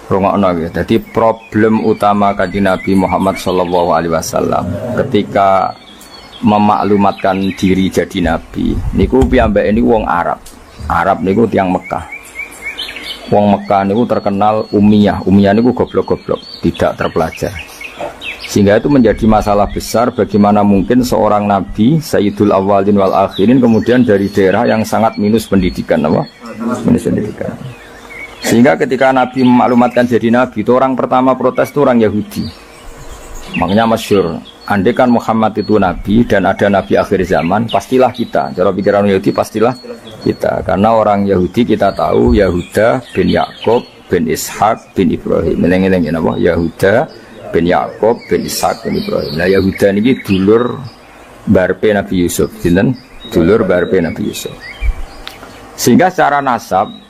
Rungokno nggih. Dadi problem utama Kanjeng Nabi Muhammad sallallahu alaihi wasallam ketika memaklumatkan diri jadi nabi niku piyambake niku wong Arab. Arab niku tiyang Mekah. Wong Mekah niku terkenal umiyah. Umiyah niku goblok-goblok, tidak terpelajar. Sehingga itu menjadi masalah besar bagaimana mungkin seorang nabi Sayyidul Awwalin wal Akhirin kemudian dari daerah yang sangat minus pendidikan apa? Minus pendidikan. Sehingga ketika Nabi memaklumatkan jadi nabi, itu orang pertama protes itu orang Yahudi. Makanya masyhur, andai kan Muhammad itu nabi dan ada nabi akhir zaman, pastilah kita. Cara pikiran Yahudi pastilah kita. Karena orang Yahudi kita tahu Yahuda bin Yakub bin Ishak bin Ibrahim. Meleng-eleng napa? Yahuda bin Yakub bin Ishak bin Ibrahim. Nah Yahuda niki dulur barpe Nabi Yusuf, sinten? Dulur barpe Nabi Yusuf. Sehingga secara nasab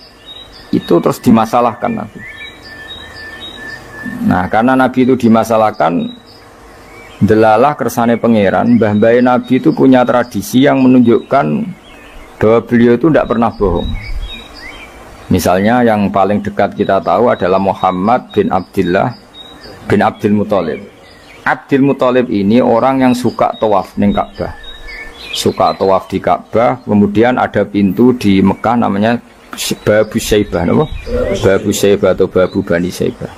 itu terus dimasalahkan Nabi. Nah karena Nabi itu dimasalahkan, delalah kersane pangeran, mbah-mbah Nabi itu punya tradisi yang menunjukkan bahwa beliau itu tidak pernah bohong. Misalnya yang paling dekat kita tahu adalah Muhammad bin Abdullah bin Abdul Muthalib. Abdul Muthalib ini orang yang suka tawaf ning Ka'bah. Suka tawaf di Ka'bah, kemudian ada pintu di Mekah namanya Babu Syaibah, apa? Babu Syaibah atau Babu Bani Syaibah.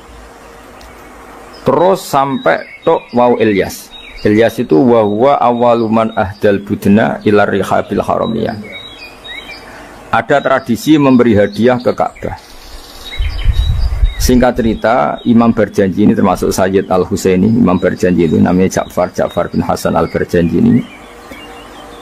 Terus sampai tok wau Ilyas. Ilyas itu wa huwa awwaluman ahdal budna ila rihabil haramiyah. Ada tradisi memberi hadiah ke Ka'bah. Singkat cerita, Imam Barjanji ini termasuk Sayyid Al-Husaini. Imam Barjanji itu namanya Ja'far bin Hasan Al-Barjanji ini.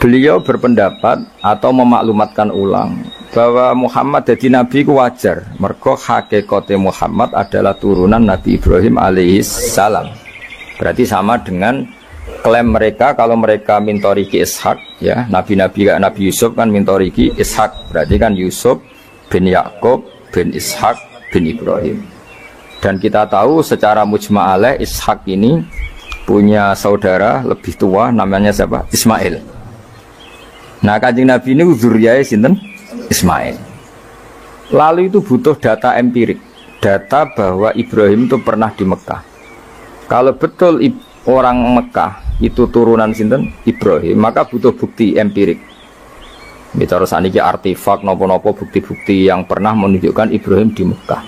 Beliau berpendapat atau memaklumatkan ulang bahwa Muhammad jadi nabi ku wajar. Mergo hakikate Muhammad adalah turunan Nabi Ibrahim alaihissalam. Berarti sama dengan klaim mereka kalau mereka mintoriki Ishak, ya nabi-nabi kayak Nabi Yusuf kan mintoriki Ishak. Berarti kan Yusuf bin Yakub bin Ishak bin Ibrahim. Dan kita tahu secara mujma'alah Ishak ini punya saudara lebih tua namanya siapa? Ismail. Nah Kanjeng Nabi ini zuriyahnya sinten? Ismail. Lalu itu butuh data empirik, data bahwa Ibrahim itu pernah di Mekah. Kalau betul orang Mekah itu turunan sinten? Ibrahim, maka butuh bukti empirik. Bicara saniki artefak nopo-nopo bukti-bukti yang pernah menunjukkan Ibrahim di Mekah.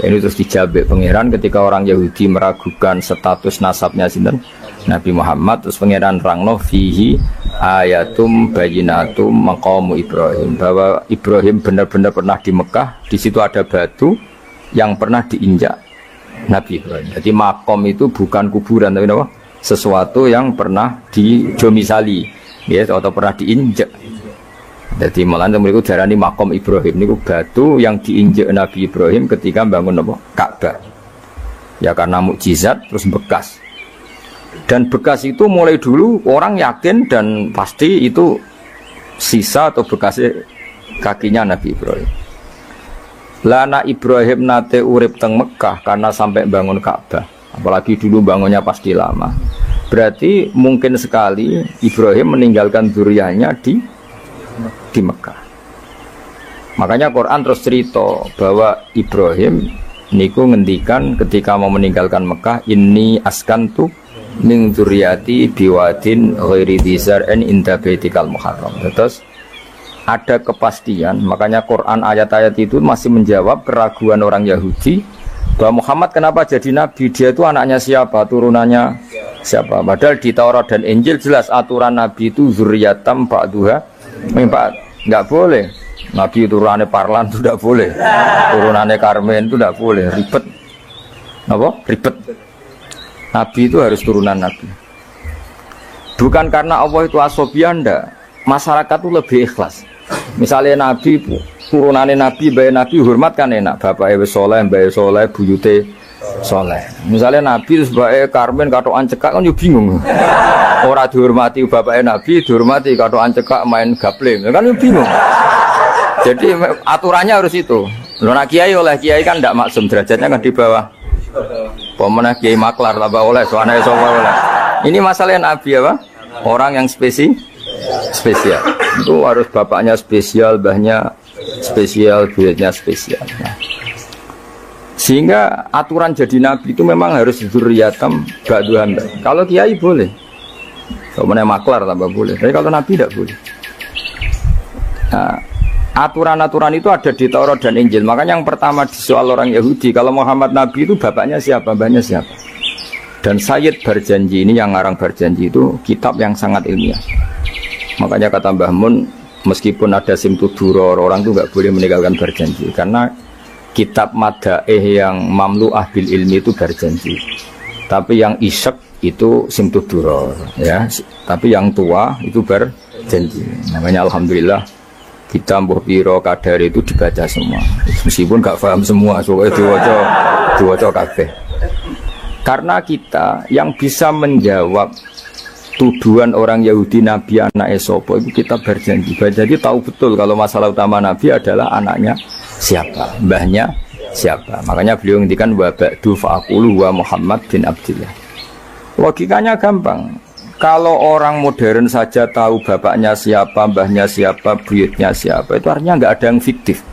Ini terus dijabek pangeran ketika orang Yahudi meragukan status nasabnya sinten? Nabi Muhammad. Terus pangeran rangno fihi ayatum bayinatum maqamu Ibrahim, bahwa Ibrahim benar-benar pernah di Mekah. Di situ ada batu yang pernah diinjak Nabi Ibrahim. Jadi makom itu bukan kuburan tapi apa? Sesuatu yang pernah didomisali, ya, atau pernah diinjak. Jadi malah mereka darani makom Ibrahim ini batu yang diinjak Nabi Ibrahim ketika bangun apa? Ka'bah. Ya karena mukjizat terus bekas. Dan bekas itu mulai dulu orang yakin dan pasti itu sisa atau bekas kakinya Nabi Ibrahim. Lana Ibrahim nate urip teng Mekah karena sampai bangun Ka'bah. Apalagi dulu bangunnya pasti lama. Berarti mungkin sekali Ibrahim meninggalkan zuriyahnya di Mekah. Makanya Quran terus cerita bahwa Ibrahim niku ngendikan ketika mau meninggalkan Mekah, inni askantu min dzurriyyati biwadin ghairi dzar'in inda baitikal muharram. Terus ada kepastian, makanya Quran ayat-ayat itu masih menjawab keraguan orang Yahudi bahwa Muhammad kenapa jadi nabi, dia itu anaknya siapa, turunannya siapa. Padahal di Taurat dan Injil jelas aturan nabi itu zurriyatam ba'duha memang nggak boleh. Nabi turunannya Parlan itu tidak boleh, turunannya Karmen itu tidak boleh, ribet. Apa? Ribet. Nabi itu harus turunan Nabi. Bukan karena Allah itu asobian, ndak. Masyarakat itu lebih ikhlas. Misalnya Nabi turunannya Nabi, bayi Nabi hormat kan enak. Bapak Ewe Soleh, bayi Soleh, buyute Soleh. Misalnya Nabi sebagai Karmen katokan cekak kan juga bingung. Orang dihormati bapaknya Nabi, dihormati katokan cekak main gaple, kan juga bingung. Jadi aturannya harus itu. Lona kiai oleh kiai kan tidak maksum, derajatnya kan di bawah. Pemenang kiai maklar tambah oleh, soalnya oleh. Ini masalah Nabi apa? Orang yang spesial. Itu harus bapaknya spesial, mbahnya spesial, buyutnya spesial. Nah. Sehingga aturan jadi nabi itu memang harus dzurriyatam ba'duham. Kalau kiai boleh, kalau maklar tambah boleh, tapi kalau nabi tidak boleh. Nah, aturan-aturan itu ada di Taurat dan Injil. Makanya yang pertama disoal orang Yahudi, kalau Muhammad Nabi itu bapaknya siapa, mbahnya siapa. Dan Sayyid Barjanji ini yang ngarang Barjanji itu kitab yang sangat ilmiah. Makanya kata Mbah Mun, meskipun ada simtuduror, orang itu nggak boleh meninggalkan Barjanji. Karena kitab Madaih yang mamlu'ah bil ilmi itu Barjanji. Tapi yang isyek itu simtuduror, ya. Tapi yang tua itu Barjanji. Namanya alhamdulillah kita mbah piro kadar itu dibaca semua, meskipun gak paham semua, soalnya diwaca kabeh. Karena kita yang bisa menjawab tuduhan orang Yahudi Nabi anak Esopo itu kita berjanji. Jadi tahu betul kalau masalah utama Nabi adalah anaknya siapa, mbahnya siapa. Makanya beliau ngendikan wa ba'du fa'aqulu wa Muhammad bin Abdillah. Logikanya gampang. Kalau orang modern saja tahu bapaknya siapa, mbahnya siapa, buyutnya siapa, itu artinya nggak ada yang fiktif.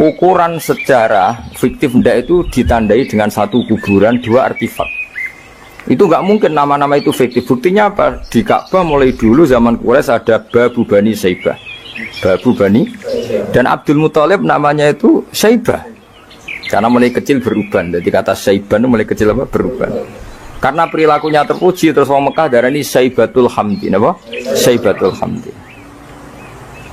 Ukuran sejarah fiktif ndak itu ditandai dengan satu kuburan, dua artefak. Itu nggak mungkin nama-nama itu fiktif. Buktinya apa? Di Ka'bah mulai dulu zaman Quraisy ada Babu Bani Saibah, Babu Bani, dan Abdul Muthalib namanya itu Saibah. Karena mulai kecil beruban. Jadi kata Saibah itu mulai kecil apa? Beruban. Karena perilakunya terpuji, terus orang Mekah darani Saibatul Hamdi, apa? Saibatul Hamdi.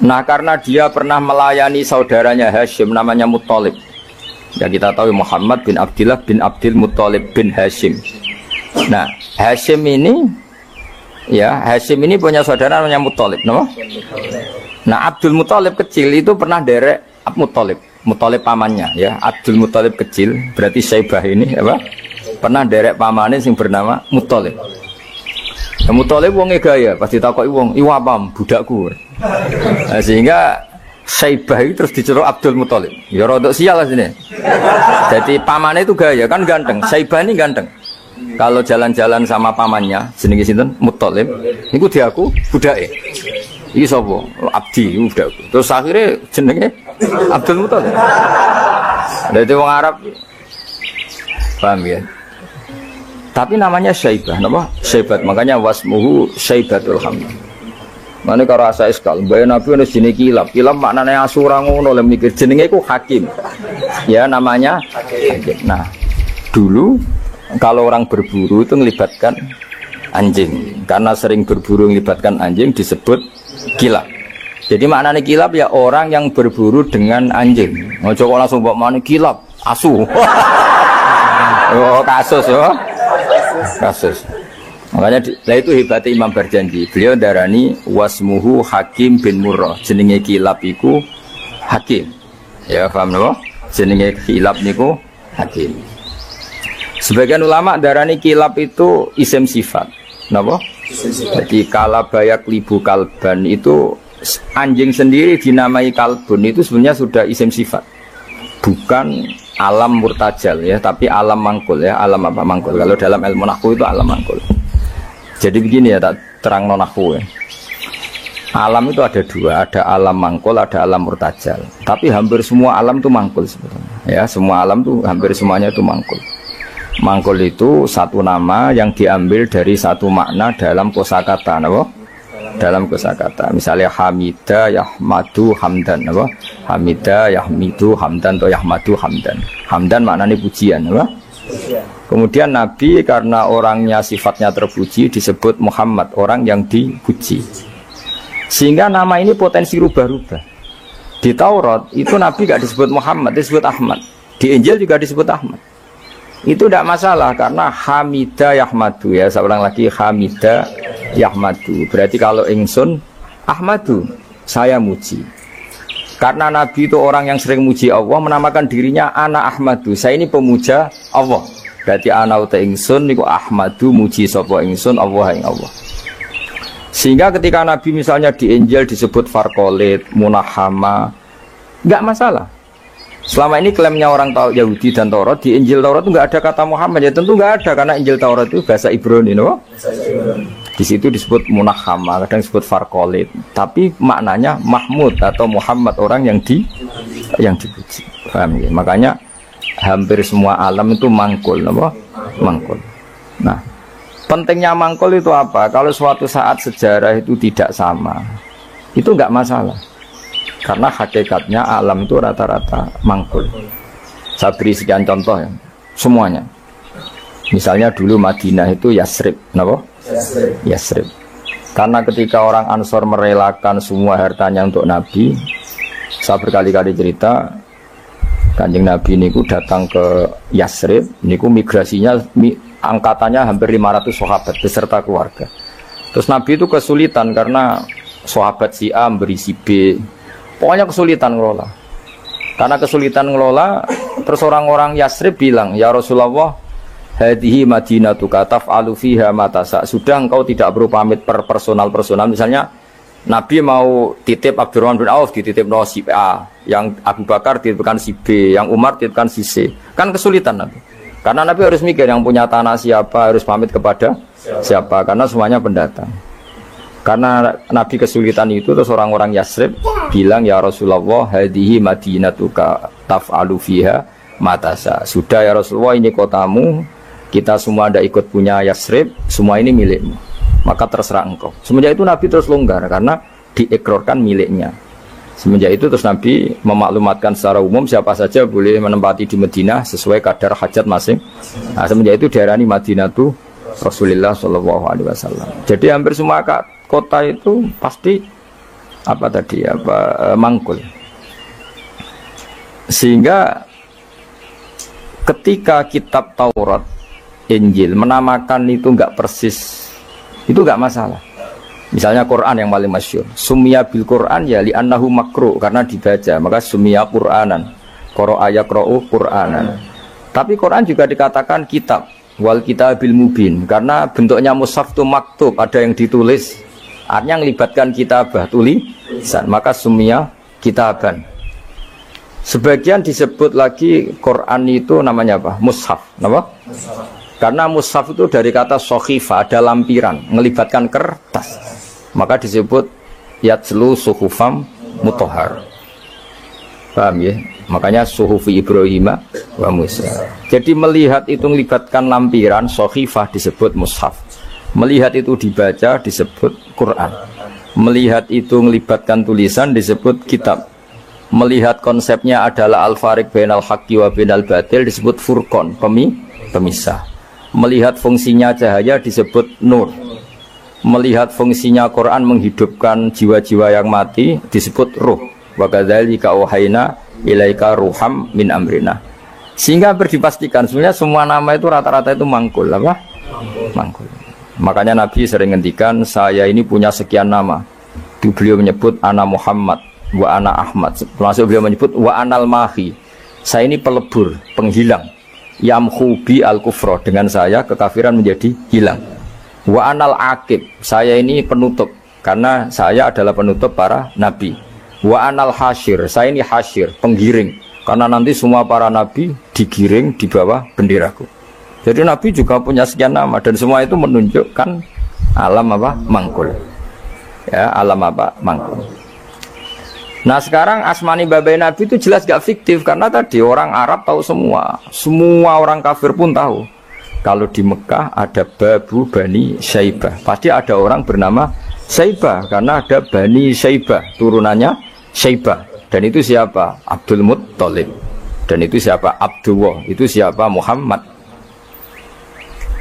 Nah, karena dia pernah melayani saudaranya Hashim namanya Muthalib. Ya kita tahu Muhammad bin Abdillah bin Abdul Muthalib bin Hashim. Nah, Hashim ini punya saudara namanya Muthalib, nama? Nah, Abdul Muthalib kecil itu pernah derek Muthalib, Muthalib pamannya, ya. Abdul Muthalib kecil, berarti Saibah ini, apa? Pernah derek pamane sing bernama Muthalib. Nah, Muthalib wonge gaya, pasti takoki wong, "Iwa pam budakku." Nah, sehingga Saibah itu terus diceluk Abdul Muthalib. Ya rodok sial lah sini. Jadi pamane itu gaya, kan ganteng. Saibah ini ganteng. Kalau jalan-jalan sama pamannya, jenenge sinten? Muthalib. Niku diaku budake. Iki sapa? Abdi budakku. Terus akhirnya jenenge Abdul Muthalib. Dadi wong Arab paham ya? Tapi namanya Syaibah, nama Syaibat, makanya wasmuhu Syaibatul Hamd. Mana kalau rasa iskal, bayar Nabi harus jenis kilap, kilap maknanya asura ngono, oleh mikir jenenge itu hakim, ya namanya hakim. Nah, dulu kalau orang berburu itu melibatkan anjing, karena sering berburu melibatkan anjing disebut kilap. Jadi maknanya kilap ya orang yang berburu dengan anjing. Mau coba langsung bawa mana kilap, asu. Oh kasus, oh. Kasus. Makanya itu hebatnya Imam Barjanji. Beliau darani wasmuhu Hakim bin Murrah. Jenenge kilap iku Hakim. Ya paham napa? Jenenge kilap niku Hakim. Sebagian ulama darani kilap itu isim sifat. Napa? Jadi kalabayak libu kalban itu anjing sendiri dinamai kalbun itu sebenarnya sudah isim sifat. Bukan alam murtajal ya, tapi alam mangkul ya. Alam apa mangkul? Kalau dalam ilmu nahwu itu alam mangkul. Jadi begini ya, tak terang nahwu ya. Alam itu ada dua, ada alam mangkul, ada alam murtajal. Tapi hampir semua alam itu mangkul sebetulnya. Ya, semua alam itu hampir semuanya itu mangkul. Mangkul itu satu nama yang diambil dari satu makna dalam kosakata, apa? Dalam kosakata. Misalnya Hamida, Yahmadu, Hamdan, apa? Hamida, Yahmidu, Hamdan atau Yahmadu, Hamdan. Hamdan maknanya pujian, apa? Kemudian Nabi karena orangnya sifatnya terpuji disebut Muhammad, orang yang dipuji. Sehingga nama ini potensi rubah-rubah. Di Taurat itu Nabi gak disebut Muhammad, disebut Ahmad. Di Injil juga disebut Ahmad. Itu tidak masalah karena Hamida Yahmadu ya, saya ulang lagi Hamida Yahmadu. Berarti kalau ingsun Ahmadu, saya muji. Karena Nabi itu orang yang sering muji Allah, menamakan dirinya Ana Ahmadu. Saya ini pemuja Allah. Berarti ana uta ingsun niku Ahmadu muji sapa ingsun Allah ing Allah. Sehingga ketika Nabi misalnya di Injil disebut Farqolit, Munahama, enggak masalah. Selama ini klaimnya orang tahu Yahudi dan Taurat, di Injil Taurat itu enggak ada kata Muhammad. Ya tentu enggak ada karena Injil Taurat itu bahasa Ibrani, no? Di situ disebut Munahama, kadang disebut Farqolit. Tapi maknanya Mahmud atau Muhammad, orang yang dipuji. Paham ya? Makanya hampir semua alam itu mangkul, apa? Mangkul. Nah, pentingnya mangkul itu apa? Kalau suatu saat sejarah itu tidak sama, itu enggak masalah. Karena hakikatnya alam itu rata-rata mangkul. Saya beri sekian contoh ya, semuanya. Misalnya dulu Madinah itu Yasrib, kenapa? Yasrib. Karena ketika orang Ansor merelakan semua hartanya untuk Nabi, saya berkali-kali cerita, Kanjeng Nabi niku datang ke Yasrib, niku migrasinya angkatannya hampir 500 sahabat beserta keluarga. Terus Nabi itu kesulitan karena sahabat si A memberi si B, pokoknya kesulitan ngelola. Karena kesulitan ngelola, terus orang-orang Yasrib bilang, ya Rasulullah, hadhihi madinatuka taf'alu fiha ma tasa. Sudah engkau tidak perlu pamit per personal. Misalnya Nabi mau titip Abdurrahman bin Auf dititip no si A, yang Abu Bakar dititipkan si B, yang Umar dititipkan si C. Kan kesulitan Nabi. Karena Nabi harus mikir yang punya tanah siapa, harus pamit kepada siapa, karena semuanya pendatang. Karena Nabi kesulitan itu, terus orang-orang Yasrib bilang, ya Rasulullah, hadihi madinatuka taf'alu fiha matasa. Sudah ya Rasulullah, ini kotamu, kita semua ada ikut punya Yasrib, semua ini milikmu, maka terserah engkau. Semenjak itu Nabi terus longgar, karena diikrarkan miliknya. Semenjak itu terus Nabi memaklumatkan secara umum siapa saja boleh menempati di Madinah sesuai kadar hajat masing. Nah, semenjak itu diarani Madinatu Rasulullah Shallallahu Alaihi Wasallam. Jadi hampir semua kota itu pasti mangkul. Sehingga ketika kitab Taurat, Injil menamakan itu enggak persis, itu enggak masalah. Misalnya Quran yang paling masyhur, summiya bil Quran ya li annahu makru, karena dibaca, maka summiya Quranan. Qara'a yaqra'u Quranan. Tapi Quran juga dikatakan kitab, wal kitabil mubin, karena bentuknya mushaf itu maktub, ada yang ditulis. Artinya melibatkan kitabah, tulisan, maka summiya kitaban. Sebagian disebut lagi Quran itu namanya apa? Mushaf, apa? Karena mushaf itu dari kata sokhifah, ada lampiran, melibatkan kertas, maka disebut yatslu suhufam mutahhar. Paham ya? Makanya suhufi Ibrahim wa Musa. Jadi melihat itu melibatkan lampiran, sokhifah disebut mushaf. Melihat itu dibaca disebut Quran. Melihat itu melibatkan tulisan disebut kitab. Melihat konsepnya adalah al-fariq bainal haqqi wa bainal batil disebut furqan, pemisah. Melihat fungsinya cahaya disebut nur. Melihat fungsinya Quran menghidupkan jiwa-jiwa yang mati disebut ruh. Wa kadzalika auhayna ilaika ruham min amrina. Sehingga berdipastikan sebenarnya semua nama itu rata-rata itu mangkul, apa? Mangkul. Makanya Nabi sering ngendikan, saya ini punya sekian nama. Itu beliau menyebut ana Muhammad wa ana Ahmad. Termasuk beliau menyebut wa anal mahi. Saya ini pelebur, penghilang. Yamhu bi al-kufra, dengan saya kekafiran menjadi hilang. Wa anal aqib, saya ini penutup, karena saya adalah penutup para nabi. Wa anal hasyir, saya ini hasyir, penggiring, karena nanti semua para nabi digiring di bawah benderaku. Jadi nabi juga punya sekian nama, dan semua itu menunjukkan alam apa? Mangkul. Ya, alam apa? Mangkul. Nah sekarang asmani babai Nabi itu jelas gak fiktif, karena tadi orang Arab tahu semua orang kafir pun tahu. Kalau di Mekah ada Babu Bani Syaibah, pasti ada orang bernama Syaibah, karena ada Bani Syaibah, turunannya Syaibah. Dan itu siapa? Abdul Muttalib. Dan itu siapa? Abdullah. Itu siapa? Muhammad.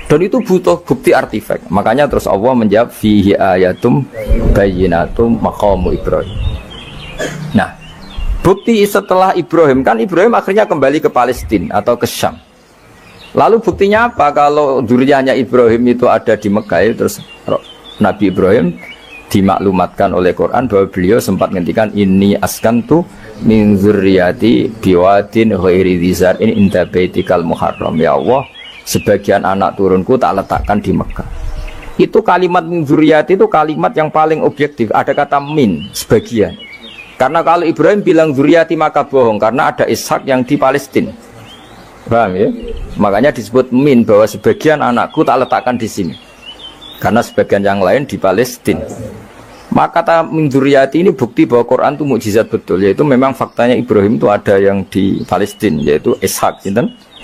Dan itu butuh bukti artefak. Makanya terus Allah menjawab fihi ayatum bayyinatum maqamu Ibrahim. Nah, bukti setelah Ibrahim, kan Ibrahim akhirnya kembali ke Palestina atau ke Syam. Lalu buktinya apa kalau dzurriyyahnya Ibrahim itu ada di Mekah? Terus Nabi Ibrahim dimaklumatkan oleh Quran bahwa beliau sempat ngendikan inni askantu min dzurriyyati biwadin ghairi dzar'in inda baitikal muharram. Ya Allah, sebagian anak turunku tak letakkan di Mekah. Itu kalimat min dzurriyyati itu kalimat yang paling objektif. Ada kata min, sebagian. Karena kalau Ibrahim bilang dzurriyyati maka bohong, karena ada Ishak yang di Palestina. Paham ya? Makanya disebut min, bahwa sebagian anakku tak letakkan di sini. Karena sebagian yang lain di Palestina. Maka kata min dzurriyyati ini bukti bahwa Quran itu mukjizat betul, yaitu memang faktanya Ibrahim itu ada yang di Palestina, yaitu Ishak,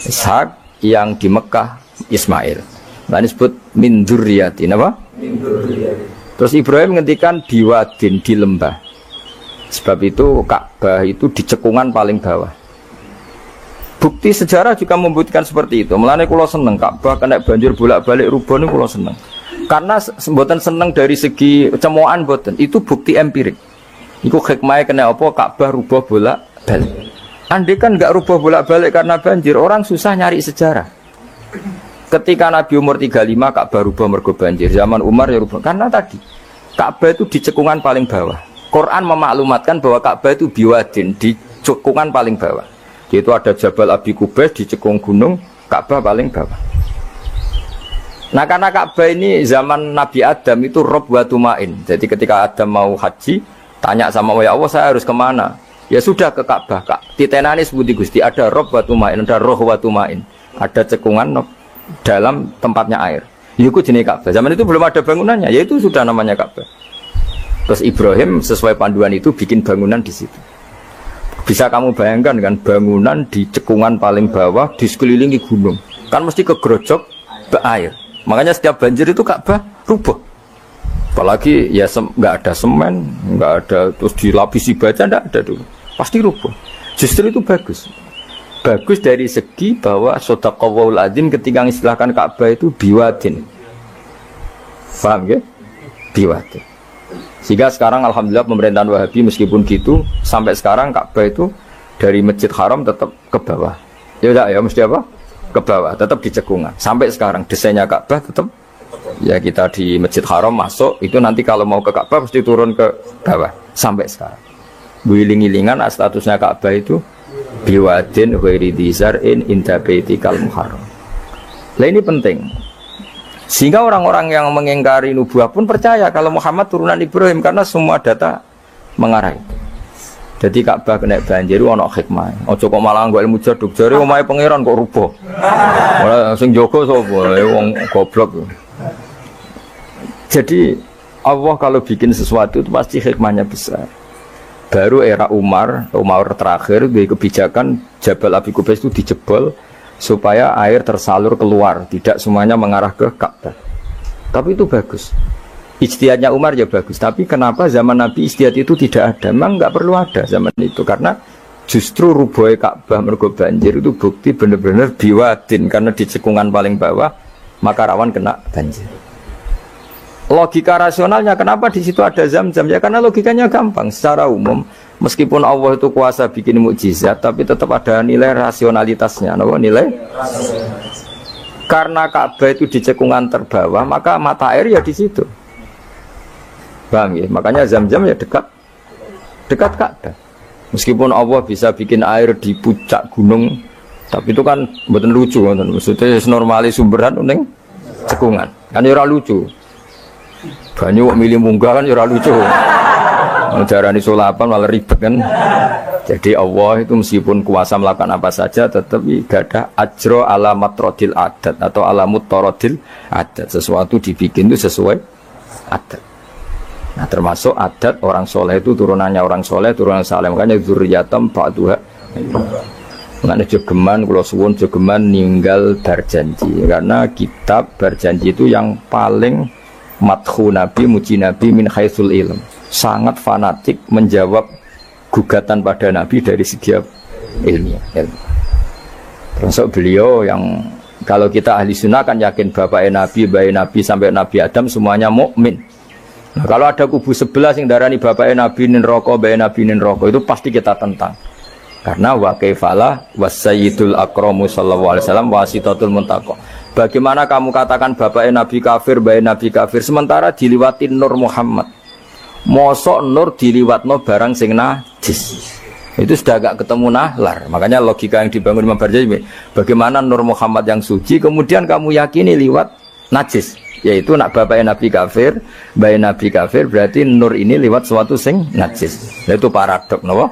Ishak yang di Mekah Ismail. Nah disebut min dzurriyyati, apa? Terus Ibrahim ngendikan biwadin di lembah. Sebab itu Ka'bah itu di cekungan paling bawah. Bukti sejarah juga membuktikan seperti itu. Mulane kula seneng Ka'bah kena banjir bolak-balik rubah niku kula seneng. Karena mboten seneng dari segi cemoan mboten, itu bukti empirik. Iku hikmahnya kena apa Ka'bah rubah bolak-balik. Andai kan enggak rubah bolak-balik karena banjir, orang susah nyari sejarah. Ketika Nabi umur 35 Ka'bah rubah mergo banjir, zaman Umar ya rubah. Karena tadi Ka'bah itu di cekungan paling bawah. Quran memaklumatkan bahwa Ka'bah itu biwadin di cekungan paling bawah. Yaitu ada Jabal Abi Qubais di cekung gunung, Ka'bah paling bawah. Nah karena Ka'bah ini zaman Nabi Adam itu rob wa tumain. Jadi ketika Adam mau haji, tanya sama ya Allah saya harus kemana? Ya sudah ke Ka'bah. Titenane sebuti Gusti ada rob wa tumain, ada roh wa tumain. Ada cekungan dalam tempatnya air. Itu jenis Ka'bah. Zaman itu belum ada bangunannya, yaitu sudah namanya Ka'bah. Terus Ibrahim sesuai panduan itu bikin bangunan di situ. Bisa kamu bayangkan kan bangunan di cekungan paling bawah di sekelilingi gunung. Kan mesti kegerojok air. Makanya setiap banjir itu Ka'bah rubuh. Apalagi ya nggak ada semen, nggak ada terus dilapisi baja, nggak ada dulu. Pasti rubuh. Justru itu bagus. Bagus dari segi bahwa shadaqallahul adzim ketika mengistilahkan Ka'bah itu biwadin. Paham ya? Biwadin. Sehingga sekarang alhamdulillah pemerintahan Wahabi meskipun gitu sampai sekarang Ka'bah itu dari Masjid Haram tetap ke bawah. Ya udah ya mesti apa? Ke bawah, tetap di cekungan. Sampai sekarang desainnya Ka'bah tetap ya kita di Masjid Haram masuk itu nanti kalau mau ke Ka'bah mesti turun ke bawah sampai sekarang. Wiling-wilingan statusnya Ka'bah itu biwadin ghairi dzar'in inda baitikal muharram. Lah ini penting. Sehingga orang-orang yang mengingkari nubuah pun percaya kalau Muhammad turunan Ibrahim karena semua data mengarah itu. Jadi Ka'bah kena banjir ana hikmah. Aja kok malah nggo ilmu jaduk jare omahe pangeran kok rubuh. Ora sing jaga sapa? Wong goblok. Jadi Allah kalau bikin sesuatu itu pasti hikmahnya besar. Baru era Umar terakhir di kebijakan Jabal Abi Qubais itu dijebol supaya air tersalur keluar, tidak semuanya mengarah ke Ka'bah. Tapi itu bagus. Ijtihadnya Umar ya bagus, tapi kenapa zaman Nabi ijtihad itu tidak ada? Memang nggak perlu ada zaman itu, karena justru rubuhnya Ka'bah mergo banjir itu bukti benar-benar biwadin, karena di cekungan paling bawah maka rawan kena banjir. Logika rasionalnya kenapa di situ ada Zam-Zam? Ya karena logikanya gampang. Secara umum, meskipun Allah itu kuasa bikin mukjizat, tapi tetap ada nilai rasionalitasnya. Nilai karena Ka'bah itu di cekungan terbawah, maka mata air ya di situ. Bang, ya? Makanya Zam-Zam ya dekat Ka'bah. Meskipun Allah bisa bikin air di puncak gunung, tapi itu kan betul lucu, maksudnya normali sumberan neng cekungan, kan ya lucu. Banyak milih munggah kan ya lucu. Darani sulapan malah ribet kan. Jadi Allah itu meskipun kuasa melakukan apa saja, tetapi gak ada ajro alamat rodil adat atau alamut torodil adat. Sesuatu dibikin itu sesuai adat. Nah termasuk adat orang soleh itu turunannya orang soleh, turunan saleh. Makanya dzurriyatam ba'duha. Makanya jogeman, kalau suwun jogeman ninggal berjanji. Karena kitab berjanji itu yang paling madhu Nabi, muji Nabi min haitsul ilm. Sangat fanatik menjawab gugatan pada Nabi dari segi ilmiah. Termasuk beliau yang kalau kita ahli sunnah kan yakin bapaknya Nabi, bayi Nabi sampai Nabi Adam semuanya mukmin. Nah, kalau ada kubu sebelah yang darani bapaknya Nabi nin roko, bayi Nabi nin roko, itu pasti kita tentang. Karena wa kaifalah wasayyidul akramu sallallahu alaihi wasallam wasitatul muntaqo. Bagaimana kamu katakan bapaknya Nabi kafir, bayi Nabi kafir, sementara diliwatin Nur Muhammad. Mosok Nur diliwatno barang sing najis. Itu sudah agak ketemu nahlar. Makanya logika yang dibangun Imam Barjani, bagaimana Nur Muhammad yang suci kemudian kamu yakini liwat najis. Yaitu nak bapaknya Nabi kafir, bayi Nabi kafir, berarti Nur ini liwat suatu sing najis. Nah, itu paradok, no?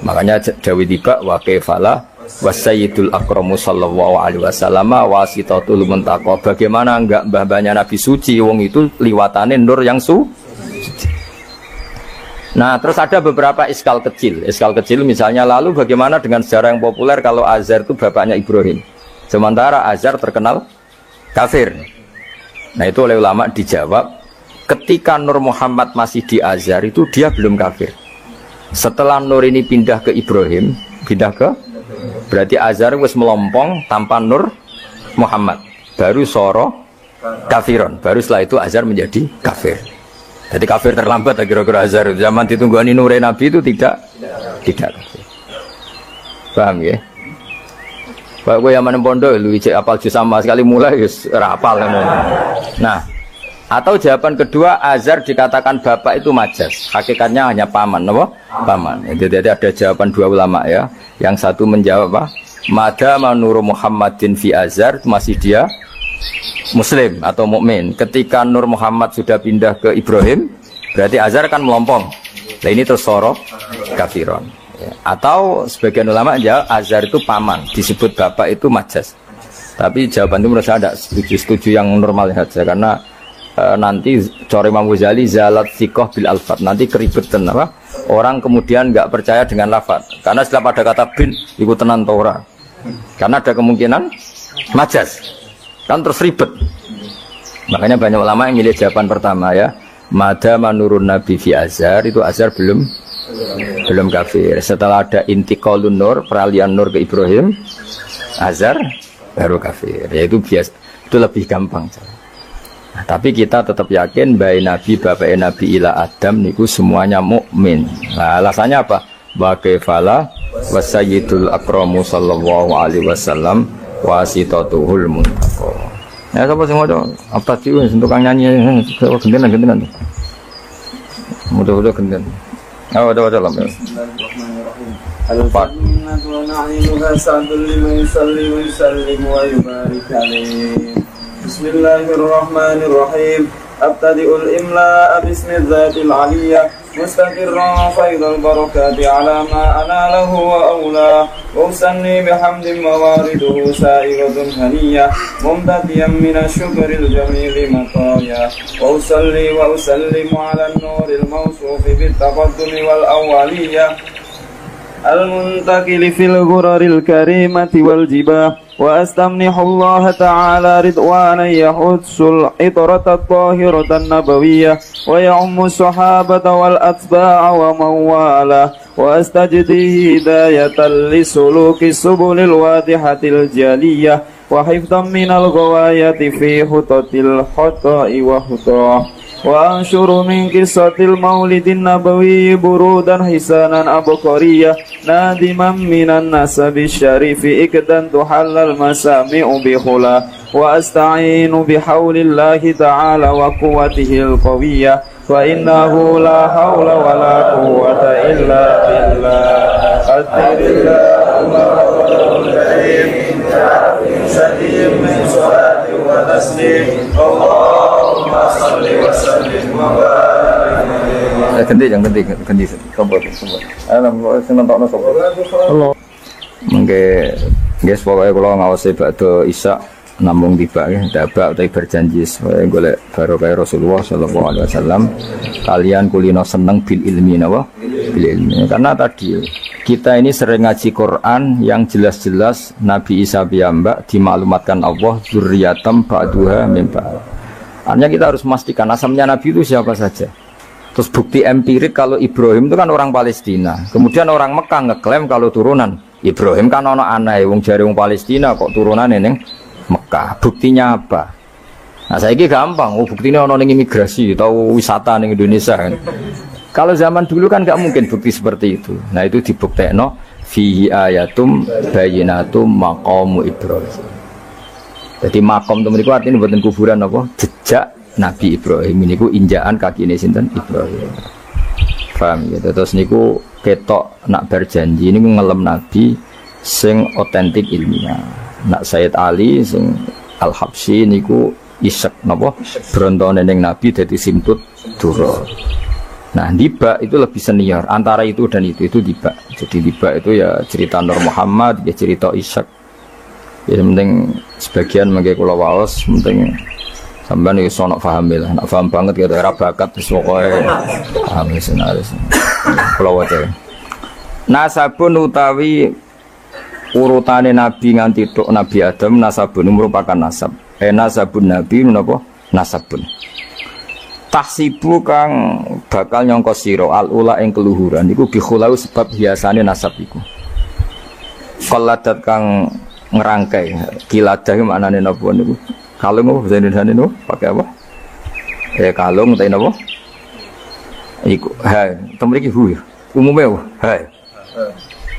Makanya Dawi tiba wa kaifalah wasayyidul akramu sallallahu alaihi wasallam wasitatul muntaqo. Bagaimana enggak mbah-mbahnya Nabi suci, wong itu liwatane nur yang suci. Nah, terus ada beberapa iskal kecil. Iskal kecil misalnya, lalu bagaimana dengan sejarah yang populer kalau Azar itu bapaknya Ibrahim? Sementara Azar terkenal kafir. Nah, itu oleh ulama dijawab, ketika Nur Muhammad masih di Azar itu dia belum kafir. Setelah Nur ini pindah ke Ibrahim, berarti Azar wis melompong tanpa Nur Muhammad. Baru soro kafiron. Baru setelah itu Azar menjadi kafir. Jadi kafir terlambat kira-kira Azhar. Zaman ditunggani nure Nabi itu tidak kafir. Paham ya? Pak gue yang pondok lu cek apal juz sama sekali mulai wis ora apal. Nah, atau jawaban kedua Azhar dikatakan bapak itu majas. Hakikatnya hanya paman, apa? Paman. Jadi ada jawaban dua ulama ya. Yang satu menjawab apa? Madama Nur Muhammadin fi Azhar, masih dia Muslim atau mukmin. Ketika Nur Muhammad sudah pindah ke Ibrahim, berarti Azhar kan melompong. Nah ini terus soro kafiron. Ya. Atau sebagian ulama ya Azhar itu paman, disebut bapak itu majas. Tapi jawaban itu menurut saya tidak setuju yang normal saja karena nanti cari Imam Ghazali zalat sikoh bil alfat. Nanti keribetan apa? Orang kemudian nggak percaya dengan lafaz. Karena setelah pada kata bin ikut tenan Torah. Karena ada kemungkinan majas. Kan terus ribet. Makanya banyak ulama yang milih jawaban pertama ya. Madama nurun Nabi fi Azhar, itu Azhar belum kafir. Setelah ada intiqalun nur, peralihan nur ke Ibrahim, Azhar baru kafir. Yaitu biasa, itu lebih gampang. Nah, tapi kita tetap yakin bahwa Nabi bapak Nabi ila Adam niku semuanya mukmin. Nah, alasannya apa? Bagaifala wasayyidul akramu sallallahu alaihi wasallam wasitatuhul muntaqo. Ya sapa sing maca apa sih wis untuk kang nyanyi gentenan. Mudah-mudahan genten. Ada lam ya. Al-Jannatu wa na'imuha sa'dul liman yusalli wa yusallim wa yubarik alaihi. Bismillahirrahmanirrahim. Abtadi'ul imla'a bismillahil aliyyah مستقرا فيض البركات على ما أناله وأولاه وأسني بحمد موارده سائغة هنية ممتديا من الشكر الجميل مطايا وأصلي وأسلم على النور الموصوف بالتقدم والأولية المنتقل في الغرر الكريمة والجباه وأستمنح الله تعالى رضوانا يحث العطرة الطاهرة النبوية ويعم الصحابة والأتباع ومن والاه وأستجدي هداية لسلوك السبل الواضحة الجلية وحفظا من الغواية في خطط الخطأ وخطاه وأنشر من قصة المولد النبوي برودا حسانا أبقرية نادما من النسب الشريف إكدا تحل المسامع بخلا وأستعين بحول الله تعالى وقوته القوية فإنه لا حول ولا قوة إلا بالله أذكر الله الكريم سليم من صلاة وتسليم اللهم صل وسلم وبارك ganti sobat alam seneng tokno sobat Allah mengke guys pokoke kula ngawasi bakdo Isya namung tiba ya dabak utawi berjanji supaya golek barokah Rasulullah sallallahu alaihi wasallam kalian kulino seneng bil ilmi napa bil ilmi karena tadi kita ini sering ngaji Quran yang jelas-jelas Nabi Isa piyambak dimaklumatkan Allah dzurriyatam ba'duha min ba'd. Artinya kita harus memastikan asalnya Nabi itu siapa saja. Terus bukti empirik kalau Ibrahim itu kan orang Palestina. Kemudian orang Mekah ngeklaim kalau turunan Ibrahim kan ono aneh wong jare wong Palestina kok turunane ning Mekah. Buktinya apa? Nah, saiki gampang, buktinya ono ning imigrasi atau wisata ning Indonesia kan. Kalau zaman dulu kan nggak mungkin bukti seperti itu. Nah, itu dibuktekno fihi ayatum bayyinatum maqamu Ibrahim. Jadi makom itu meniku artinya buatan kuburan apa? Jejak Nabi Ibrahim ini ku injaan kaki ini sinten Ibrahim. Paham gitu. Terus niku ketok nak berjanji ini ngelem Nabi sing otentik ilmiah. Nak Sayyid Ali sing Al-Habsyi niku isek napa brontone ning Nabi dadi simtut dura. Nah, Diba itu lebih senior antara itu dan itu Diba. Jadi Diba itu ya cerita Nur Muhammad, ya cerita Ishak. Ya penting sebagian mengke kula waos penting sampean iso nak paham lah, nak paham banget ya ora bakat wis pokoke paham wis. Kula waca. Nasabun utawi urutane nabi nganti tok Nabi Adam nasabun merupakan nasab. Nasabun nabi menapa? Nasabun. Tahsibu kang bakal nyangka sira al-ula ing keluhuran iku bikhulau sebab hiasane nasab iku. Qalladat kang ngerangkai kiladah maknane napa niku? Kalung apa bahasa Indonesia niku? Pakai apa? Kalung utawa napa? Iku ha, temriki hu. Umume ha.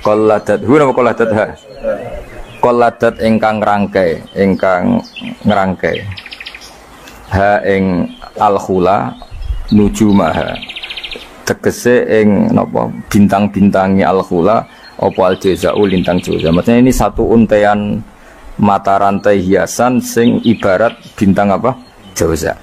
Qalladat hu napa qalladat ha? Qalladat ingkang ngerangkai. Ha ing al-khula nujumaha. Tegese ing napa bintang-bintangi al-khula apa al-jazau lintang jaza. Maksudnya ini satu untean mata rantai hiasan sing ibarat bintang apa? Jauza.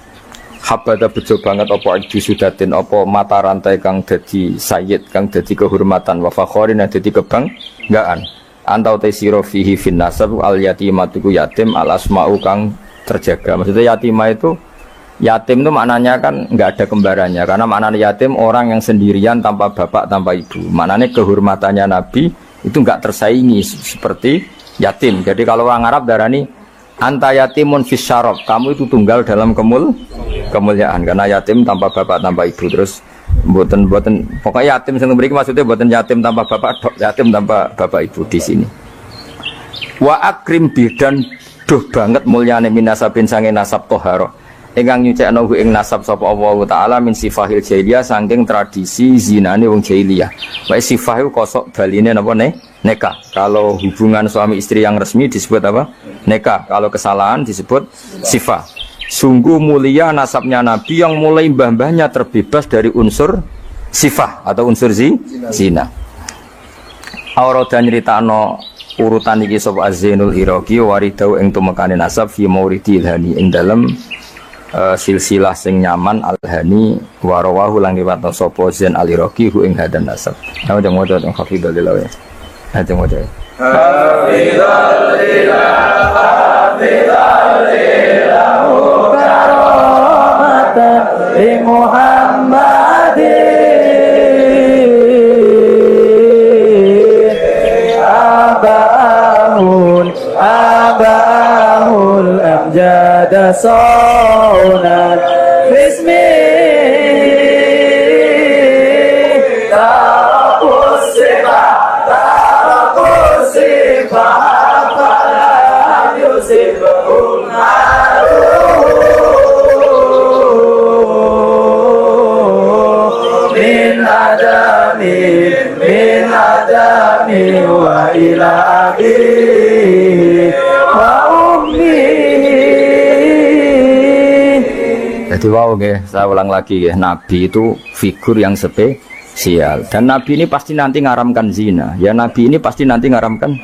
Habada bejo banget apa sudatin apa mata rantai kang dadi sayyid kang dadi kehormatan wa fakhorin dadi kebanggaan. Antau tesiro fihi fin nasab al yatimatu yatim al asma'u kang terjaga. Maksudnya yatimah itu yatim itu maknanya kan nggak ada kembarannya karena maknanya yatim orang yang sendirian tanpa bapak tanpa ibu. Maknanya kehormatannya Nabi itu nggak tersaingi seperti yatim. Jadi kalau orang Arab darani anta yatimun fis syarab, kamu itu tunggal dalam kemuliaan karena yatim tanpa bapak tanpa ibu. Terus buatan pokoknya yatim yang memberi maksudnya buatan yatim tanpa bapak, yatim tanpa bapak ibu di sini. Wa akrim bidan duh banget mulyane minasabin sange nasab toharo. Ingkang nyucekno ing nasab sapa Allah taala min sifahil jahiliyah saking tradisi zinane wong jahiliyah. Wae sifah iku kosok baline napa nikah. Kalau hubungan suami istri yang resmi disebut apa? Nikah. Kalau kesalahan disebut sifah. Sungguh mulia nasabnya Nabi yang mulai mbah-mbahnya terbebas dari unsur sifah atau unsur zina. Aurada nyritakno urutan iki sapa Az-Zainul Iraqi waridau ing tumekane nasab fi mauridil hani ing dalem silsilah sing nyaman al-hani warawahu lang riwayat sapa Zain al-Iraqi hu ing hadan nasab. Nah jangan waca teng hafidhul lilah. Ha jangan waca. Hafidhul lilah hafidhul lilah karamatan li Muhammadin abahul amjada saunan bismi tarakusibah apalah yusibul min adami wa ila wa ummi. Jadi wow saya ulang lagi Nabi itu figur yang spesial dan Nabi ini pasti nanti ngaramkan zina. Ya Nabi ini pasti nanti ngaramkan.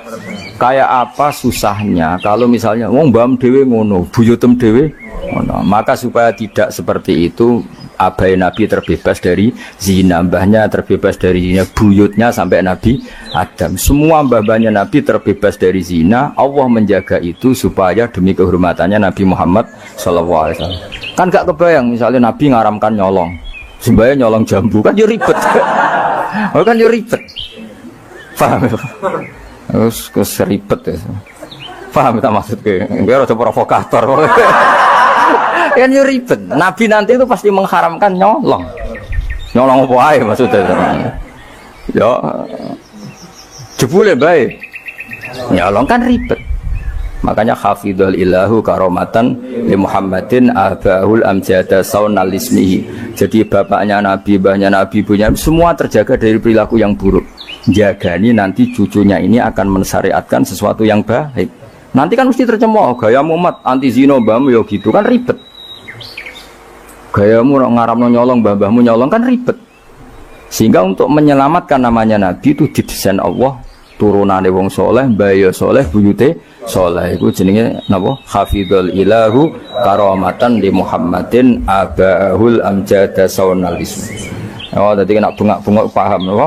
Kayak apa susahnya kalau misalnya wong mbam dhewe ngono, buyutem dhewe ngono. Maka supaya tidak seperti itu abai Nabi terbebas dari zina, mbahnya terbebas dari zina, buyutnya sampai Nabi Adam. Semua mbah-mbahnya Nabi terbebas dari zina. Allah menjaga itu supaya demi kehormatannya Nabi Muhammad SAW. Kan gak kebayang misalnya Nabi ngaramkan nyolong, sembahyang nyolong jambu kan ya ribet. Oh kan ya ribet. Paham ya? Terus ribet ya. Paham tak maksudnya? Biar ada provokator. Kan ya ribet. Nabi nanti itu pasti mengharamkan nyolong. Nyolong apa aja maksudnya? Ya, jebule baik. Nyolong kan ribet. Makanya hafidhul ilahu karomatan li Muhammadin abahul amjada saunal ismihi. Jadi bapaknya Nabi, mbahnya Nabi, ibunya semua terjaga dari perilaku yang buruk. Jagani nanti cucunya ini akan mensyariatkan sesuatu yang baik. Nanti kan mesti tercemooh gaya Muhammad anti zina mbahmu ya gitu kan ribet. Gayamu ngaramno nyolong mbah-mbahmu nyolong kan ribet. Sehingga untuk menyelamatkan namanya Nabi itu didesain Allah turunane wong soleh, mbaya soleh, buyute soleh. Iku jenenge napa? Hafidhul ilahu karamatan li Muhammadin abahul amjada saunal ismi. Oh, tadi kena bungak-bungak paham napa?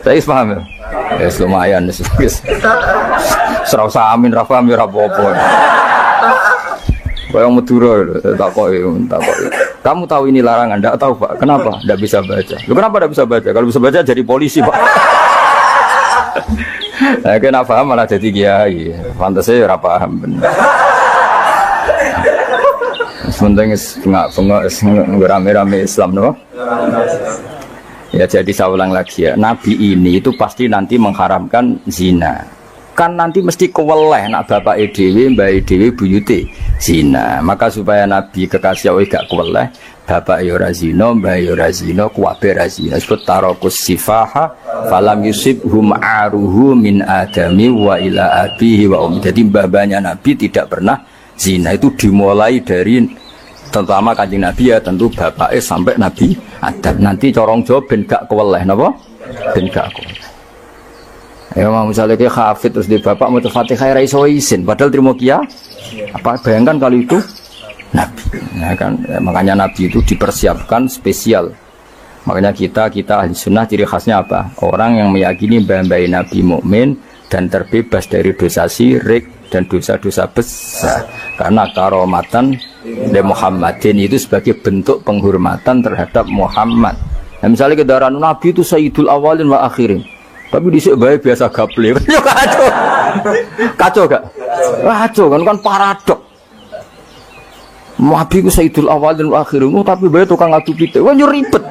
Saya paham ya? Ya lumayan wis. Serasa amin ra paham ya ora apa-apa. Kaya Madura tak kok Kamu tahu ini larangan? Tidak tahu Pak. Kenapa? Tidak bisa baca. Loh, kenapa tidak bisa baca? Kalau bisa baca jadi polisi Pak. Nah, kena paham malah jadi kiai. Pantasnya ora paham bener. Sementing nggak rame-rame Islam no? Ya jadi saya ulang lagi ya. Nabi ini itu pasti nanti mengharamkan zina. Kan nanti mesti keweleh nak bapak edw, mbak edw, buyute zina. Maka supaya Nabi kekasih Allah gak keweleh, bapak ora zina, mbak ora zina, kuwabe ora zina. Sebut tarokus sifaha, falam yusibhum aruhu min adami wa ila abihi wa ummi. Jadi mbah-mbahnya Nabi tidak pernah zina. Itu dimulai dari terutama kanjeng Nabi ya, tentu bapaknya sampai Nabi Adam. Nanti corong jawab ben gak keweleh, napa? Ben gak keweleh. Ya mau misalnya kayak hafid terus di bapak mau Fatihah ra iso isin padahal terima kia apa bayangkan kali itu Nabi ya kan makanya Nabi itu dipersiapkan spesial makanya kita ahli sunnah ciri khasnya apa orang yang meyakini bahwa Nabi mukmin dan terbebas dari dosa syirik dan dosa-dosa besar karena karomatan de Muhammadin itu sebagai bentuk penghormatan terhadap Muhammad. Nah, misalnya kendaraan Nabi itu sayyidul awalin wa akhirin tapi disik baik biasa gaple. Kacau. Kacau gak? Kacau kan paradok. Nabi ku sayyidul awal dan akhir tapi baik tukang adu pitik. Wah ribet.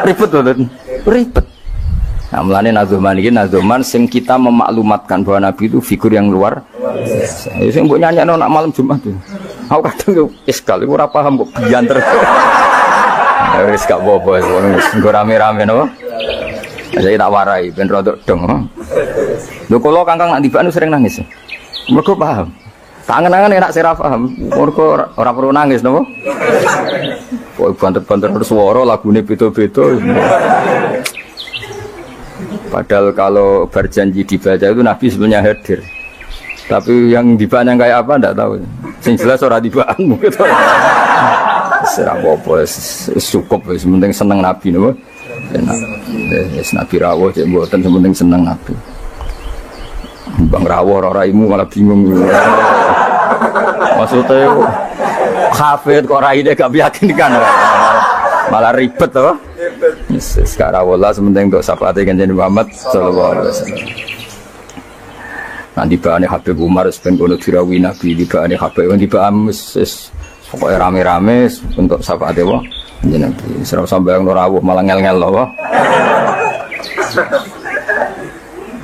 Ribet betul. Ribet. Nah, mulane nazuman iki nazuman sing kita memaklumatkan bahwa Nabi itu figur yang luar biasa. Sing mbok nyanyakno nak malam Jumat tuh. Aku kadang iskal iku ora paham kok bianter. Wis gak apa-apa wis rame-rame no. Saya tak warai, ben rodok dong. Lho kula Kangkang nak tibaan sering nangis. Mergo paham. Tangan-tangan enak saya paham. Mergo ora perlu nangis napa? Kok banter-banter suara lagune beda-beda. Padahal kalau berjanji dibaca itu Nabi sebenarnya hadir. Tapi yang dibaan yang kayak apa enggak tahu. Sing jelas ora dibaan mungkin. Serah apa cukup wis penting seneng Nabi napa. Nabi rawuh cek mboten sementing seneng Nabi. Bang rawuh ora raimu malah bingung. Maksudnya hafid kok raine gak meyakinkan. Malah ribet to. Sekarang wala sementing untuk syafaat Kanjeng Muhammad sallallahu alaihi wasallam. Nanti bahane Habib Umar ben kono dirawi Nabi di bahane Habib di baham pokoke rame-rame untuk syafaat e jeneng serau sambayang rawuh malah ngel-ngel lho.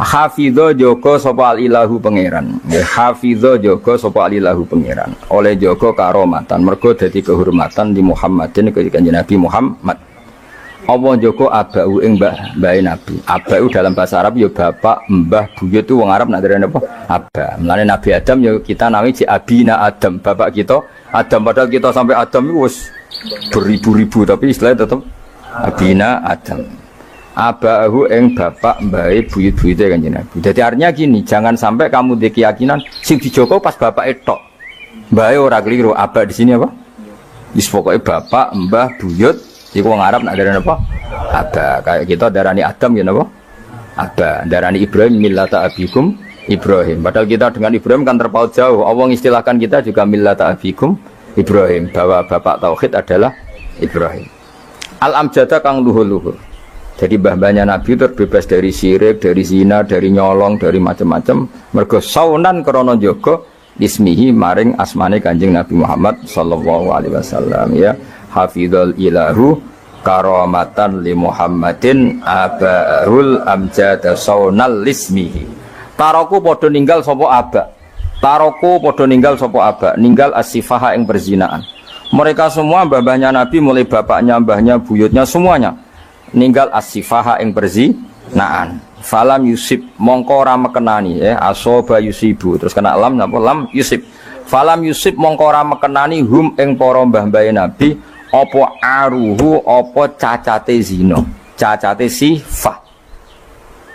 Hafidho joko sapa ilahu pangeran. Nggih hafidho joko sapa ilahu pangeran. Oleh joko karomatan mergo dadi kehormatan di Muhammadin ke Kanjeng Nabi Muhammad. Apa joko abau ing mbah Nabi. Abau dalam bahasa Arab ya bapak, mbah, buyut itu wong Arab nak derene apa? Aba. Mulane Nabi Adam ya kita nami ji abina Adam, bapak kita Adam padahal kita sampai Adam itu wis beribu-ribu tapi istilahnya tetap abina Adam. Abahu ing bapak mbahe buyut-buyute Kanjeng Nabi. Jadi artinya gini, jangan sampai kamu di keyakinan sing dijogo pas bapak etok. Mbahe ora keliru, aba di sini apa? Wis pokoke bapak, mbah, buyut iku wong Arab nak darani apa? Aba. Kayak kita darani Adam ya napa? Aba. Darani Ibrahim millata abikum Ibrahim. Padahal kita dengan Ibrahim kan terpaut jauh. Allah istilahkan kita juga millata abikum Ibrahim, bahwa bapak tauhid adalah Ibrahim. Al-amjada kang luhur-luhur. Jadi mbah-mbahnya Nabi terbebas dari syirik, dari zina, dari nyolong, dari macam-macam. Mergo saunan krana jaga ismihi maring asmane Kanjeng Nabi Muhammad sallallahu alaihi wasallam ya. Hafizul ilahu karamatan li Muhammadin abaul amjada saunal lismihi. Taroku padha ninggal sapa aba. Taroku podo ninggal sopo aba, ninggal as-sifaha yang berzinaan. Mereka semua mbah-mbahnya Nabi mulai bapaknya, mbahnya, buyutnya semuanya ninggal as-sifaha yang berzinaan. Falam yusib mongko ora mekenani ya asoba yusibu terus kena lam napa lam yusib. Falam yusib mongko ora mekenani hum ing para mbah-mbahe Nabi apa aruhu apa cacate zina, cacate sifah.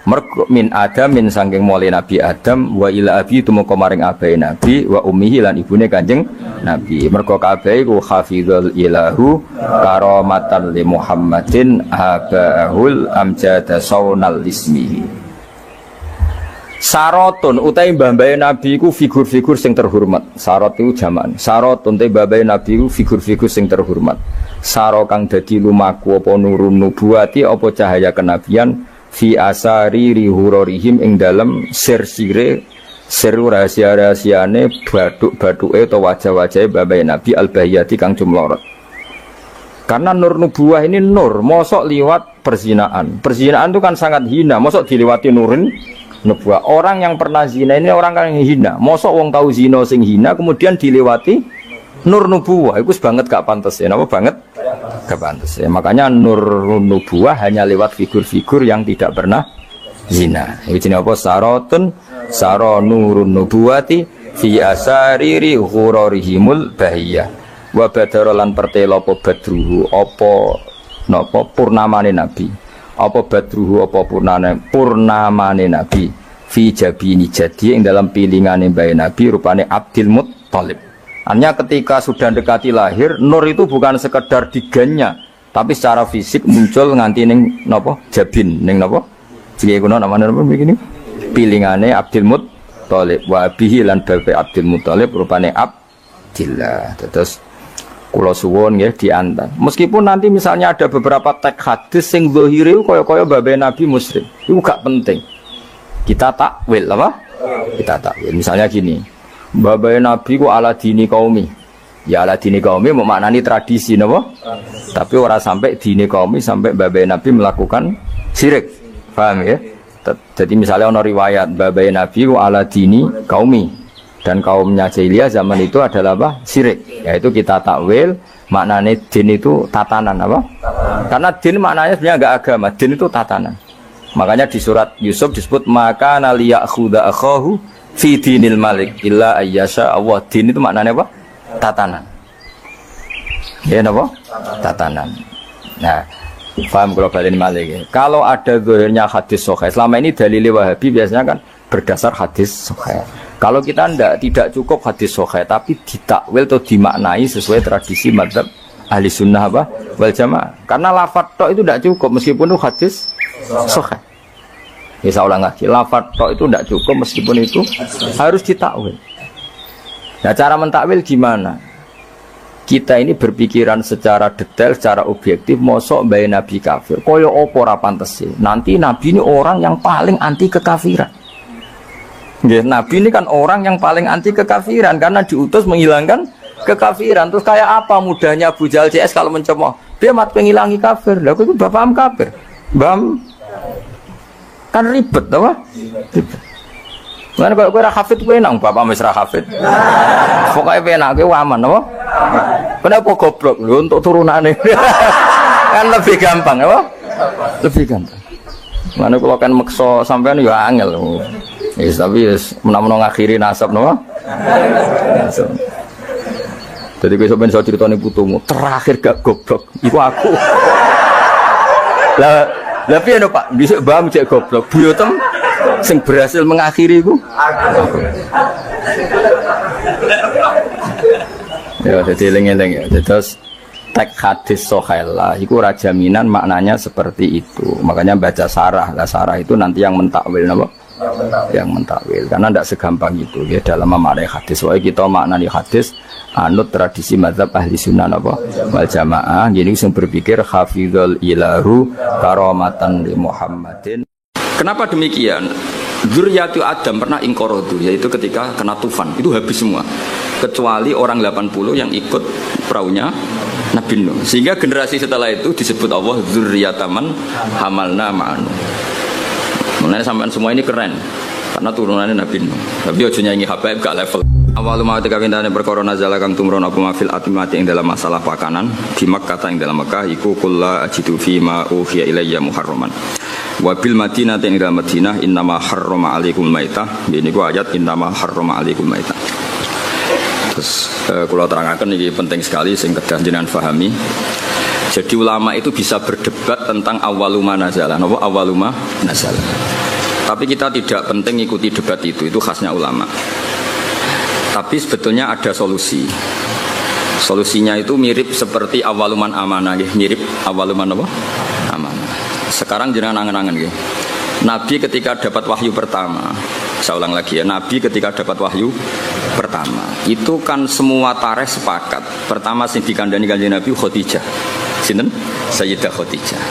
Mergo min Adam min sangking mulai Nabi Adam wa ila abi tumeka maring abahe Nabi wa ummihi lan ibune Kanjeng Nabi. Mergo kabeh iku hafizul ilahu karamatan li Muhammadin abahul amjada saunal ismihi. Sarotun utai mbah-mbahe Nabi ku figur-figur sing terhormat. Sarot itu jaman. Sarotun utai mbah-mbahe Nabi ku figur-figur sing terhormat. Saro kang dadi lumaku apa nurun nubuwati apa cahaya kenabian fi asari rihurorihim ing dalem sir-sire sir rahasia-rahasiane baduk-baduke atau wajah-wajahe mbah-mbahe Nabi al-bahiyati kang jumlorot. Karena nur nubuwah ini nur, mosok liwat perzinaan. Perzinaan itu kan sangat hina, mosok diliwati nurin nubuah. Orang yang pernah zina ini orang yang hina. Mosok wong tahu zina sing hina kemudian dilewati nur nubuah. Itu banget gak pantas ya. Napa banget? Gak pantas ya. Makanya nur nubuah hanya lewat figur-figur yang tidak pernah zina. Itu jenis apa? Sarotun saro nurun nubuwati fi asariri ghurarihimul bahiyah. Wa badarolan pertelo apa badruhu apa napa purnamane nabi. Apa badruhu apa purnamane nabi fi jabini jadi yang dalam pilingane bayi nabi rupane Abdul Muttalib. Artinya ketika sudah dekati lahir nur itu bukan sekedar diganya tapi secara fisik muncul nganti ning napa jabin ning napa iki kuno namane napa begini pilingane Abdul Muttalib wa bihi lan babe Abdul Muttalib rupane Abdillah. Terus kula suwun nggih diantar. Meskipun nanti misalnya ada beberapa teks hadis sing zahire kaya-kaya babe Nabi musyrik. Itu gak penting. Kita takwil apa? Kita takwil. Misalnya gini. Babe Nabi ku ala dini qaumi. Ya ala dini qaumi maknani tradisi napa? Tapi ora sampai dini qaumi sampai babe Nabi melakukan syirik. Paham ya? Jadi misalnya ana riwayat babe Nabi ku ala dini qaumi. Dan kaumnya jahiliyah zaman itu adalah apa? Syirik. Yaitu kita takwil maknanya din itu tatanan apa? Karena din maknanya sebenarnya enggak agama, din itu tatanan. Makanya di surat Yusuf disebut maka naliyakhuda akhahu fi dinil malik illa ayyasha Allah. Din itu maknanya apa? Tatanan. Ya napa? Tatanan. Nah, paham kalau balen malik ya. Kalau ada zahirnya hadis sahih. Selama ini dalil Wahabi biasanya kan berdasar hadis sahih. Kalau kita tidak cukup hadis sahih tapi ditakwil atau dimaknai sesuai tradisi mazhab ahli sunnah apa wal jamaah. Karena lafadz tok itu tidak cukup meskipun itu hadis sahih. Bisa ulang lagi, lafadz tok itu tidak cukup meskipun itu harus ditakwil. Nah cara mentakwil gimana? Kita ini berpikiran secara detail, secara objektif. Mosok bayi Nabi kafir, koyo opo ra pantes. Nanti Nabi ini orang yang paling anti kekafiran. Nabi ini kan orang yang paling anti kekafiran karena diutus menghilangkan kekafiran. Terus kayak apa mudahnya Abu Jahal CS kalau mencemooh? Dia mat penghilangi kafir. Lah itu bapak kafir. Bam kan ribet apa? Ribet. Mana kalau kowe ra hafid kowe nang bapak wis ra hafid. Pokoke penak kowe aman apa? Kenapa goblok lho untuk turunane? Kan lebih gampang apa? Lebih gampang. Mana kalau kan maksa sampean ya angel. Yes, tapi yes, menang-menang akhiri nasab no? Jadi gue sampai so ceritanya putumu terakhir gak goblok iku aku lah tapi ya Pak bisa bam cek goblok buyotem sing berhasil mengakhiri iku ya jadi eling-eling ya terus teks hadis sahih lah iku ora jaminan maknanya seperti itu makanya baca sarah lah sarah itu nanti yang mentakwil napa yang mentakwil karena tidak segampang itu ya dalam memaknai hadis. Soalnya kita maknani hadis anut tradisi mazhab ahli sunnah apa wal jamaah. Jadi saya berpikir hafizul ilahu karamatan li Muhammadin. Kenapa demikian? Dzurriyyatu Adam pernah ingkorodu yaitu ketika kena tufan itu habis semua kecuali orang 80 yang ikut perahunya Nabi Nuh. Sehingga generasi setelah itu disebut Allah dzurriyyataman hamalna ma'anu. Mengenai sampean semua ini keren karena turunannya Nabi Nuh. Tapi ojo nyanyi habaib gak level. Awal mau ketika pintane perkara nazala kang tumron apa mafil atimati ing dalam masalah pakanan di Makkah ing dalam Makkah iku kulla ajidu fi ma uhiya ilayya muharraman. Wa bil Madinah ing dalam Madinah innama harrama alaikum maitah. Ini ku ayat innama harrama alaikum maitah. Terus kula terangaken iki penting sekali sing kedah jenengan pahami. Jadi ulama itu bisa berdebat tentang awaluma nazalah, napa awaluma nazalah. Tapi kita tidak penting ikuti debat itu khasnya ulama. Tapi sebetulnya ada solusi. Solusinya itu mirip seperti awaluman amanah, mirip awaluman apa? Amanah. Sekarang jenengan angen-angen nggih. Nabi ketika dapat wahyu pertama, Saya ulang lagi ya, Nabi ketika dapat wahyu pertama, itu kan semua tarikh sepakat. Pertama sing dikandani Kanjeng Nabi Khadijah. Sinten? Sayyidah Khadijah.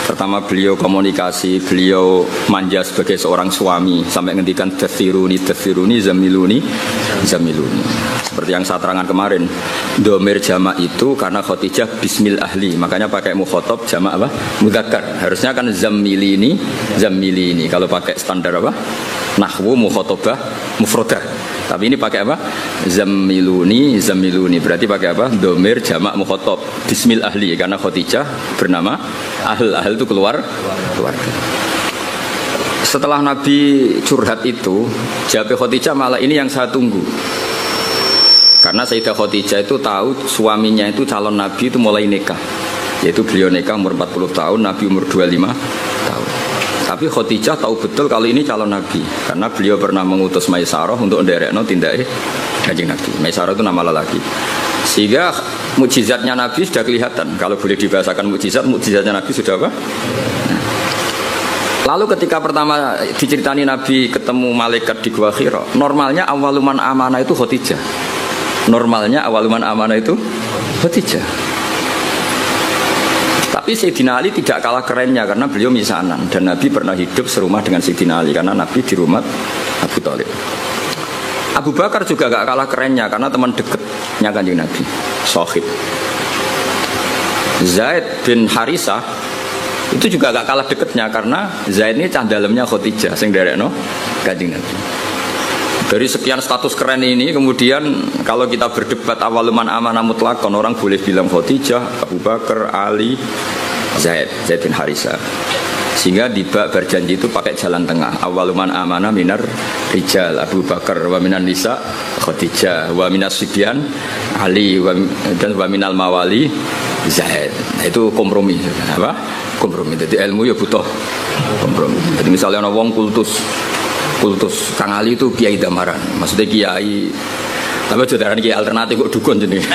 Pertama beliau komunikasi, beliau manja sebagai seorang suami sampai ngendikan tafsiruni zamiluni. Seperti yang saya terangkan kemarin, domir jamak itu karena Khadijah bismil ahli, makanya pakai mukhotob jamak apa? Mudzakkar. Harusnya kan zamilini. Kalau pakai standar apa? Nahwu mukhotobah mufrodah. Tapi ini pakai apa? Zamiluni. Berarti pakai apa? Domir jamak mukhotob bismil ahli karena Khadijah bernama Ahl itu keluarga. Setelah Nabi curhat itu, jawab Khadijah malah ini yang saya tunggu. Karena Sayyidah Khadijah itu tahu suaminya itu calon Nabi itu mulai nikah. Yaitu beliau nikah umur 40 tahun, Nabi umur 25 tahun. Tapi Khadijah tahu betul kalau ini calon Nabi. Karena beliau pernah mengutus Maisarah untuk nderekno tindake Kanjeng Nabi. Maisarah itu nama lelaki. Sehingga mukjizatnya Nabi sudah kelihatan. Kalau boleh dibahasakan mukjizatnya Nabi sudah apa? Lalu ketika pertama diceritani Nabi ketemu malaikat di Gua Hira, normalnya awaluman amanah itu Khadijah. Tapi Sayyidina Ali tidak kalah kerennya karena beliau misanan dan Nabi pernah hidup serumah dengan Sayyidina Ali karena Nabi di rumah Abu Thalib. Abu Bakar juga gak kalah kerennya karena teman dekatnya Kanjeng Nabi, Sohib. Zaid bin Harisah itu juga gak kalah dekatnya karena Zaid ini cah dalamnya Khadijah sing derekno Kanjeng Nabi. Dari sekian status keren ini, kemudian kalau kita berdebat awaluman amanah mutlakon, orang boleh bilang Khadijah, Abu Bakar, Ali, Zaid bin Harisah. Sehingga di bab berjanji itu pakai jalan tengah. Awaluman amanah minar rijal Abu Bakar, wa minan nisa Khadijah, wa minas sibyan Ali, dan wa minal mawali Zaid. Nah, itu kompromi. Apa? Kompromi. Jadi ilmu ya butuh kompromi. Jadi misalnya ada wong kultus Kang Ali itu kiai damaran, maksudnya kiai tapi jodaran kiai alternatif kok dukun jenis.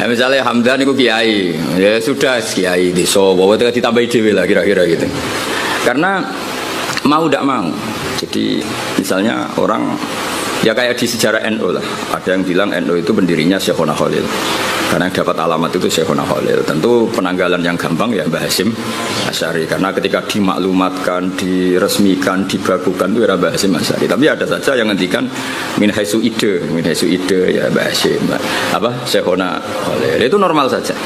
Misalnya Hamdan itu kiai, ya sudah kiai desa, bahwa itu ditambah dewe lah kira-kira gitu. Karena mau tidak mau, jadi misalnya orang ya kayak di sejarah NU lah, ada yang bilang NU itu pendirinya Syekhona Khalil. Karena yang dapat alamat itu Syekhona Khalil. Tentu penanggalan yang gampang ya Mbah Hasyim Asy'ari. Karena ketika dimaklumatkan, diresmikan, dibakukan itu era Mbah Hasyim Asy'ari. Tapi ada saja yang ngendikan min haitsu ide ya Mbah Hasyim. Syekhona Khalil. Itu normal saja.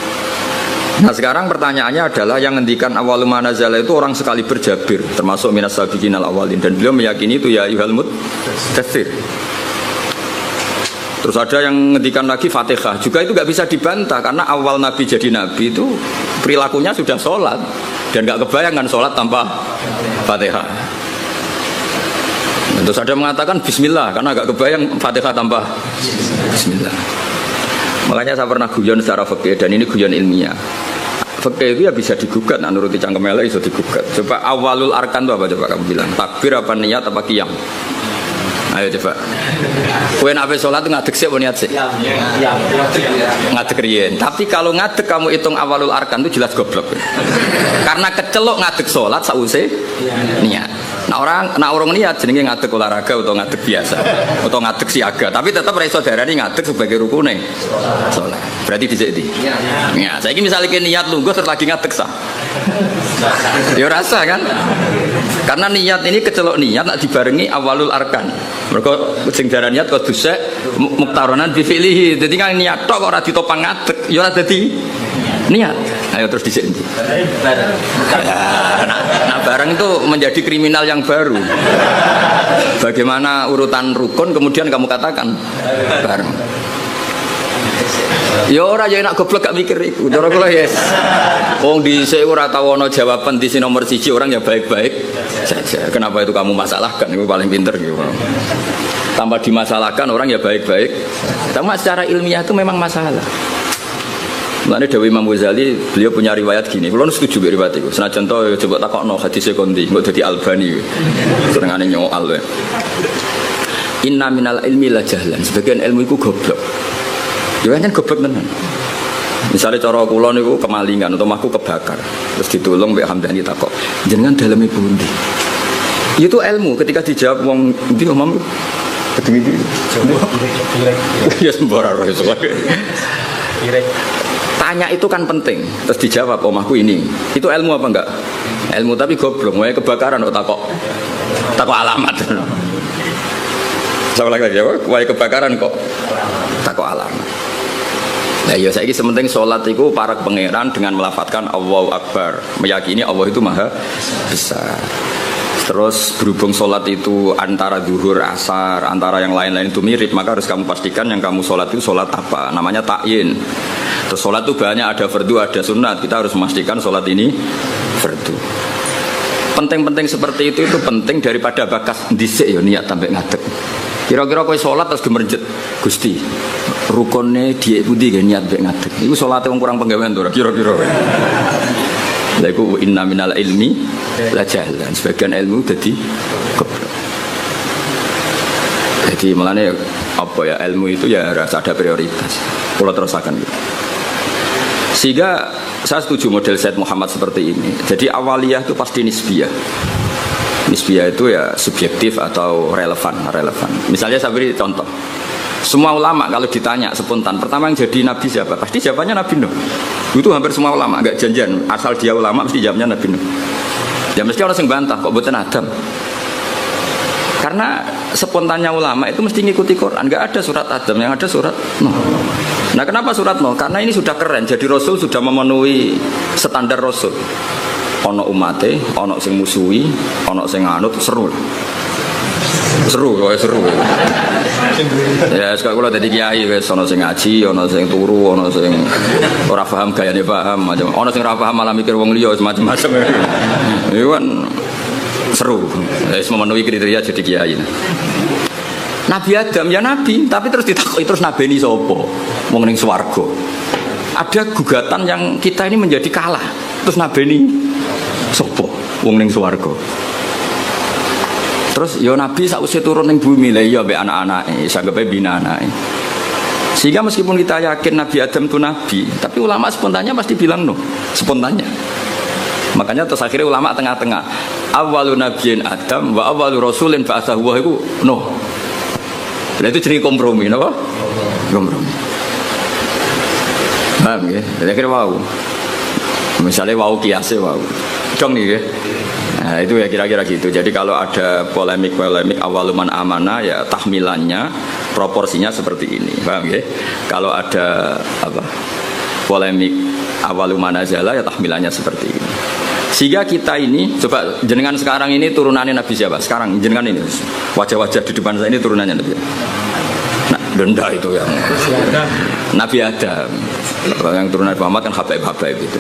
Nah sekarang pertanyaannya adalah yang ngendikan awwalu ma nazala itu orang sekali berjabir, termasuk minas sabiqinal awwalin, dan beliau meyakini itu ya ayyuhal mudaththir. Terus ada yang ngendikan lagi Fatihah, juga itu nggak bisa dibantah karena awal Nabi jadi Nabi itu perilakunya sudah sholat dan nggak kebayangkan sholat tanpa Fatihah. Terus ada mengatakan Bismillah karena nggak kebayang Fatihah tanpa Bismillah. Makanya saya pernah guyon secara fikih dan ini guyon ilmiah. Fikih itu ya bisa digugat, nah nuruti cangkem elek bisa digugat. Coba awalul arkan itu apa coba kamu bilang? Takbir apa niat apa qiyam? Ayo coba. Kowe nek salat ngadeg sik apa niat sik? Ngadeg riyen. Tapi kalau ngadeg kamu hitung awalul arkan itu jelas goblok. Karena kecelok ngadeg salat sause niat. Nah orang niat jenenge ngadeg olahraga atau ngadeg biasa atau ngadeg siaga, tapi tetap ra iso darani ngadeg sebagai rukune salat. Berarti dhisik iki. Ya, saiki misale niat lungguh terus lagi ngadeg sah. Ya rasa kan? Karena niat ini kecelok niat nak dibarengi awalul arkan. Mergo sing darani niat kok dusek muktaronan bi fi'lihi. Dadi kan niat tok kok ora ditopang ngadeg, ya ora dadi niat. Ayo terus dhisik ndi. Nah barang itu menjadi kriminal yang baru. Bagaimana urutan rukun kemudian kamu katakan bareng. Ya ora ya enak goblok gak mikir iku. Cara kula yes. Wong dhisik ora tau ana jawaban di nomor 1 orang ya baik-baik saja. Kenapa itu kamu masalahkan? Itu paling pinter gitu. Tanpa dimasalahkan orang ya baik-baik. Tapi secara ilmiah itu memang masalah. Mulane Dewi Imam Ghazali beliau punya riwayat gini. Kulo setuju be riwayat iku. Senajan to coba takokno hadise kondi, engko dadi Albani. Senengane nyoal wae. Inna minal ilmi la jahlan. Sebagian ilmu iku goblok. Ya kan goblok tenan. Misalnya cara kula niku kemalingan atau omahku kebakar. Terus ditulung mbek Hamdani takok, "Jenengan daleme pundi?" Itu ilmu ketika dijawab wong ndi omam ketemu iki. Ya sembarang iso. Tanya itu kan penting, terus dijawab omahku ini. Itu ilmu apa enggak? Ilmu tapi goblok, wae kebakaran kok takok alamat. Sama lagi ya, wae kebakaran kok takok alamat. Nah, ya saiki sementing salat iku para pangeran dengan melafadzkan Allahu Akbar, meyakini Allah itu maha besar. Terus berhubung sholat itu antara zuhur, asar, antara yang lain-lain itu mirip, maka harus kamu pastikan yang kamu sholat itu sholat apa, namanya ta'yin. Terus sholat itu banyak, ada fardu, ada sunat, kita harus memastikan sholat ini fardu. Penting-penting seperti itu penting daripada bakas dhisik ya niat sampai ngadeg. Kira-kira kowe sholat terus gemerjet, Gusti rukunnya dia budi gak niat sampai ngadeg. Itu sholatnya yang kurang penggawean tuh kira-kira. Lah iku inna minal ilmi la jahlan. Sebagian ilmu jadi goblok. Jadi mulane apa ya, ilmu itu ya harus ada prioritas. Kalau terusakan gitu. Sehingga saya setuju model Said Muhammad seperti ini. Jadi awaliyah itu pasti nisbiyah. Nisbiyah itu ya subjektif atau relevan. Misalnya saya beri contoh. Semua ulama kalau ditanya spontan, pertama yang jadi nabi siapa? Pasti jawabannya Nabi Nuh. Itu hampir semua ulama, enggak janjian. Asal dia ulama mesti jawabnya Nabi Nuh. Ya mesti orang yang bantah, kok buatan Adam. Karena spontannya ulama itu mesti ngikuti Quran. Enggak ada surat Adam, yang ada surat Nuh. Nah kenapa surat Nuh? Karena ini sudah keren. Jadi Rasul sudah memenuhi standar Rasul. Ono umate, ono sing musuhi, ono sing anut, seru. Ya sekarang kalau tadi kiai wes ono sing ngaji, ono sing turu, ono sing ora paham gayane paham, macam ono sing ora paham malah mikir wong liya macam-macam. Itu kan seru. Wis memenuhi kriteria jadi kiai. Nabi Adam ya nabi, tapi terus ditakoki terus nabeni sapa? Wong ning swarga. Ada gugatan yang kita ini menjadi kalah. Terus nabeni sapa? Wong ning swarga. Terus ya Nabi sausé turun ning bumi lha ya mbek anak-anake, sanggepe bina anake. Sehingga meskipun kita yakin Nabi Adam itu nabi, tapi ulama spontannya pasti bilang no, spontannya. Makanya terus akhirnya ulama tengah-tengah. Awwalu nabiyyin Adam wa awwalu rasulin ba'atsahu wa iku no. Nah itu jadi kompromi, napa? Kompromi. Paham ya? Jadi akhirnya wow. Misalnya wow kiase wow. Dong nih ya. Nah itu ya kira-kira gitu. Jadi kalau ada polemik awaluman amanah ya tahmilannya proporsinya seperti ini, paham ya? Kalau ada apa polemik awaluman azala ya tahmilannya seperti ini. Sehingga kita ini coba jenengan sekarang ini turunannya Nabi siapa? Sekarang jenengan ini wajah-wajah di depan saya ini turunannya Nabi. Nah denda itu yang Nabi Adam. Yang turunan Muhammad kan habaib itu.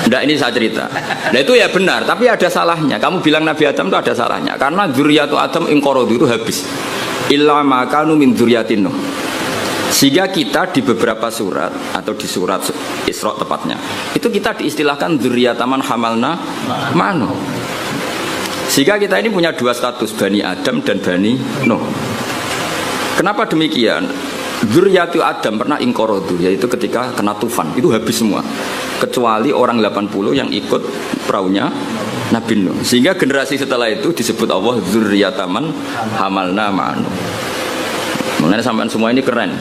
Nah ini saya cerita. Nah itu ya benar, tapi ada salahnya. Kamu bilang Nabi Adam itu ada salahnya. Karena dzurriyyatu Adam inqaradu itu habis. Illa ma kanu min dzurriyyatin Nuh. Sehingga kita di beberapa surat atau di surat Isra tepatnya, itu kita diistilahkan dzurriyyataman hamalna ma'nuh. Sehingga kita ini punya dua status, Bani Adam dan Bani Nuh. Kenapa demikian? Dzurriyyatu Adam pernah inqaradu, yaitu ketika kena tufan, itu habis semua. Kecuali orang 80 yang ikut perahunya Nabi Nuh. Sehingga generasi setelah itu disebut Allah dzurriyyataman hamalna ma'nuh. Mengenai sampean semua ini keren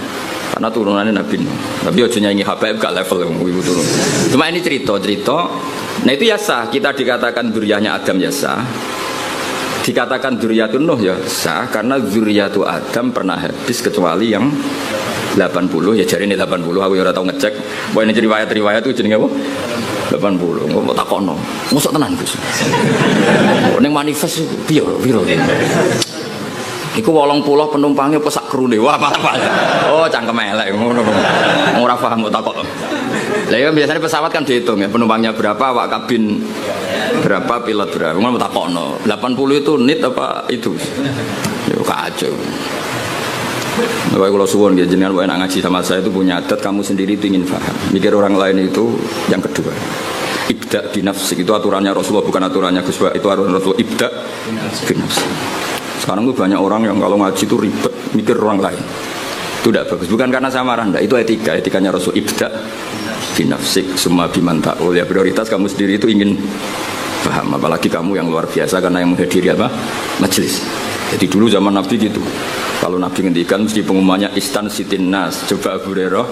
karena turunannya Nabi Nuh. Tapi aja nyanyi habaib gak level ibu turun. Cuma ini cerita. Nah itu ya sah, kita dikatakan dzurriyyahnya Adam ya sah. Dikatakan dzurriyyatun Nuh ya sah karena dzurriyyatu Adam pernah habis kecuali yang 80 ya jari ini 80 aku ya ora tau ngecek. Bahwa ini riwayat itu jenenge apa? 80. Ngomong takono. Mosok tenan Gus. Ning manifest piye piro? Iku 80 penumpangnya apa sak krune. Wah, apa ya? Oh, cangkem elek ngono. Ora paham kok takok. Lah ya biasanya pesawat kan dihitung ya, penumpangnya berapa, awak kabin berapa, pilot berapa. Ngono takokno. 80 itu nit apa itu? Yo kacau. Kalau kalau suwon dia jenengan enak ngaji sama saya itu punya adat kamu sendiri itu ingin paham. Mikir orang lain itu yang kedua. Ibda binafsi itu aturannya Rasulullah bukan aturannya Gus Ba. Itu aturan Rasulullah ibda binafsi. Sekarang tuh banyak orang yang kalau ngaji itu ribet mikir orang lain. Itu tidak bagus. Bukan karena saya marah, enggak. Itu etikanya Rasul ibda binafsik summa biman ta'ul. Ya prioritas kamu sendiri itu ingin paham. Apalagi kamu yang luar biasa karena yang menghadiri apa? Majelis. Jadi dulu zaman Nabi gitu. Kalau Nabi ngendikan mesti pengumumannya istan sitin nas. Coba Abu Hurairah,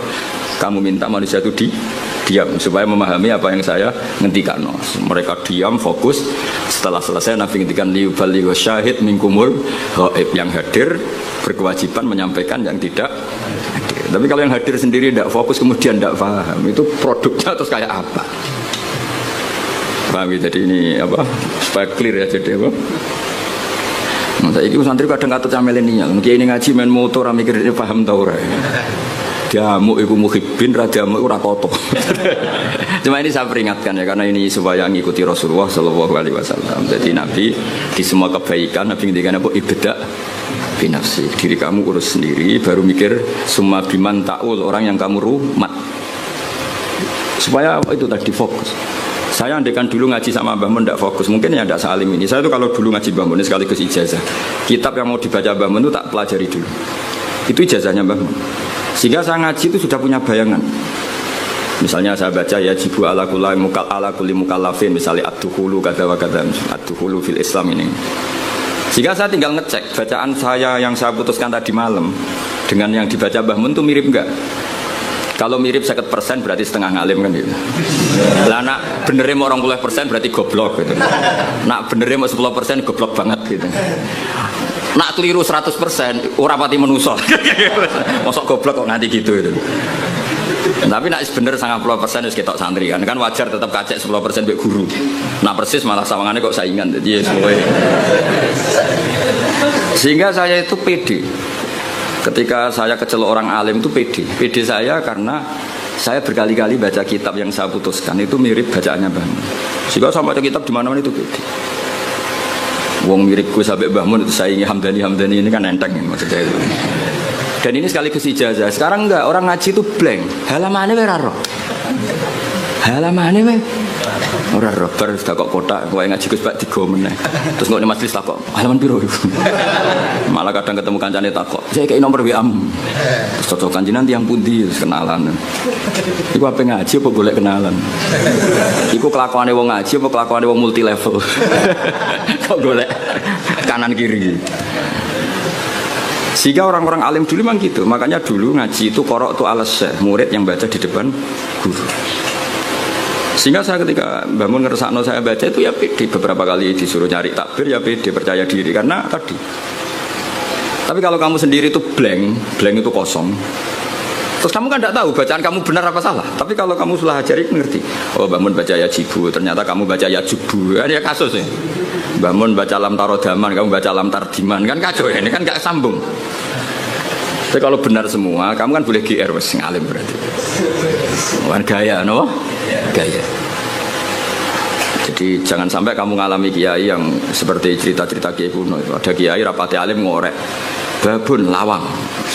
kamu minta manusia itu diam supaya memahami apa yang saya ngendikan. Mereka diam, fokus. Setelah selesai Nabi ngendikan liuballighu syahid minkumul ghaib, yang hadir berkewajiban menyampaikan yang tidak hadir. Tapi kalau yang hadir sendiri tidak fokus kemudian tidak paham, itu produknya terus kayak apa? Paham? Jadi ini apa? Supaya clear ya, jadi apa? Saya itu santri kadang kata milenial, mungkin ini ngaji main motor, mikir ini paham tau ora. Diamuk iku muhibbin, radiamuk ora kotor. Cuma ini saya peringatkan ya, karena ini supaya ngikuti Rasulullah Shallallahu Alaihi Wasallam. Jadi Nabi di semua kebaikan Nabi ngendikan apa? Ibda binafsi, diri kamu urus sendiri, baru mikir summa biman ta'ul, orang yang kamu rumat. Supaya itu tadi fokus. Saya andekan dulu ngaji sama Mbah Mun tidak fokus, mungkin ya tidak salim ini. Saya itu kalau dulu ngaji Mbah Mun sekaligus ijazah, kitab yang mau dibaca Mbah Mun itu tak pelajari dulu. Itu ijazahnya Mbah Mun. Sehingga saya ngaji itu sudah punya bayangan. Misalnya saya baca ya jibu ala kulli mukallafin, misalnya ad-dukhulu kadza wa kadza, ad-dukhulu fil Islam ini. Sehingga saya tinggal ngecek bacaan saya yang saya putuskan tadi malam dengan yang dibaca Mbah Mun itu mirip enggak? Kalau mirip 50% berarti setengah ngalim kan gitu. Lah nak benernya mau 20% berarti goblok gitu. Nak benernya mau 10% goblok banget gitu. Nak keliru 100% ora pati menuso. Mosok goblok kok nanti gitu itu. Tapi nak bener 90% wis ketok santri kan wajar tetap kacek 10% mbek guru. Nah persis malah sawangane kok saingan. Jadi sehingga saya itu pede. Ketika saya kecelok orang alim itu pede saya karena saya berkali-kali baca kitab yang saya putuskan itu mirip bacaannya Mbah Mun. Sehingga saya baca kitab di mana-mana itu pede. Wong miripku sampai Mbah Mun itu saya ingin Hamdani ini kan enteng maksudnya itu. Dan ini sekaligus ijazah. Sekarang enggak, orang ngaji itu blank. Halamannya ora roh. Halamannya ora roh, bar sudah kok kotak, kowe ngaji Gus Pak digo meneh. Terus kok majelis takok, halaman piro iku? Malah kadang ketemu kancane takok, "Saya kei nomor WA-mu." Terus cocokan jenengan tiyang pundi kenalan. Iku ape ngaji apa golek kenalan? Iku kelakuane wong ngaji apa kelakuane wong multi level? Kok golek kanan kiri. Sehingga orang-orang alim dulu memang gitu. Makanya dulu ngaji itu korok itu alas murid yang baca di depan guru. Sehingga saya ketika Mbah Mun ngersakno saya baca itu ya pede, beberapa kali disuruh nyari takbir ya pede, percaya diri karena tadi. Tapi kalau kamu sendiri itu blank itu kosong. Terus kamu kan tidak tahu bacaan kamu benar apa salah. Tapi kalau kamu sudah ajari ngerti. Oh Mbah Mun baca ya jibu, ternyata kamu baca ya jubu. Ini ya kasus ya. Mbah Mun baca lam tarodaman, kamu baca lam tardiman, kan kacau ya. Ini kan gak sambung. Tapi kalau benar semua, kamu kan boleh GR wes ngalim berarti. Bukan gaya, no? Gaya. Jadi jangan sampai kamu ngalami kiai yang seperti cerita-cerita kiai kuno. Ada kiai rapati alim ngorek, babun lawang.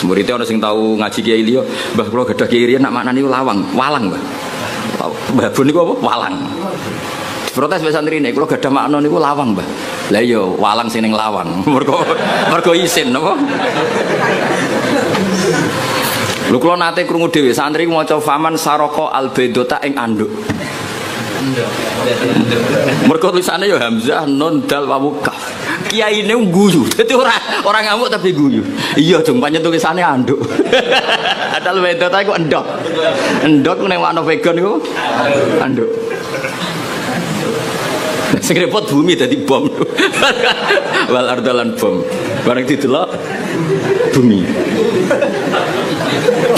Muridnya orang sing tahu ngaji kiai liyo, Mbah kula gadah kiai riyen nak maknane lawang, walang, Mbah. Babun niku apa? Walang. Protes wis santri nek kula gadah makna niku lawang, Mbah. Lah iya, walang sing ning lawang. Mergo isin napa? Lho kula nate krungu dhewe santri maca faman saroko albedota ing anduk. Mergo tulisane ya hamzah nun dal wawu kaf. Kiyaine guyu. Dadi ora ngamuk tapi guyu. Iya dong pancen tulisane anduk. Adal wedota iku endok. Endok ning makna vegan iku anduk. Sing repot bumi dadi bom. Wal ardalan bom. Bareng didelok bumi.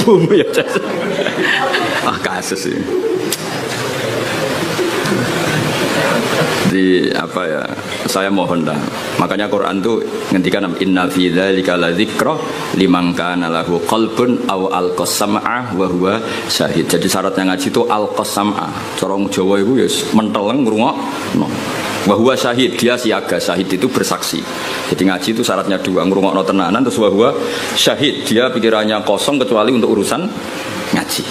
Bumi ya. Kasus ini. Di apa ya? Saya mohon dah. Makanya Quran tuh ngendikan inna fi dzalika ladzikra liman kana lahu qalbun aw alqasam'a wa huwa syahid. Jadi syaratnya ngaji itu alqasam'a. Cara Jawa iku ya menteleng ngrungokno. Wa huwa syahid, dia siaga. Syahid itu bersaksi. Jadi ngaji itu syaratnya dua, ngrungokno tenanan terus wa huwa syahid. Dia pikirannya kosong kecuali untuk urusan ngaji.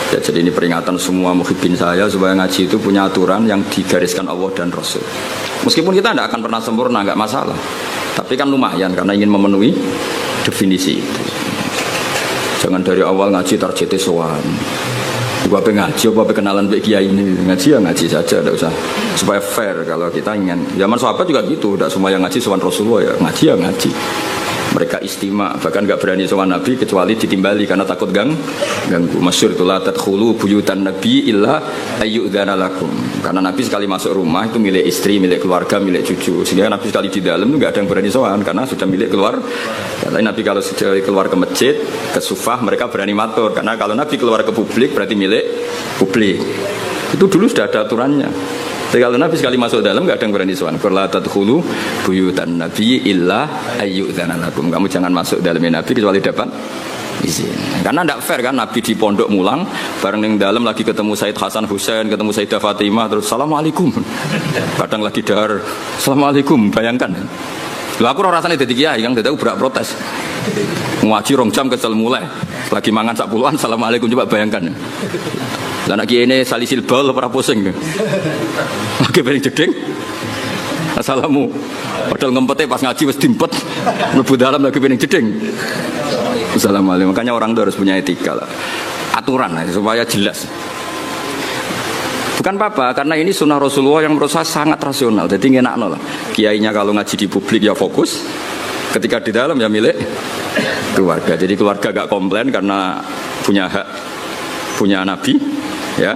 Ya, jadi ini peringatan semua muhibbin saya supaya ngaji itu punya aturan yang digariskan Allah dan Rasul. Meskipun kita tidak akan pernah sempurna, nggak masalah. Tapi kan lumayan karena ingin memenuhi definisi itu. Jangan dari awal ngaji targetnya sowan. Gua pengen ngaji, apa kenalan Pak Kiai ini ngaji ya ngaji saja, tidak usah supaya fair. Kalau kita ingin zaman sahabat juga gitu, tidak semua yang ngaji sowan Rasulullah ya ngaji. Mereka istimewa, bahkan nggak berani sowan Nabi kecuali ditimbali karena takut ganggu. Masyhur itu la tadkhulu buyutan nabi illa ayyudzana lakum. Karena Nabi sekali masuk rumah itu milik istri, milik keluarga, milik cucu. Sehingga Nabi sekali di dalam itu nggak ada yang berani sowan karena sudah milik keluar. Tapi Nabi kalau sudah keluar ke masjid, ke sufah mereka berani matur karena kalau Nabi keluar ke publik berarti milik publik. Itu dulu sudah ada aturannya. Jadi kalau Nabi sekali masuk dalam nggak ada yang berani sowan. La tadkhulu buyutan nabi illa ayyudzana lakum. Kamu jangan masuk dalam Nabi kecuali dapat izin. Karena tidak fair kan Nabi di pondok mulang bareng yang dalam lagi ketemu Said Hasan Husain, ketemu Sayyidah Fatimah terus assalamualaikum. Kadang lagi dahar assalamualaikum, bayangkan. Lah aku ora rasane dadi kiai Kang, dadi berak protes. Ngaji rong jam kesel mulai. Lagi mangan sak puluhan assalamualaikum, coba bayangkan. Lah nek kene salisil bal ora pusing. Lagi piring jeding. Assalamu. Padahal ngempete pas ngaji wis dimpet. Mlebu dalam lagi piring jeding. Assalamualaikum. Makanya orang itu harus punya etika lah. Aturan lah, supaya jelas. Bukan apa-apa, karena ini sunnah Rasulullah yang menurut saya sangat rasional. Jadi ngenakno lah. Kiainya kalau ngaji di publik ya fokus. Ketika di dalam ya milik keluarga. Jadi keluarga gak komplain karena punya hak, punya Nabi. Ya,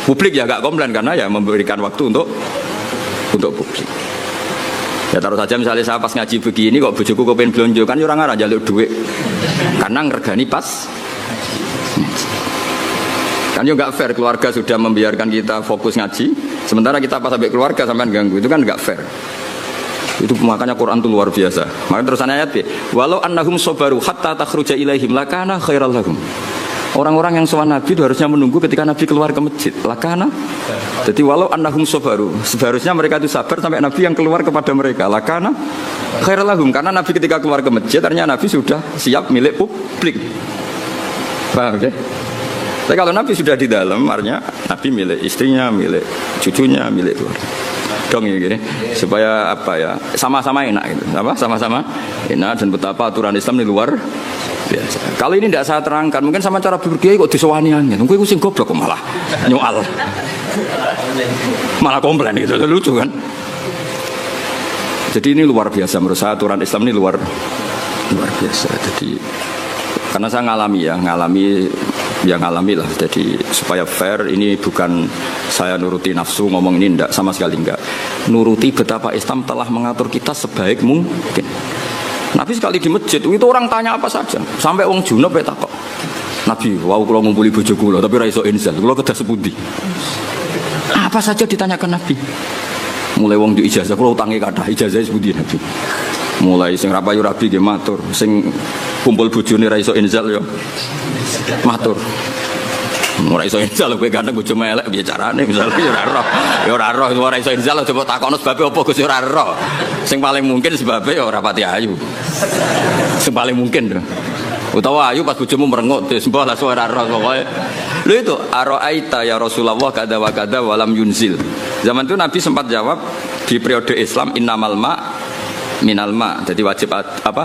publik ya gak komplain karena ya memberikan waktu untuk publik. Ya taruh saja misalnya saya pas ngaji begini kok bojoku kok pengen blonjo kan orang arah jaluk duit karena ngergani pas kan juga gak fair keluarga sudah membiarkan kita fokus ngaji sementara kita pas sampai keluarga sampai ganggu itu kan gak fair. Itu makanya Quran itu luar biasa. Makanya terusannya ayat walau annahum sabaru hatta takhruja ilaihim lakana khairal lahum. Orang-orang yang sowan Nabi itu harusnya menunggu ketika Nabi keluar ke masjid. Lakana. Jadi walau annahum sabaru, seharusnya mereka itu sabar sampai Nabi yang keluar kepada mereka. Lakana khairul lahum, karena Nabi ketika keluar ke masjid ternyata Nabi sudah siap milik publik. Paham ya? Tapi kalau Nabi sudah di dalam, artinya Nabi milik istrinya, milik cucunya, milik keluarga. Dong ya gini, supaya apa ya? Sama-sama enak gitu. Apa? Sama-sama enak dan betapa aturan Islam di luar biasa. Kalau ini tidak saya terangkan, mungkin sama cara berkiai kok disewani angin. Mungkin aku sing goblok kok malah nyoal. Malah komplain gitu, lucu kan? Jadi ini luar biasa menurut saya aturan Islam ini luar biasa. Jadi karena saya ngalami lah. Jadi supaya fair ini bukan saya nuruti nafsu ngomong ini enggak, sama sekali enggak. Nuruti betapa Islam telah mengatur kita sebaik mungkin. Nabi sekali di masjid itu orang tanya apa saja, sampai wong junub ya takok. Nabi, wau kula ngumpuli bojo kula tapi ra iso inzal, kula kedah sepundi. Apa saja ditanyakan Nabi. Mulai wong di ijazah kula utange kathah, ijazah sepundi Nabi. Mulai sing ra payu rabi nggih matur, sing kumpul bojone ra iso inzal ya matur. Ora iso inzal kowe ganteng bojo melek piye carane misalnya ya ora roh ora iso inzal coba takono sebabe apa Gus ora roh. Sing paling mungkin sebabe ya ora pati ayu. Sing paling mungkin lho. Utawa ayu pas bojomu merengut wis mbah lah ora roh pokoke. Lho itu araita ya Rasulullah kada wa kada walam yunzil. Zaman itu Nabi sempat jawab di periode Islam innamal ma minal ma. Jadi wajib apa?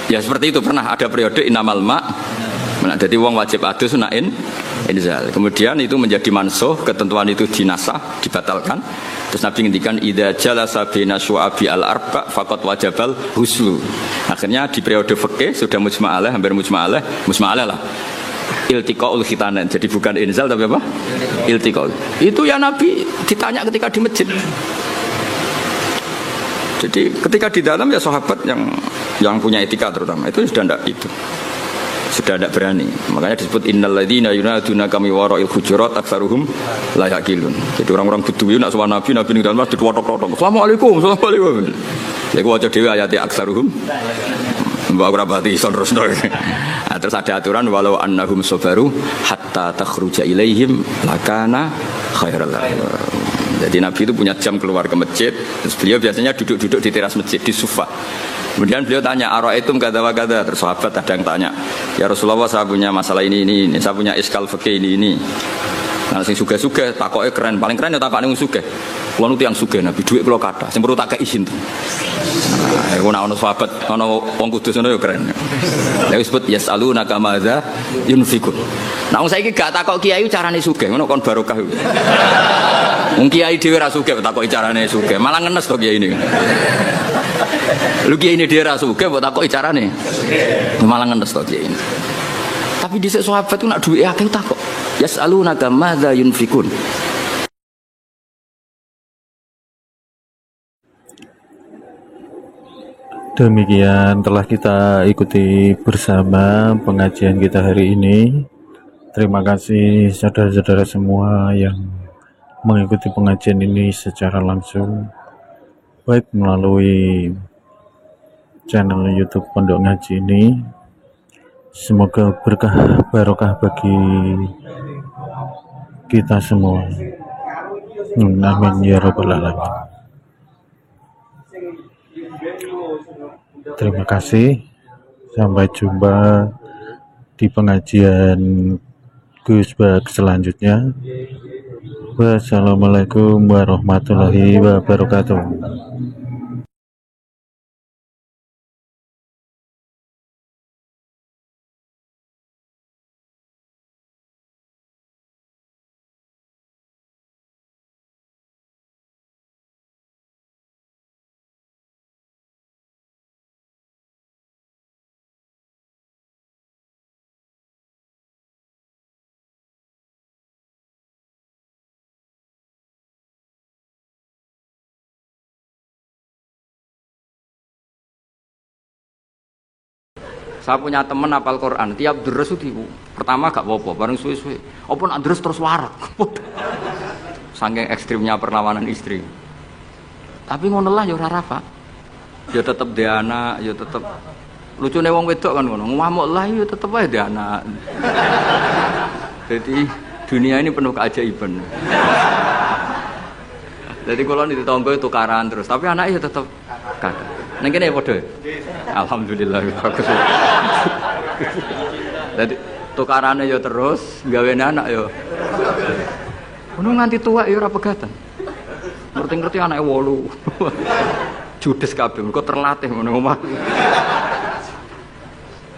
Ya seperti itu pernah ada periode innamal ma. Nah, jadi wong wajib adus nain inzal. Kemudian itu menjadi mansuh, ketentuan itu dinasah, dibatalkan. Terus Nabi ngendikan idza jalasa baina syu'abi al-arba faqad wajabal huslu. Akhirnya di periode fikih sudah mujma'alah, hampir mujma'alah lah. Iltiqaul khitanan. Jadi bukan inzal tapi apa? Iltiqaul. Itu ya Nabi ditanya ketika di masjid. Jadi ketika di dalam ya sahabat yang punya etika terutama itu sudah tidak itu. Sudah tidak berani. Makanya disebut innal ladzina yunaduna kami wara'il hujurat aktsaruhum la yaqilun. Jadi orang-orang Bedui nak sowan Nabi ning dalam masjid watok-watok. Assalamualaikum. Ya ku waca dhewe ayat aktsaruhum. Mbak ora pati iso terusno. Terus ada aturan walau annahum sabaru hatta takhruja ilaihim lakana khairal lahum. Jadi Nabi itu punya jam keluar ke masjid. Terus beliau biasanya duduk-duduk di teras masjid di sufa. Kemudian beliau tanya, ara'aitum kada wa kada. Terus sahabat ada yang tanya, ya Rasulullah saya punya masalah ini, saya punya iskal fikih ini. Nah, sing sugih-sugih takoke keren, paling keren ya takokane wong sugih. Kulo nu tiyang sugih Nabi, dhuwit kula kathah, sing perlu tak kei izin. Nah, iku nek ana sahabat, ana wong kudus ngono ya keren. Lha disebut yasaluna kamadza yunfikun. Nah wong saiki gak takok kiai carane sugih, ngono kon barokah. Wong kiai dhewe ra sugih takoki carane sugih, malah ngenes to kiai ini. Lu kiai ini dhewe ra sugih mbok takoki carane. Malah ngenes to kiai ini. Tapi dhisik sahabat ku nak duwe akeh takok. Yasaluna kamadza yunfikun. Demikian telah kita ikuti bersama pengajian kita hari ini. Terima kasih saudara-saudara semua yang mengikuti pengajian ini secara langsung, baik melalui channel YouTube Pondok Ngaji ini. Semoga berkah barokah bagi kita semua. Amin ya rabbal alamin. Terima kasih. Sampai jumpa di pengajian Gus Bak selanjutnya. Wassalamualaikum warahmatullahi wabarakatuh. Saya punya teman hafal Quran, tiap deres itu pertama gak apa-apa, bareng suwe-suwe. Apa nak deres terus warak. Saking ekstrimnya perlawanan istri. Tapi ngono lah ya ora rafa. Ya tetep dhe anak, ya tetep lucune wong wedok kan ngono. Ngamuk lah ya tetep ae dhe anak. Jadi dunia ini penuh keajaiban. Jadi kalau di tonggo itu tukaran terus, tapi anaknya ya tetep kakak. Neng kene padha. Alhamdulillah bagus. Jadi tukarane ya terus, gawe anak ya. Ngono nganti tua ya ora pegatan. Ngerti-ngerti anake 8. Judes kabeh, kok terlatih ngono omah.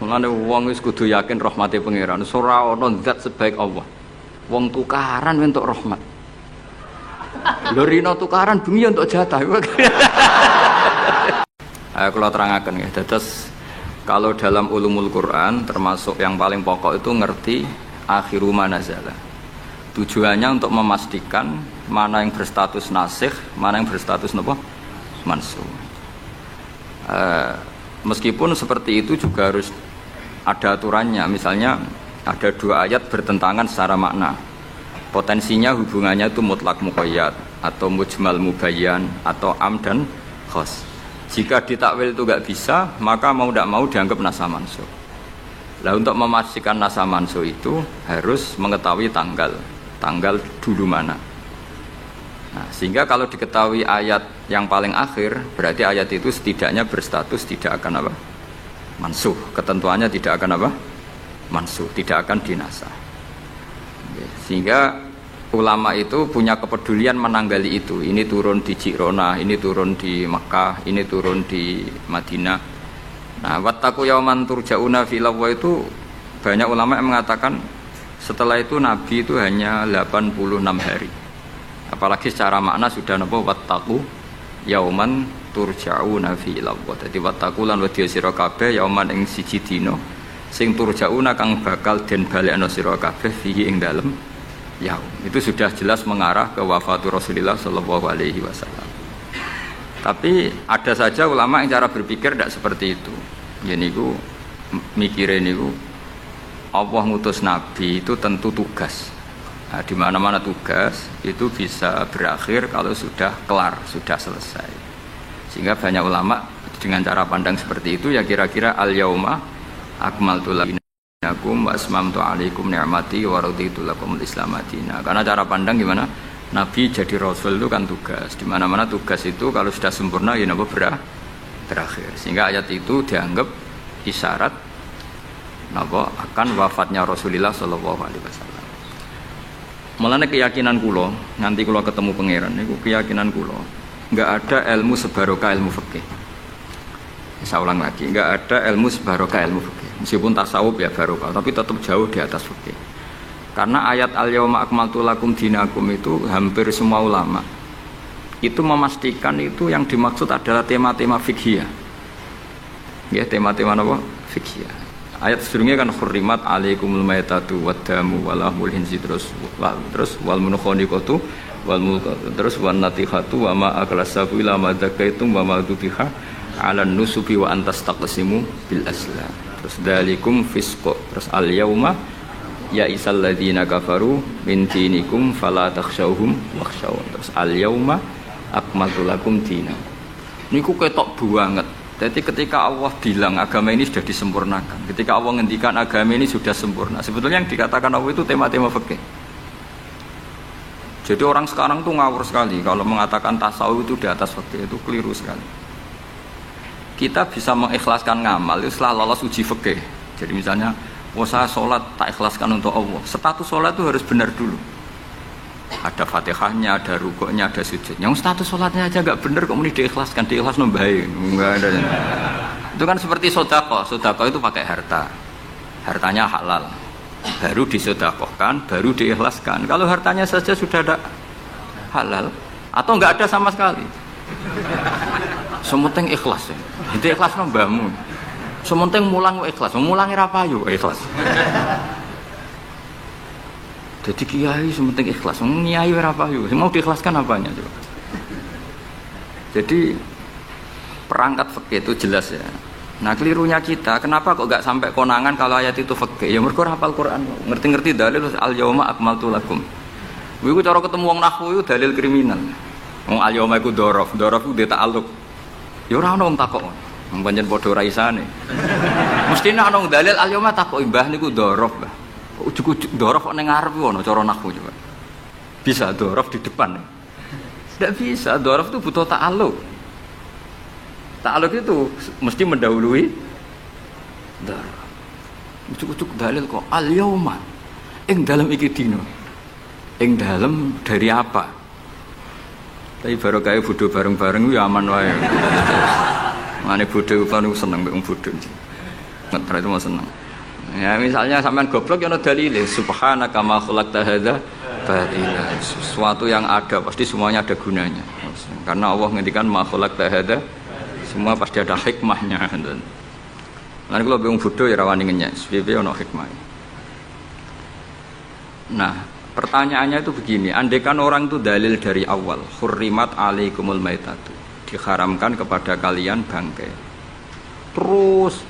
Mulane wong wis kudu yakin rahmate pangeran. Ora ana zat sebaik Allah. Wong tukaran entuk rahmat. Lho rino tukaran bengi entuk jatah. Kalau terangkan ya, terus kalau dalam ulumul Quran termasuk yang paling pokok itu ngerti akhiru manazala. Tujuannya untuk memastikan mana yang berstatus nasikh, mana yang berstatus apa? Mansukh. Meskipun seperti itu juga harus ada aturannya. Misalnya ada 2 ayat bertentangan secara makna. Potensinya hubungannya itu mutlak muqayyad atau mujmal mubayyan atau am dan khos. Jika ditakwil itu nggak bisa, maka mau tidak mau dianggap nasa mansukh. Nah untuk memastikan nasa mansukh itu harus mengetahui tanggal dulu mana. Nah, sehingga kalau diketahui ayat yang paling akhir, berarti ayat itu setidaknya berstatus tidak akan apa? Mansukh. Ketentuannya tidak akan apa? Mansukh, tidak akan dinasah. Sehingga ulama itu punya kepedulian menanggali itu. Ini turun di Jirona, ini turun di Makkah, ini turun di Madinah. Nah, wattaqu yauman turja'una fil awwa itu banyak ulama yang mengatakan setelah itu Nabi itu hanya 86 hari. Apalagi secara makna sudah napa wattaqu yauman turja'una fil awwa. Dadi wattaqu lan wedya sira kabeh yauman ing siji dina sing turja'una kang bakal den balekno sira kabeh fihi ing dalem yaum. Itu sudah jelas mengarah ke wafatu Rasulullah sallallahu alaihi wasallam. Tapi ada saja ulama yang cara berpikir tidak seperti itu. Jadi niku mikirin niku Allah ngutus Nabi itu tentu tugas. Nah, di mana-mana tugas itu bisa berakhir kalau sudah kelar, sudah selesai. Sehingga banyak ulama dengan cara pandang seperti itu ya kira-kira al-yauma akmaltu lakum wa asmamtu alaikum ni'mati wa raditu lakumul Islam madina. Karena cara pandang gimana? Nabi jadi rasul itu kan tugas. Di mana-mana tugas itu kalau sudah sempurna ya napa berakhir. Sehingga ayat itu dianggap isyarat napa akan wafatnya Rasulullah sallallahu alaihi wasallam. Mulane keyakinan kula, nganti kula ketemu pangeran niku keyakinan kula, enggak ada ilmu sebarokah ilmu fikih. Saya ulang lagi, enggak ada ilmu sebarokah ilmu fikih. Meskipun tasawuf ya barokah, tapi tetap jauh di atas fikih. Karena ayat al-yauma akmaltu lakum dinakum itu hampir semua ulama itu memastikan itu yang dimaksud adalah tema-tema fikih. Ya, tema-tema apa? Fikih. Ayat sebelumnya kan hurrimat alaikumul maitatu waddamu walahmul hinzi terus wal munkhaniqatu wal mulqatu terus wan natihatu wa ma aklasabu ila ma zakaitum wa ma dubiha 'alan nusubi wa antastaqsimu bil aslam. Terus dalikum fisq. Terus al yauma ya isal ladzina kafaru min dinikum fala takhshawhum wakhshawun. Terus al yauma akmaltu lakum dinakum. Niku ketok banget. Jadi ketika Allah bilang agama ini sudah disempurnakan, ketika Allah ngendikan agama ini sudah sempurna, sebetulnya yang dikatakan Allah itu tema-tema fikih. Jadi orang sekarang tuh ngawur sekali kalau mengatakan tasawuf itu di atas fikih, itu keliru sekali. Kita bisa mengikhlaskan ngamal itu setelah lolos uji fikih. Jadi misalnya, saya sholat tak ikhlaskan untuk Allah, status sholat itu harus benar dulu. Ada fatihahnya, ada rukuknya, ada sujud. Yang status sholatnya aja nggak bener kok mesti diikhlaskan, diikhlas nombahin, nggak ada. Itu kan seperti sodako, sodako itu pakai harta, hartanya halal, baru disodakohkan, baru diikhlaskan. Kalau hartanya saja sudah ada halal, atau nggak ada sama sekali, sementing ikhlas ya. Itu ikhlas nombamu, sementing mulang ikhlas, mulangi rapayu ikhlas. Jadi kiai sementing ikhlas, kiai berapa yuk? Mau diikhlaskan apanya coba? Jadi perangkat fikih itu jelas ya. Nah kelirunya kita, kenapa kok nggak sampai konangan kalau ayat itu fikih? Ya mereka hafal Quran, ngerti-ngerti dalil al yauma akmaltu lakum. Wiku cara ketemu wong nahwu itu dalil kriminal. Wong al yauma iku dzaraf itu ta'alluq. Ya ora ono wong takok. Wong pancen padha ra isane. Mestine ana wong dalil al yauma takok mbah niku dzaraf, Mbah. Ujuk-ujuk dorof ning ngarep ngono cara nahwu coba. Bisa dorof di depan. Tidak bisa, dorof itu butuh ta'alluq. Ta'alluq itu mesti mendahului dorof. Ujuk-ujuk dalil kok al yauma ing dalem iki dina. Ing dalem dari apa? Tapi baru kayak bodho bareng-bareng ya aman wae. Mane bodho kan seneng mbek wong bodho. Ngetre itu mau seneng. Ya misalnya sampean goblok ya ana dalile subhanaka ma khalaqta hadza batila. Sesuatu yang ada pasti semuanya ada gunanya. Karena Allah ngendikan ma khalaqta hadza semua pasti ada hikmahnya. Lan kalau bingung bodoh ya rawani ngenyek, piye ana hikmah. Nah, pertanyaannya itu begini, andaikan orang itu dalil dari awal, hurrimat alaikumul maitatu, diharamkan kepada kalian bangkai. Terus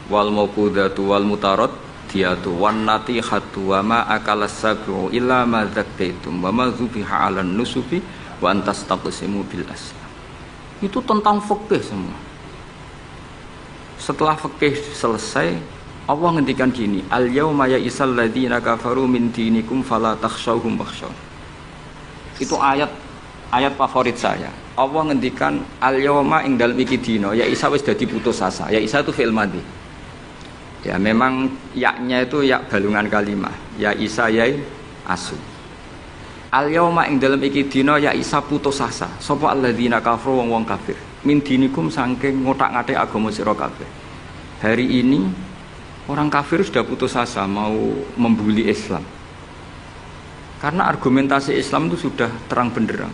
wal mauqudatu wal mutarad diatu wan natihatu wa ma akalas sabu illa ma zakaitum wa ma zubiha 'alan nusubi wa antastaqsimu bil aslam. Itu tentang fikih semua. Setelah fikih selesai, Allah ngendikan gini, al yauma ya'isal ladzina kafaru min dinikum fala takhshawhum wakhshaw. Itu ayat favorit saya. Allah ngendikan al yauma ing dalem iki dina ya isa wis dadi putus asa. Ya isa itu fi'il madhi. Ya memang yaknya itu yak balungan kalimah. Ya isa yai asu. Al yauma ing dalem iki dina ya isa putus asa. Sapa alladzina kafaru wong kafir. Min dinikum saking ngotak-ngatik agama sira kabeh. Hari ini orang kafir sudah putus asa mau membuli Islam. Karena argumentasi Islam itu sudah terang benderang.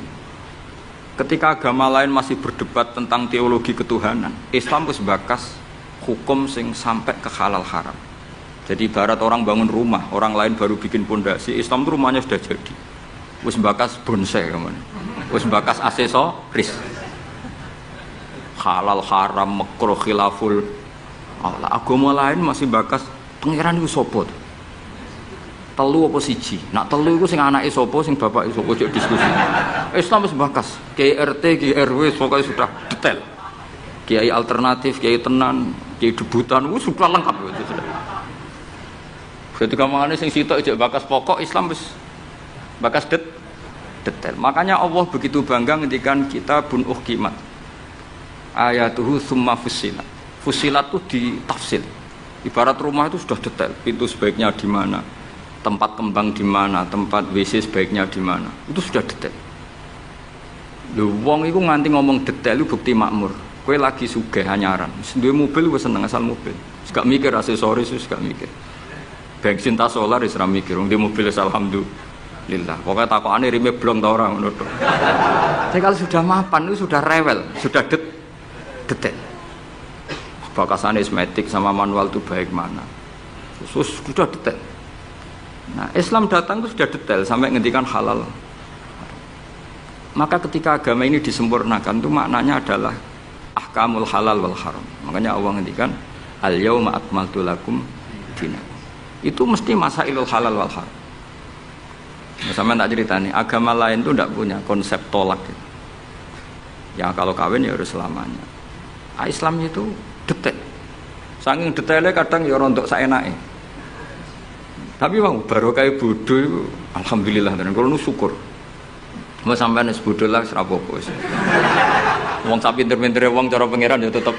Ketika agama lain masih berdebat tentang teologi ketuhanan, Islam wis bakas hukum sing sampai ke halal haram. Jadi ibarat orang bangun rumah, orang lain baru bikin pondasi, Islam itu rumahnya sudah jadi. Wis bakas bonsai kemana? Wis bakas aksesoris. Halal haram makruh khilaful. Allah, agama lain masih bakas pangeran itu sapa? Telu apa siji? Nak telu iku sing anake sapa, sing bapake sapa, cek diskusi. Islam wis bakas, Kiai RT, Kiai RW pokoknya sudah detail. Kiai alternatif, Kiai tenan, Kiai debutan, sudah lengkap itu sudah. Ketika mangane sing sitok cek bakas pokok Islam wis bakas detail. Makanya Allah begitu bangga ngendikan kitabun uhkimat. Ayatuhu tsumma fussilat. Fussilat itu ditafsir. Ibarat rumah itu sudah detail, pintu sebaiknya di mana, tempat kembang di mana, tempat WC sebaiknya di mana. Itu sudah detail. Lho wong iku nganti ngomong detail itu bukti makmur. Kowe lagi sugih anyaran, duwe mobil wis seneng asal mobil. Gak mikir aksesoris, wis gak mikir. Bensin tas solar wis ra mikir, wong di mobil wis alhamdulillah. Pokoknya takokane rime blong ta ora ngono tok. Tapi kalau sudah mapan itu sudah rewel, sudah detail. Bakasan esmetik sama manual itu baik mana. Sudah detail. Nah, Islam datang itu sudah detail sampai ngendikan halal. Maka ketika agama ini disempurnakan itu maknanya adalah ahkamul halal wal haram. Makanya Allah ngendikan al-yauma akmaltu lakum dinakum. Itu mesti masailul halal wal haram. Sama tak ceritanya, agama lain itu tidak punya konsep tolak gitu. Ya kalau kawin ya harus selamanya. Islam itu detail. Saking detailnya kadang ya rontok saenake. Tapi bang, baru kayak bodoh itu, alhamdulillah. Dan kalau nu syukur, mau sampai nes bodoh lah serapopo. Wong sapi pinter-pinter wong cara pangeran ya tetap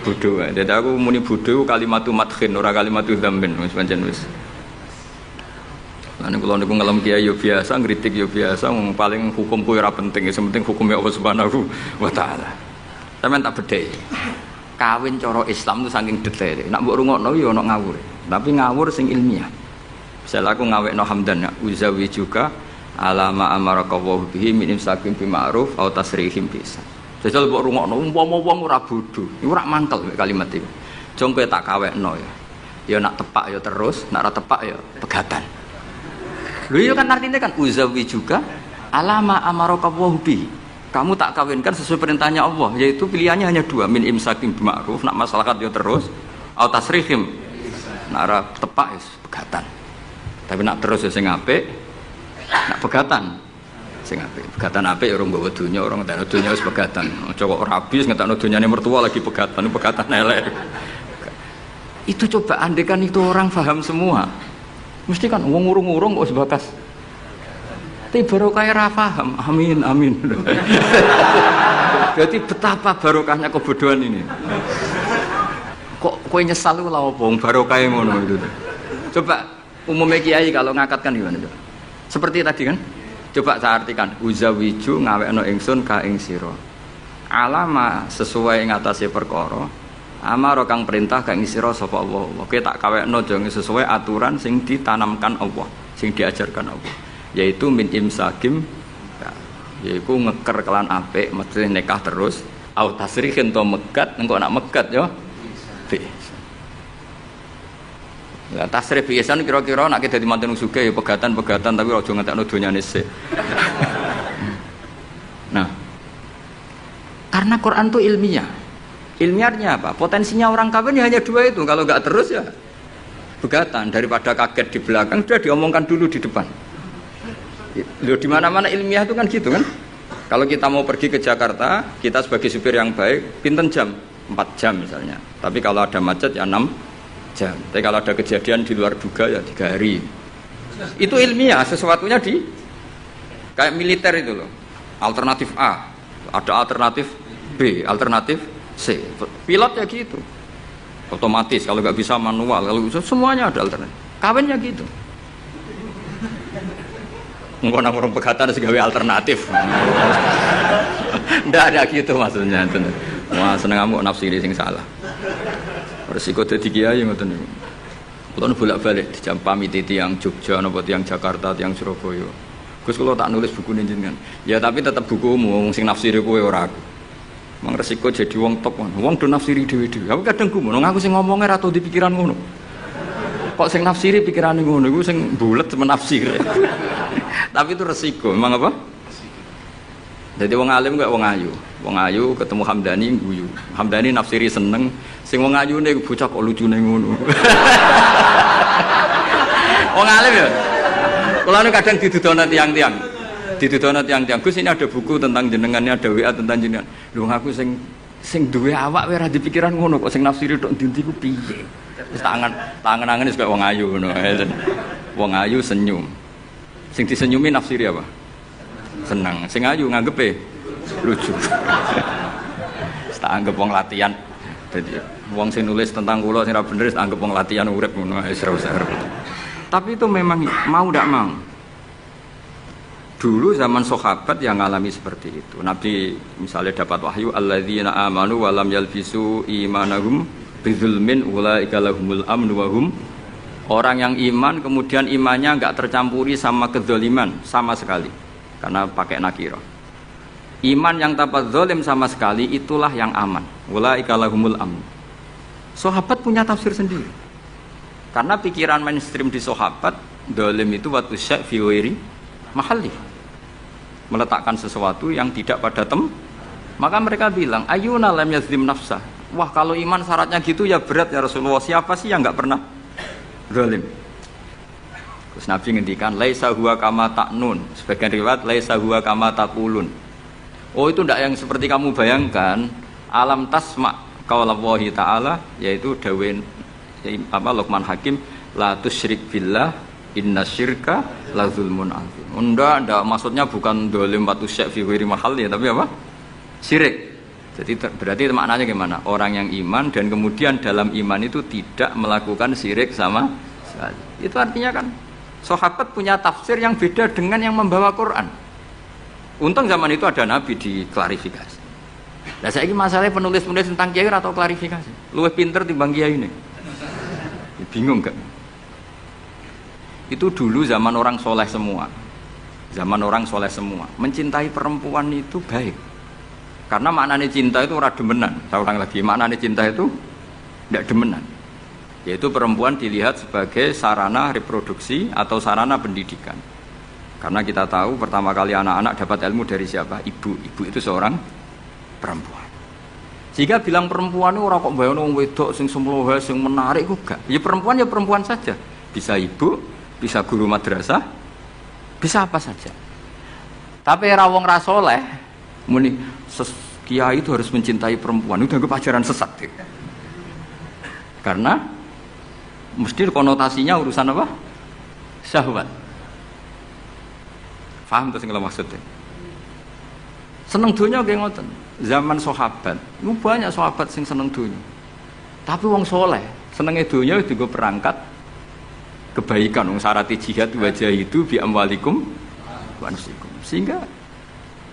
bodoh. Jadi aku muni bodoh kalimatu madkhin, ora kalimatu dzambin, wis pancen wis. Lan kula niku ngelem kiai yo biasa, ngritik yo biasa, wong paling hukumku ora penting, sing penting hukumnya Allah Subhanahu wa taala. Sampeyan tak bedhe. Kawin cara Islam itu saking detail. Nak mbok rungokno yo ana ngawur. Tapi ngawur sing ilmiah. Misal aku ngawekno hamdan ya, uzawi juga alama amaraka wa bihi min imsakin bi ma'ruf au tasrihim bisa. Jajal mbok rungokno umpama wong ora bodho, iku ora mangkel kalimat iki. Jong kowe tak kawekno ya. Ya nak tepak ya terus, nak ora tepak ya pegatan. Lho iya kan artinya kan uzawi juga alama amaraka wa bihi. Kamu tak kawinkan sesuai perintahnya Allah, yaitu pilihannya hanya dua, min imsakin bi ma'ruf, nak maslahat ya terus, au tasrihim. Nak ora tepak ya pegatan. Tapi nak terus ya sing apik, nak pegatan sing apik. Pegatan apik ya orang bawa dunia, orang ngetakno dunia wis pegatan. Aja kok rabis ngetakno dunyane mertua lagi pegatan elek. Itu coba andekan itu orang paham semua. Mesti kan wong urung-urung kok sebakas. Tapi baru kaya ra paham. Amin. Berarti betapa barokahnya kebodohan ini. Kok kowe nyesal ku lha opo barokah ngono itu. Coba umumnya kiai kalau ngakatkan gimana tuh? Seperti tadi kan? Coba saya artikan uzawiju ngawekno ingsun ka ing sira. Alama sesuai ngatasi perkara. Amaro kang perintah ka ing sira sapa Allah. Oke tak kawekno jange sesuai aturan sing ditanamkan Allah, sing diajarkan Allah. Yaitu min imsakim yaiku ngeker kelan apik, mesti nikah terus, au tasrihin to megat, engko nak megat yo. Ya tasrif biasa kira-kira nek dadi manten sugih ya pegatan tapi aja ngetekno donyane sik. Nah. Karena Quran itu ilmiah. Ilmiahnya apa? Potensinya orang kawin ya hanya dua itu. Kalau enggak terus ya pegatan, daripada kaget di belakang sudah diomongkan dulu di depan. Loh di mana-mana ilmiah itu kan gitu kan? Kalau kita mau pergi ke Jakarta, kita sebagai supir yang baik, pinten jam? 4 jam misalnya. Tapi kalau ada macet ya 6 jam. Tapi kalau ada kejadian di luar duga ya 3 hari. Itu ilmiah, sesuatunya di kayak militer itu loh. Alternatif A, ada alternatif B, alternatif C. Pilot ya gitu. Otomatis kalau nggak bisa manual, kalau bisa semuanya ada alternatif. Kawin ya gitu. Engko nang orang pegatan segawe alternatif. Ndak ada gitu maksudnya. Wah, seneng kamu nafsiri sing salah. Resiko dadi kiai ngoten niku. Kula bolak-balik dijampami tiyang Jogja napa tiyang Jakarta, tiyang Surabaya. Gus kula tak nulis buku jenengan. Ya tapi tetep bukumu wong sing nafsiri kowe ora aku. Mang resiko jadi wong top. Wong do nafsiri dhewe-dhewe. Aku kadang gumun aku sing ngomongnya ra tau di pikiran ngono. Kok sing nafsiri pikirane ngono iku sing bulet menafsir. Tapi itu resiko, memang apa? Jadi wong alim gak wong ayu. Wong ayu ketemu Hamdani guyu. Hamdani nafsiri seneng, sing wong ayune bocah kok lucune ngono. Wong alim ya. Kula kadang didudono tiang-tiang. Didudono tiang-tiang. Gus ini ada buku tentang jenengannya, ada WA tentang jenengan. Lho aku sing duwe awak wae ora dipikiran ngono kok sing nafsiri tok ndi ku piye. Wis tangan-tangan wis kaya wong ayu ngono. Wong ayu senyum. Sing disenyumi nafsiri apa? Senang. Sing ayu nganggepe lucu. Tak anggap wong latihan. Dadi wong sing nulis tentang kula sing ra bener tak anggap wong latihan urip ngono wis ora usah. Tapi itu memang mau tidak mau. Dulu zaman sahabat yang ngalami seperti itu. Nabi misalnya dapat wahyu alladzina amanu wa lam yalbisu imanahum bidzulmin ulaika lahumul amnu wa hum. Orang yang iman kemudian imannya enggak tercampuri sama kezaliman sama sekali. Karena pakai nakirah. Iman yang tanpa zalim sama sekali itulah yang aman. Ulaika lahumul amnu. Sahabat punya tafsir sendiri. Karena pikiran mainstream di sahabat, zalim itu watu syai' fi ghairi mahalli. Meletakkan sesuatu yang tidak pada maka mereka bilang ayyuna lam yazlim nafsah. Wah kalau iman syaratnya gitu ya berat ya Rasulullah, siapa sih yang enggak pernah zalim? Terus Nabi ngendikan laisa huwa kama ta'nun, sebagian riwayat laisa huwa kama taqulun. Oh itu tidak yang seperti kamu bayangkan. Alam tasma qaulallahi ta'ala, yaitu dawuh Luqman Hakim, la tusyrik billah inna syirka la zulmun azim. Enggak, maksudnya bukan dolim batu syek fi ghairi mahal ya, tapi apa? Syirik. Jadi berarti maknanya gimana? Orang yang iman dan kemudian dalam iman itu tidak melakukan syirik sama sekali. Itu artinya kan sahabat punya tafsir yang beda dengan yang membawa Quran. Untung zaman itu ada Nabi diklarifikasi. Nah saya ini masalahnya penulis-penulis tentang kiai atau klarifikasi. Luwih pinter timbang kiai ini. Bingung gak? Itu dulu zaman orang soleh semua. Zaman orang soleh semua. Mencintai perempuan itu baik. Karena maknanya cinta itu ora demenan. Saya ulang lagi, maknanya cinta itu tidak demenan. Yaitu perempuan dilihat sebagai sarana reproduksi atau sarana pendidikan. Karena kita tahu pertama kali anak-anak dapat ilmu dari siapa? Ibu. Ibu itu seorang perempuan. Jika bilang perempuan itu orang kok bayangno wong wedok sing semlohe sing menarik kok gak. Ya perempuan saja. Bisa ibu, bisa guru madrasah, bisa apa saja. Tapi ra wong ra saleh muni kiai itu harus mencintai perempuan. Itu dianggap ajaran sesat. Karena mesti konotasinya urusan apa? Syahwat. Paham tuh sing kula maksudnya? Seneng dunya nggih ngoten. Zaman sahabat, itu banyak sahabat sing seneng dunya. Tapi wong soleh, senenge dunya dienggo perangkat kebaikan. Wong syarat jihad wajah itu bi amwalikum wa anfusikum. Sehingga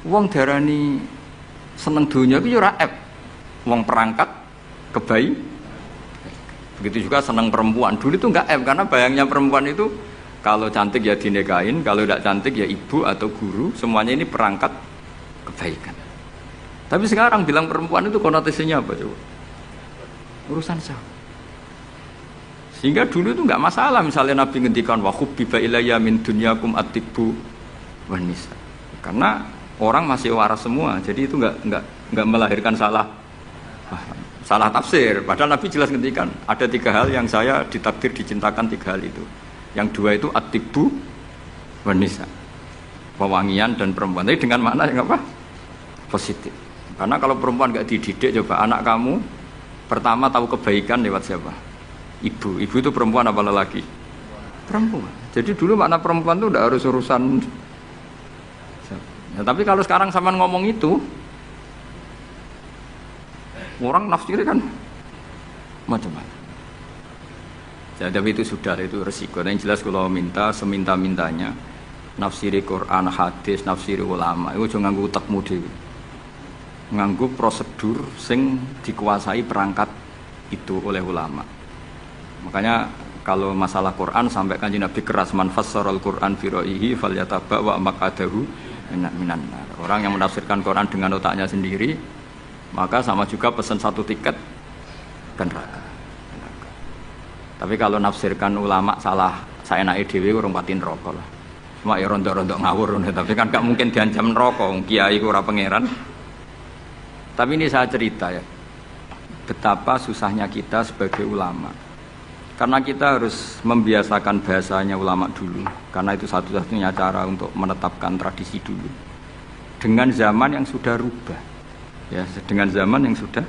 wong darani seneng dunya iku ya ora ep. Wong perangkat kebaikan. Begitu juga seneng perempuan. Dulu itu enggak ep karena bayangnya perempuan itu kalau cantik ya dinikahin, kalau tidak cantik ya ibu atau guru, semuanya ini perangkat kebaikan. Tapi sekarang bilang perempuan itu konotasinya apa coba? Urusan syahwat. Sehingga dulu itu enggak masalah misalnya Nabi ngendikan wa hubbiba ilayya min dunyakum at-tibbu wan nisa. Karena orang masih waras semua, jadi itu enggak melahirkan salah tafsir. Padahal Nabi jelas ngendikan ada 3 hal yang saya ditakdir dicintakan 3 hal itu. Yang 2 itu at-tibbu wan nisa. Pewangian dan perempuan. Tapi dengan makna yang apa? Positif. Karena kalau perempuan enggak dididik, coba anak kamu pertama tahu kebaikan lewat siapa? Ibu. Ibu itu perempuan apa lelaki? Perempuan. Jadi dulu makna perempuan itu tidak harus urusan. Ya, tapi kalau sekarang sama ngomong itu, orang nafsiri kan macam-macam. Ya, tapi itu sudah itu resiko. Yang jelas kalau minta seminta-mintanya nafsiri Quran, hadis, nafsiri ulama, itu jangan nganggo utekmu dhewe. Nganggo prosedur sing dikuasai perangkat itu oleh ulama. Makanya kalau masalah Quran sampai Kanjeng Nabi keras man fassarul Quran fi ra'yihi falyataba wa maqadahu minan nar. Orang yang menafsirkan Quran dengan otaknya sendiri maka sama juga pesan 1 tiket ke neraka. Tapi kalau nafsirkan ulama salah saenake dhewe urung pati neraka lah. Cuma ya rontok-rontok ngawur tapi kan gak mungkin diancam neraka kiai ora pangeran. Tapi ini saya cerita ya, betapa susahnya kita sebagai ulama. Karena kita harus membiasakan bahasanya ulama dulu. Karena itu satu-satunya cara untuk menetapkan tradisi dulu. Dengan zaman yang sudah rubah. Ya, dengan zaman yang sudah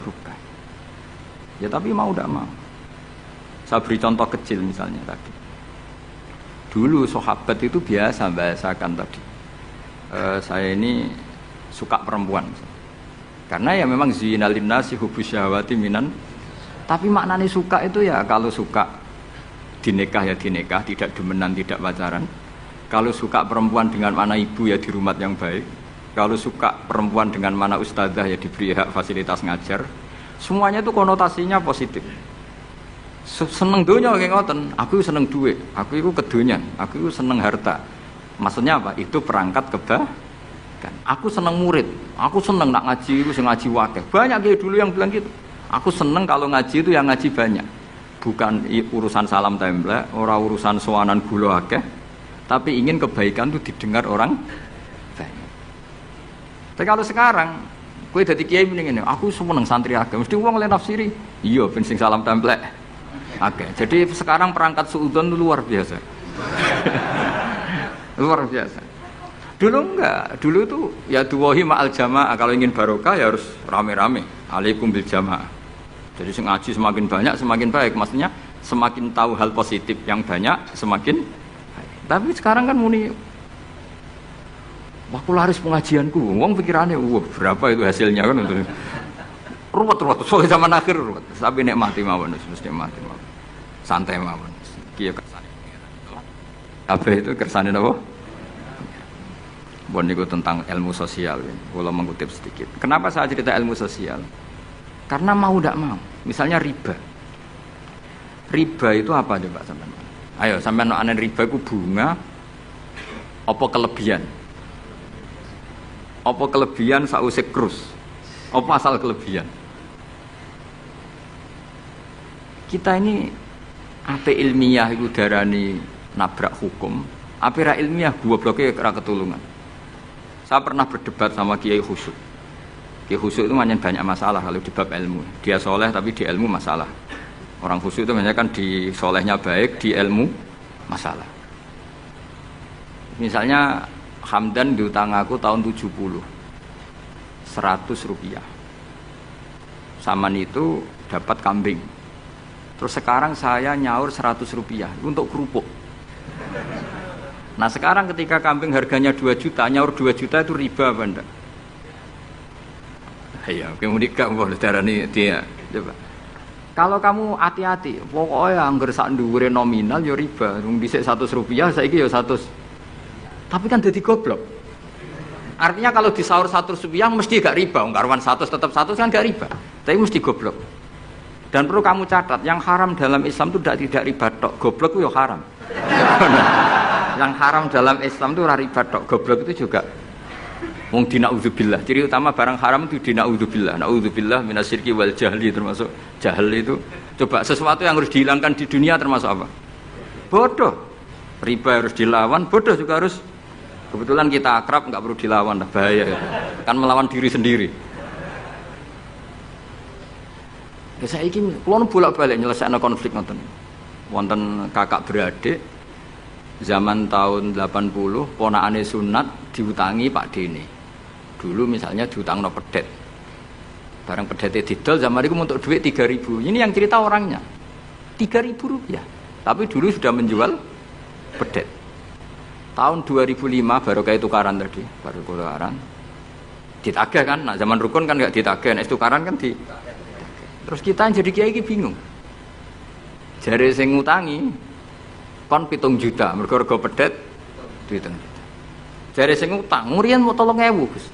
rubah. Ya tapi mau tidak mau. Saya beri contoh kecil misalnya tadi. Dulu sahabat itu biasa bahasakan tadi. Saya ini suka perempuan. Karena ya memang zinalin nasi hubbus syahwati minan. Tapi maknanya suka itu ya kalau suka Dinikah ya dinikah, tidak demenan, tidak pacaran. Kalau suka perempuan dengan mana ibu ya di rumah yang baik. Kalau suka perempuan dengan mana ustadzah ya diberi hak fasilitas ngajar. Semuanya itu konotasinya positif. Seneng dunia kayak ngoten, aku seneng duit, aku itu kedonyan, aku itu seneng harta. Maksudnya apa? Itu perangkat kebaikan. Aku seneng murid, aku seneng nak ngaji itu ngaji wakil. Banyak kayak dulu yang bilang gitu. Aku seneng kalau ngaji itu yang ngaji banyak. Bukan urusan salam templek, orang urusan sowanan gula akeh, tapi ingin kebaikan itu didengar orang banyak. Tapi kalau sekarang, kowe dadi kiai mending ngene, aku seneng santri akeh, mesti wong le nafsiri. Iya ben sing salam templek. Oke, jadi sekarang perangkat suudzon itu luar biasa. Luar biasa. Dulu enggak, dulu itu ya duwahi ma'al jamaah, kalau ingin barokah ya harus rame-rame. Alaikum bil jamaah. Jadi ngaji semakin banyak semakin baik, maksudnya semakin tahu hal positif yang banyak semakin baik. Tapi sekarang kan muni waktu laris pengajianku, wong pikirannya, wah berapa itu hasilnya kan untuk ruwet soal zaman akhir ruwet. Tapi nek mati mawon mesti mati mawon. Santai mawon. Kiye kersane pengiran. Kabeh itu kersane napa? Bon niku tentang ilmu sosial. Kalau mengutip sedikit. Kenapa saya cerita ilmu sosial? Karena mau tidak mau. Misalnya riba. Riba itu apa coba sampean? Ayo sampean anen riba itu bunga apa kelebihan? Apa kelebihan sause krus? Apa asal kelebihan? Kita ini ape ilmiah itu darani nabrak hukum, ape ra ilmiah gobloknya ra ketulungan. Saya pernah berdebat sama Kiai Khusyuk. Kiai Khusyuk itu banyak masalah kalau di bab ilmu. Dia soleh tapi di ilmu masalah. Orang khusyuk itu biasanya kan di solehnya baik, di ilmu masalah. Misalnya Hamdan diutang aku tahun 70, 100 rupiah. Saman itu dapat kambing. Terus sekarang saya nyaur 100 rupiah untuk kerupuk. Nah sekarang ketika kambing harganya 2 juta, nyaur 2 juta itu riba apa enggak? Iya, kemudian kamu darani dia. Coba. Kalau kamu hati-hati, pokoknya anggar sak dhuwure nominal ya riba. Wong dhisik 100 rupiah, saiki ya 100. Tapi kan jadi goblok. Artinya kalau disaur 100 rupiah mesti gak riba. Wong karuan 100 tetap 100 kan gak riba. Tapi mesti goblok. Dan perlu kamu catat, yang haram dalam Islam itu tidak riba tok. Goblok itu ya haram. Yang haram dalam Islam itu riba tok. Goblok itu juga wong dina'udzubillah. Ciri utama barang haram itu dina'udzubillah. Na'udzubillah minasyirki wal jahli, termasuk jahil itu. Coba sesuatu yang harus dihilangkan di dunia termasuk apa? Bodoh. Riba harus dilawan, bodoh juga harus. Kebetulan kita akrab, nggak perlu dilawan, bahaya. Kan melawan diri sendiri. Ya saya ingin, kalau bolak-balik nyelesaikan konflik nonton. Wonten kakak beradik, zaman tahun 80, ponakane sunat diutangi Pak Dene. Dulu misalnya diutang no pedet. Barang pedetnya didol, zaman itu untuk duit 3.000. Ini yang cerita orangnya. 3.000 rupiah. Tapi dulu sudah menjual pedet. Tahun 2005 baru kayak tukaran tadi, baru tukaran. Ditagih kan, nah zaman rukun kan nggak ditagih, nah tukaran kan di. Terus kita yang jadi kiai bingung. Jare sing ngutangi kon 7 juta, mergo pedet 7 juta. Jare sing utang, ngurian mau 3.000, Gus.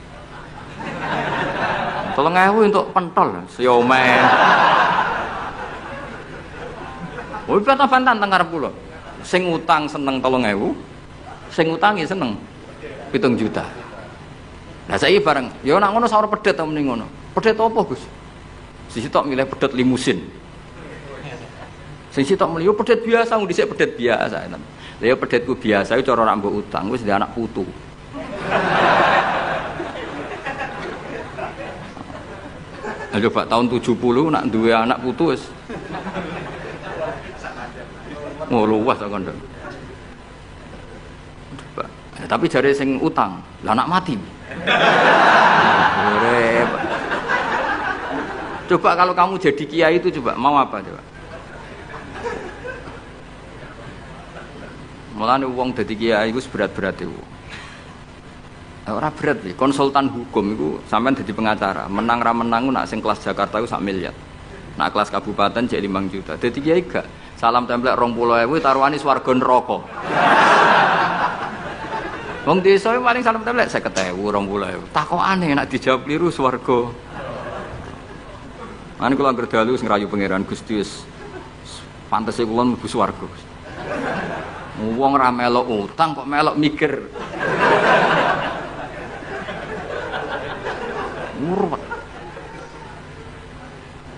3.000 untuk pentol, siomen. Oh, bantah-bantahan teng ngarep kula. Sing utang seneng 3.000, sing utangi seneng 7 juta. Lah saiki bareng, ya nek ngono saur pedet ta mending ngono. Pedet apa, Gus? Sisi tok milih pedet limusin. Sing sitok milih yo pedet biasa, wong dhisik pedet biasa. Lah yo pedetku biasa iku cara nek mbok utang wis ndek anak putu. Coba tahun 70 nak duwe anak putu wis. Oh luas kok kandha. Coba. Tapi jare sing utang, lah anak mati. Coba kalau kamu jadi kiai itu coba mau apa coba? Mulane wong dadi kiai iku berat-berat iku. Ora berat iki, konsultan hukum iku sampean dadi pengacara, menang ra menang nak sing kelas Jakarta iku 1 miliar. Nak kelas kabupaten jadi 5 juta. Dadi kiai gak salam templek 20.000 taruhane swarga neraka. Wong desa paling salam templek 50.000 20.000. Takokane nek dijawab kliru swarga. Ane kula anggere dalu sing rayu pangeran Gusti wis pantese kula mlebu swarga. Wong ra melok utang kok melok mikir. Murwet.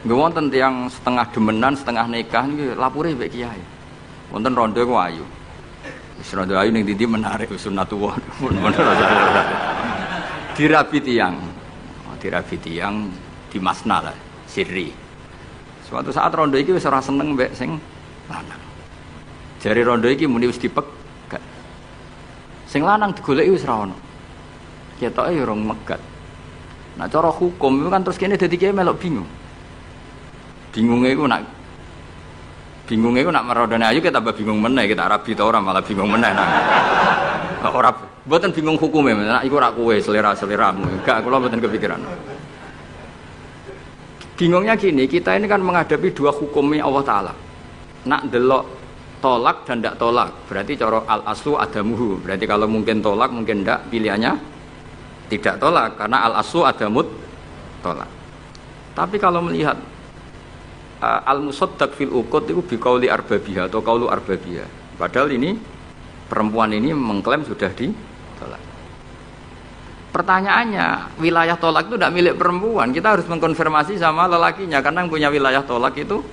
Nggih wonten tiyang setengah demenan, setengah nikah niki lapure mbek kiai. Wonten rondo ku ayu. Wis rondo ayu ning ndi menarik sunatullah. Dirabi tiyang. Dirabi tiyang di masna lah, sirri. Suatu saat rondo iki wis ora seneng mbek sing lanang. Jare rondo iki muni wis dipegat. Sing lanang digoleki wis ra ono. Ketoke ya rong megat. Nah cara hukum itu kan terus kene dadi kiai melok bingung. Bingunge iku nak merondone ayu kita tambah bingung meneh, kita rabi ta ora malah bingung meneh nah. Ora mboten bingung hukume, nek iku ora kowe selera-seleramu. Enggak, kula mboten kepikiran. Bingungnya gini, kita ini kan menghadapi dua hukumnya Allah Ta'ala. Nak delok tolak dan ndak tolak, berarti cara al-aslu adamuhu. Berarti kalau mungkin tolak, mungkin ndak, pilihannya tidak tolak karena al-aslu adamut tolak. Tapi kalau melihat al-musaddaq fil uqud itu biqauli arbabiha atau qaulu arbabiha. Padahal ini perempuan ini mengklaim sudah ditolak. Pertanyaannya, wilayah tolak itu tidak milik perempuan. Kita harus mengkonfirmasi sama lelakinya karena yang punya wilayah tolak itu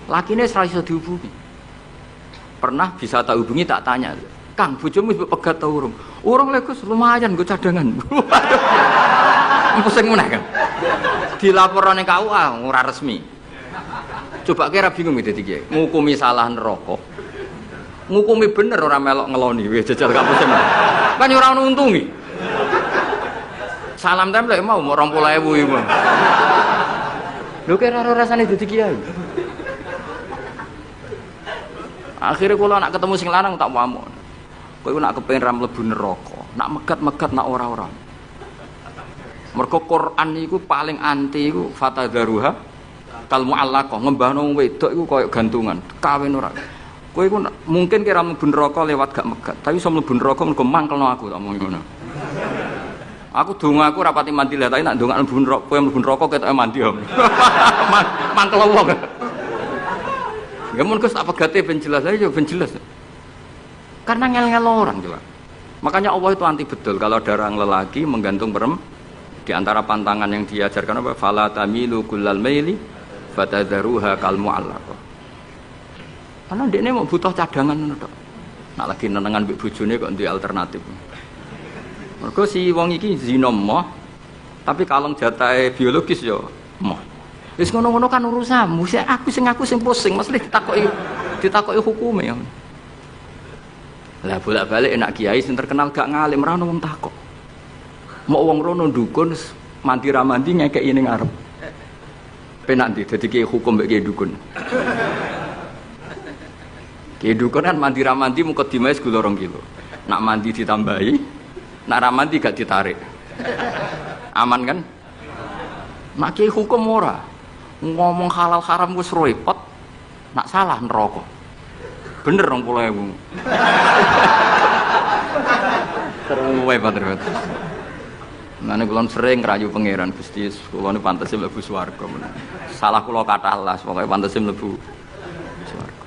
lakinya ora iso dihubungi. Pernah bisa tak hubungi tak tanya, "Kang, bojomu wis pegat ta urung?" "Urung lek Gus, lumayan nggo cadangan." Pusing meneh kan. Dilaporane KUA ora resmi. Coba kira bingung dadi kiai. Ngukumi salah neraka. Ngukumi bener ora melok ngeloni wis jajal gak pusing. Kan ora ono untungi. Salam templek mau 20.000 iki. Lho kira ora rasane dadi kiai. Akhire kula nak ketemu sing lanang tak wamuk. Kowe nak kepengin ra mlebu neraka, nak megat-megat nak ora-ora. Mergo Quran niku paling anti iku fatadzaruha kal mu'allaqah, ngembahno wong wedok iku koyo gantungan, kawin ora. Kowe iku mungkin kira mlebu neraka lewat gak megat, tapi iso mlebu neraka mergo mangkelno aku tak omong ngono. Aku dongaku ora pati mandi lah, tapi nak ndongak mlebu neraka, kowe mlebu neraka ketoke mandi om. Mangkel wong. Ya mun Gus tak pegate ben jelas aja ben jelas. Karena ngel-ngel orang coba. Makanya Allah itu anti betul kalau ada orang lelaki menggantung perempuan. Di antara pantangan yang diajarkan apa? Fala tamilu kullal maili fatadzaruha kal mu'allaqah. Karena dekne mau butuh cadangan ngono tok. Nak lagi nenengan mbek bojone kok duwe alternatif. Mergo si wong iki zina moh, tapi kalong jatahe biologis ya moh. Wis ngono-ngono kan urusanmu. Aku sing pusing, mesti ditakoki hukume ya. Lah bolak-balik enak kiai sing terkenal gak ngalim ra ono wong takok. Mau wong rono dukun mandi ra mandi ngekeki ning ngarep. Penak ndi dadi kiai hukum mbek kiai dukun. Kiai dukun kan mandi ra mandi mukadimah segula 2 kilo. Nak mandi ditambahi, nak ra mandi gak ditarik. Aman kan? Nak kiai hukum ora. Ngomong halal haram wis repot. Nak salah neraka. Bener 20.000. Terus banget. Mane kula sering rayu pangeran Gusti, kula niku pantese mlebu swarga menawa. Salah kula kathah las, pokoke pantese mlebu swarga.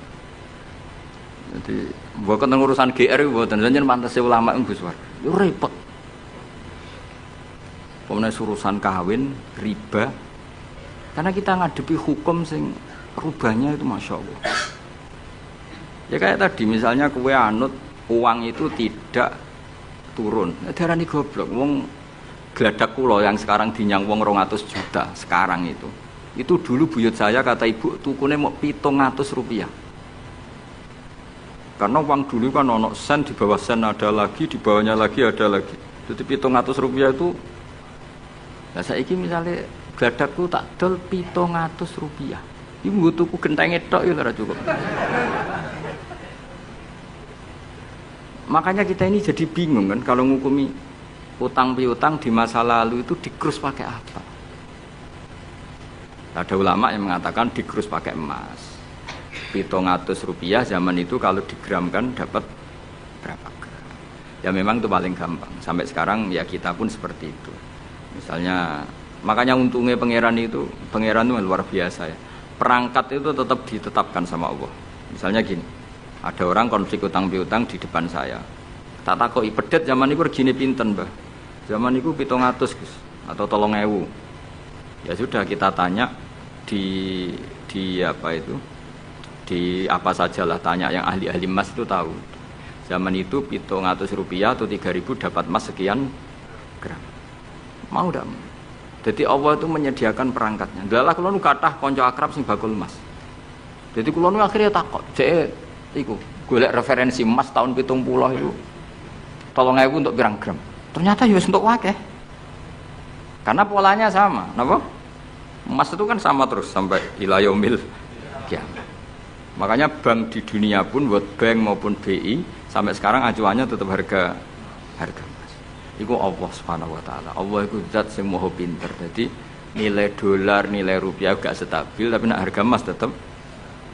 Jadi, mboten urusan GR mboten jenengan pantese ulama mlebu swarga. Yo repot. Pemene urusan kawin, riba. Karena kita ngadepi hukum sing rubahnya itu Masya Allah. Ya kayak tadi misalnya kowe anut uang itu tidak turun. Darani goblok wong gladak kula yang sekarang dinyang wong 200 juta sekarang itu dulu buyut saya kata ibu tukune mau 700 rupiah karena uang dulu kan ono sen, di bawah sen ada lagi, di bawahnya lagi ada lagi, jadi 700 rupiah itu. Nah saiki misalnya gladakku tak dol 700 rupiah ibu gue tuku gentenge tok ya ora cukup. Makanya kita ini jadi bingung kan kalau ngukumi utang piutang di masa lalu itu dikrus pakai apa? Ada ulama yang mengatakan digerus pakai emas. 700 rupiah zaman itu kalau digramkan dapat berapa gram? Ya memang itu paling gampang. Sampai sekarang ya kita pun seperti itu. Misalnya, makanya untungnya pangeran itu luar biasa ya. Perangkat itu tetap ditetapkan sama Allah. Misalnya gini, ada orang konflik utang piutang di depan saya. Tak takoki pedet zaman itu regine pinten, Mbah? Zaman itu 700 Gus atau 3.000. Ya sudah kita tanya di apa itu? Di apa sajalah tanya yang ahli-ahli emas itu tahu. Zaman itu 700 rupiah atau 3.000 dapat emas sekian gram. Mau ndak? Jadi Allah itu menyediakan perangkatnya. Dalah kula nu kathah kanca akrab sing bakul emas. Jadi kula nu akhirnya takut, jek iku golek referensi emas tahun 70 itu 3.000 untuk pirang gram. Ternyata ya wis entuk akeh. Karena polanya sama, napa? Emas itu kan sama terus sampai ila yaumil kiamat. Makanya bank di dunia pun, World Bank maupun BI sampai sekarang acuannya tetap harga emas. Iku Allah Subhanahu wa taala. Allah iku zat sing maha pinter. Jadi nilai dolar, nilai rupiah gak stabil, tapi nak harga emas tetap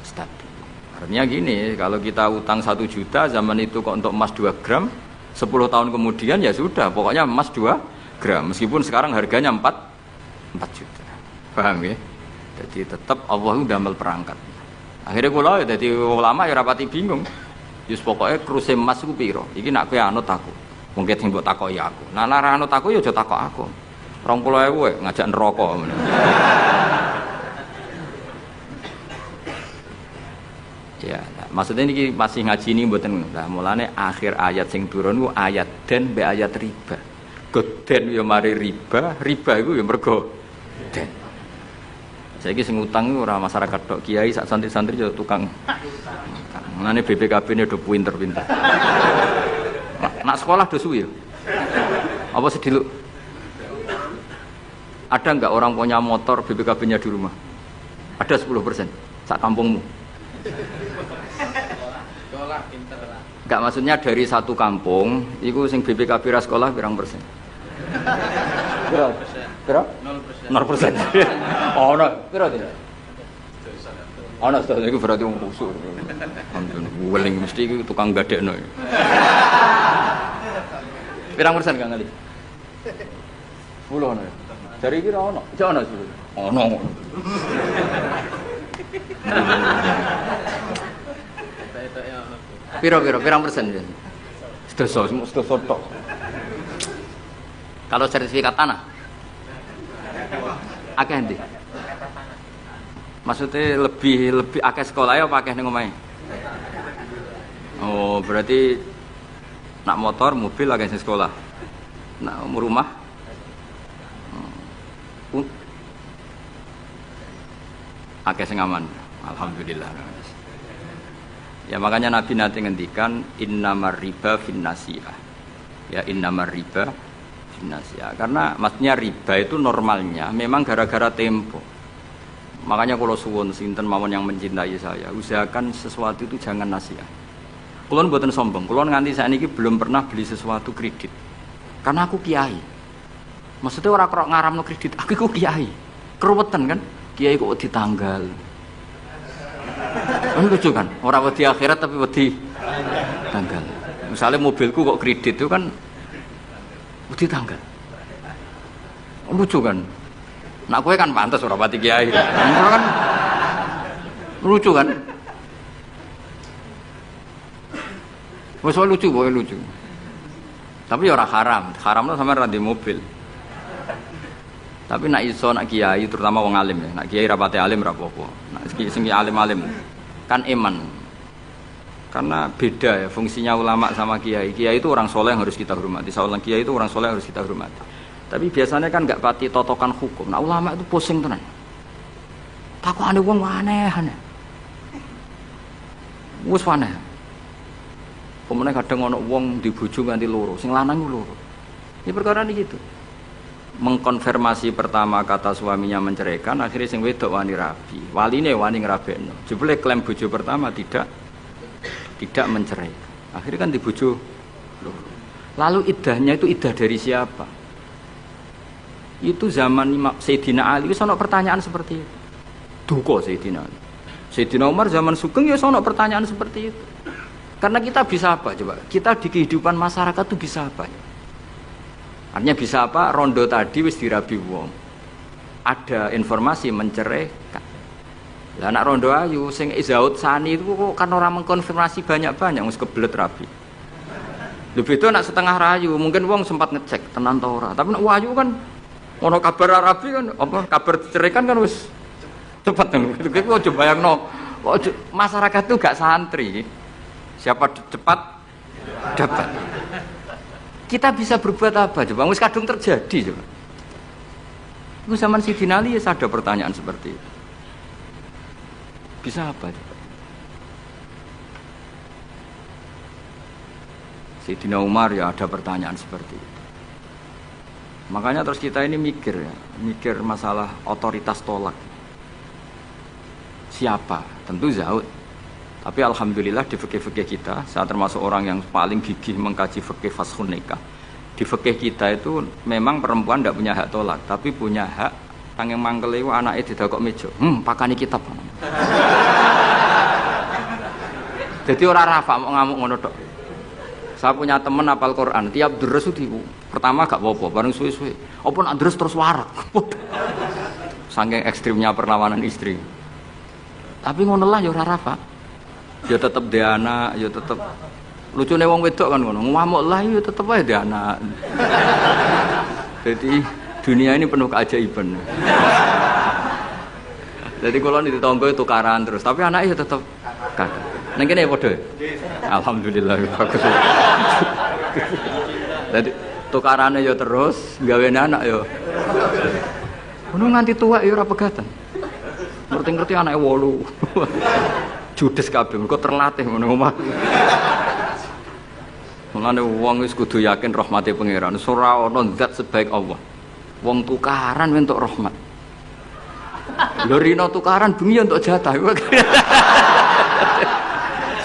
stabil. Artinya gini, kalau kita utang 1 juta zaman itu kok untuk emas 2 gram, 10 tahun kemudian ya sudah, pokoknya emas 2 gram. Meskipun sekarang harganya 4 juta. Paham ya? Jadi tetap Allah itu damel perangkat. Akhirnya kula ya dadi ulama ya rapati bingung. Yus pokoke kruse emas ku piro? Iki nak kowe anut aku. Mungkin sing mbok takoki aku. Nah nek anut aku ya aja takok aku. 20.000 ngajak neraka ngono. Ya, maksudnya ini masih ngaji ini mboten. Lah mulane akhir ayat sing turun ku ayat den be ayat riba. Goden ya mari riba iku ya mergo den. Saiki sing utang ora masyarakat tok, kiai sak santri-santri yo tukang. Mulane BPKB-ne do pinter-pinter. Nak sekolah do suwi yo. Apa sediluk? Ada enggak orang punya motor BPKB-nya di rumah? Ada 10% sak kampungmu. Sekolah pinter lah. Enggak, maksudnya dari satu kampung iku sing BPKB ra sekolah pirang persen? Piro? 0%. Ono, piro tidak? Ono sudah itu berarti wong kusuk. Ampun, weling mesti iki tukang gadekno. Pirang persen Kang Ali? 10 ono. Dari kira ono. Jek ono 10. Ono. Piro pirang persen ya? Sedoso tok. Kalau sertifikat tanah akeh ndi? Maksudnya lebih akeh sekolah ya apa akeh ning omahe? Oh, berarti nak motor, mobil akeh sing sekolah. Nak rumah akeh sing aman. Alhamdulillah. Ya makanya Nabi nanti ngendikan innamar riba finnasiyah. Ya innamar riba finnasiyah. Karena maksudnya riba itu normalnya memang gara-gara tempo. Makanya kalau suwun sinten mawon yang mencintai saya, usahakan sesuatu itu jangan nasihat. Kulon mboten sombong, kulon nganti saiki belum pernah beli sesuatu kredit. Karena aku kiai. Maksudnya orang kok ngaramno kredit, aku kiai. Keruwetan kan? Kiai kok ditanggal. Lucu kan? Orang wedi akhirat tapi wedi tanggal. Misalnya mobilku kok kredit itu kan wedi tanggal. Lucu kan? Nak kowe kan pantas ora pati kiai. Kan lucu kan? Wes lucu, boy lucu. Tapi ya ora haram. Haramno sampean ra ndek mobil. Tapi nak iso nak kiai terutama wong alim ya. Nak kiai rapati alim ra apa-apa. Nak sing alim-alim kan iman. Karena beda ya fungsinya ulama sama kiai. Kiai itu orang soleh yang harus kita hormati. Seorang kiai itu orang soleh yang harus kita hormati. Tapi biasanya kan enggak pati totokan hukum. Nah ulama itu pusing tenan. Takokane wong aneh-aneh. Wis aneh. Pemene kadang ana wong dibojo nganti loro, sing lanang ku loro. Ini perkara ini gitu. Mengkonfirmasi pertama kata suaminya menceraikan, akhirnya sing wedok wani rabi. Waline wani ngrabekno. Jebule klaim bojo pertama tidak mencerai. Akhirnya kan dibojo loro. Lalu iddahnya itu iddah dari siapa? Itu zaman Sayyidina Ali, wis ana pertanyaan seperti itu. duka Sayyidina Ali. Sayyidina Umar zaman Sugeng ya sono pertanyaan seperti itu. Karena kita bisa apa coba? Kita di kehidupan masyarakat tuh bisa apa? Artinya bisa apa? Rondo tadi wis dirabi wong. Ada informasi menceraikan. Lah anak rondo ayu sing Izaud Sani itu kok kan orang mengkonfirmasi banyak-banyak wis kebelet rabi. Lebih itu anak setengah rayu, mungkin wong sempat ngecek tenan ta ora. Tapi nek wayu kan ono kabar rabi kan apa kabar ceraikan kan wis cepet kan. Itu aja bayangno. Masyarakat tuh gak santri. Siapa cepat dapat. Kita bisa berbuat apa coba? Wis kadung terjadi coba. Itu zaman Sayyidina Ali ya ada pertanyaan seperti itu. Bisa apa coba? Sayyidina Umar ya ada pertanyaan seperti itu. Makanya terus kita ini mikir ya, mikir masalah otoritas tolak. Siapa? Tentu Zaud. Tapi alhamdulillah di fikih-fikih kita, saya termasuk orang yang paling gigih mengkaji fikih fashun nikah. Di fikih kita itu memang perempuan tidak punya hak tolak, tapi punya hak tanging mangkel iku anake didakok meja. Pakani kitab. Jadi orang rafa mau ngamuk ngono tok. Saya punya teman hafal Quran, tiap deres itu pertama gak apa-apa, bareng suwe-suwe. Apa nak deres terus warak. Saking ekstrimnya perlawanan istri. Tapi ngono lah ya ora rafa. Ya tetep dhe anak, ya tetep lucune wong wedok kan ngono. Ngamuk lah ya tetep ae dhe anak. Jadi dunia ini penuh keajaiban. Jadi kalau di tonggo tukaran terus, tapi anaknya ya tetep kakak. Neng kene ya padha. Alhamdulillah bagus. Jadi tukarane ya terus, gawe anak ya. Ngono nganti tuwek ya ora pegatan. Ngerti-ngerti anake 8. Judes kabeh, mergo terlatih ngono omah. Mulane wong wis kudu yakin rahmate pangeran. Ora ana zat sebaik Allah. Wong tukaran entuk rahmat. Lho rino tukaran bengi entuk jatah.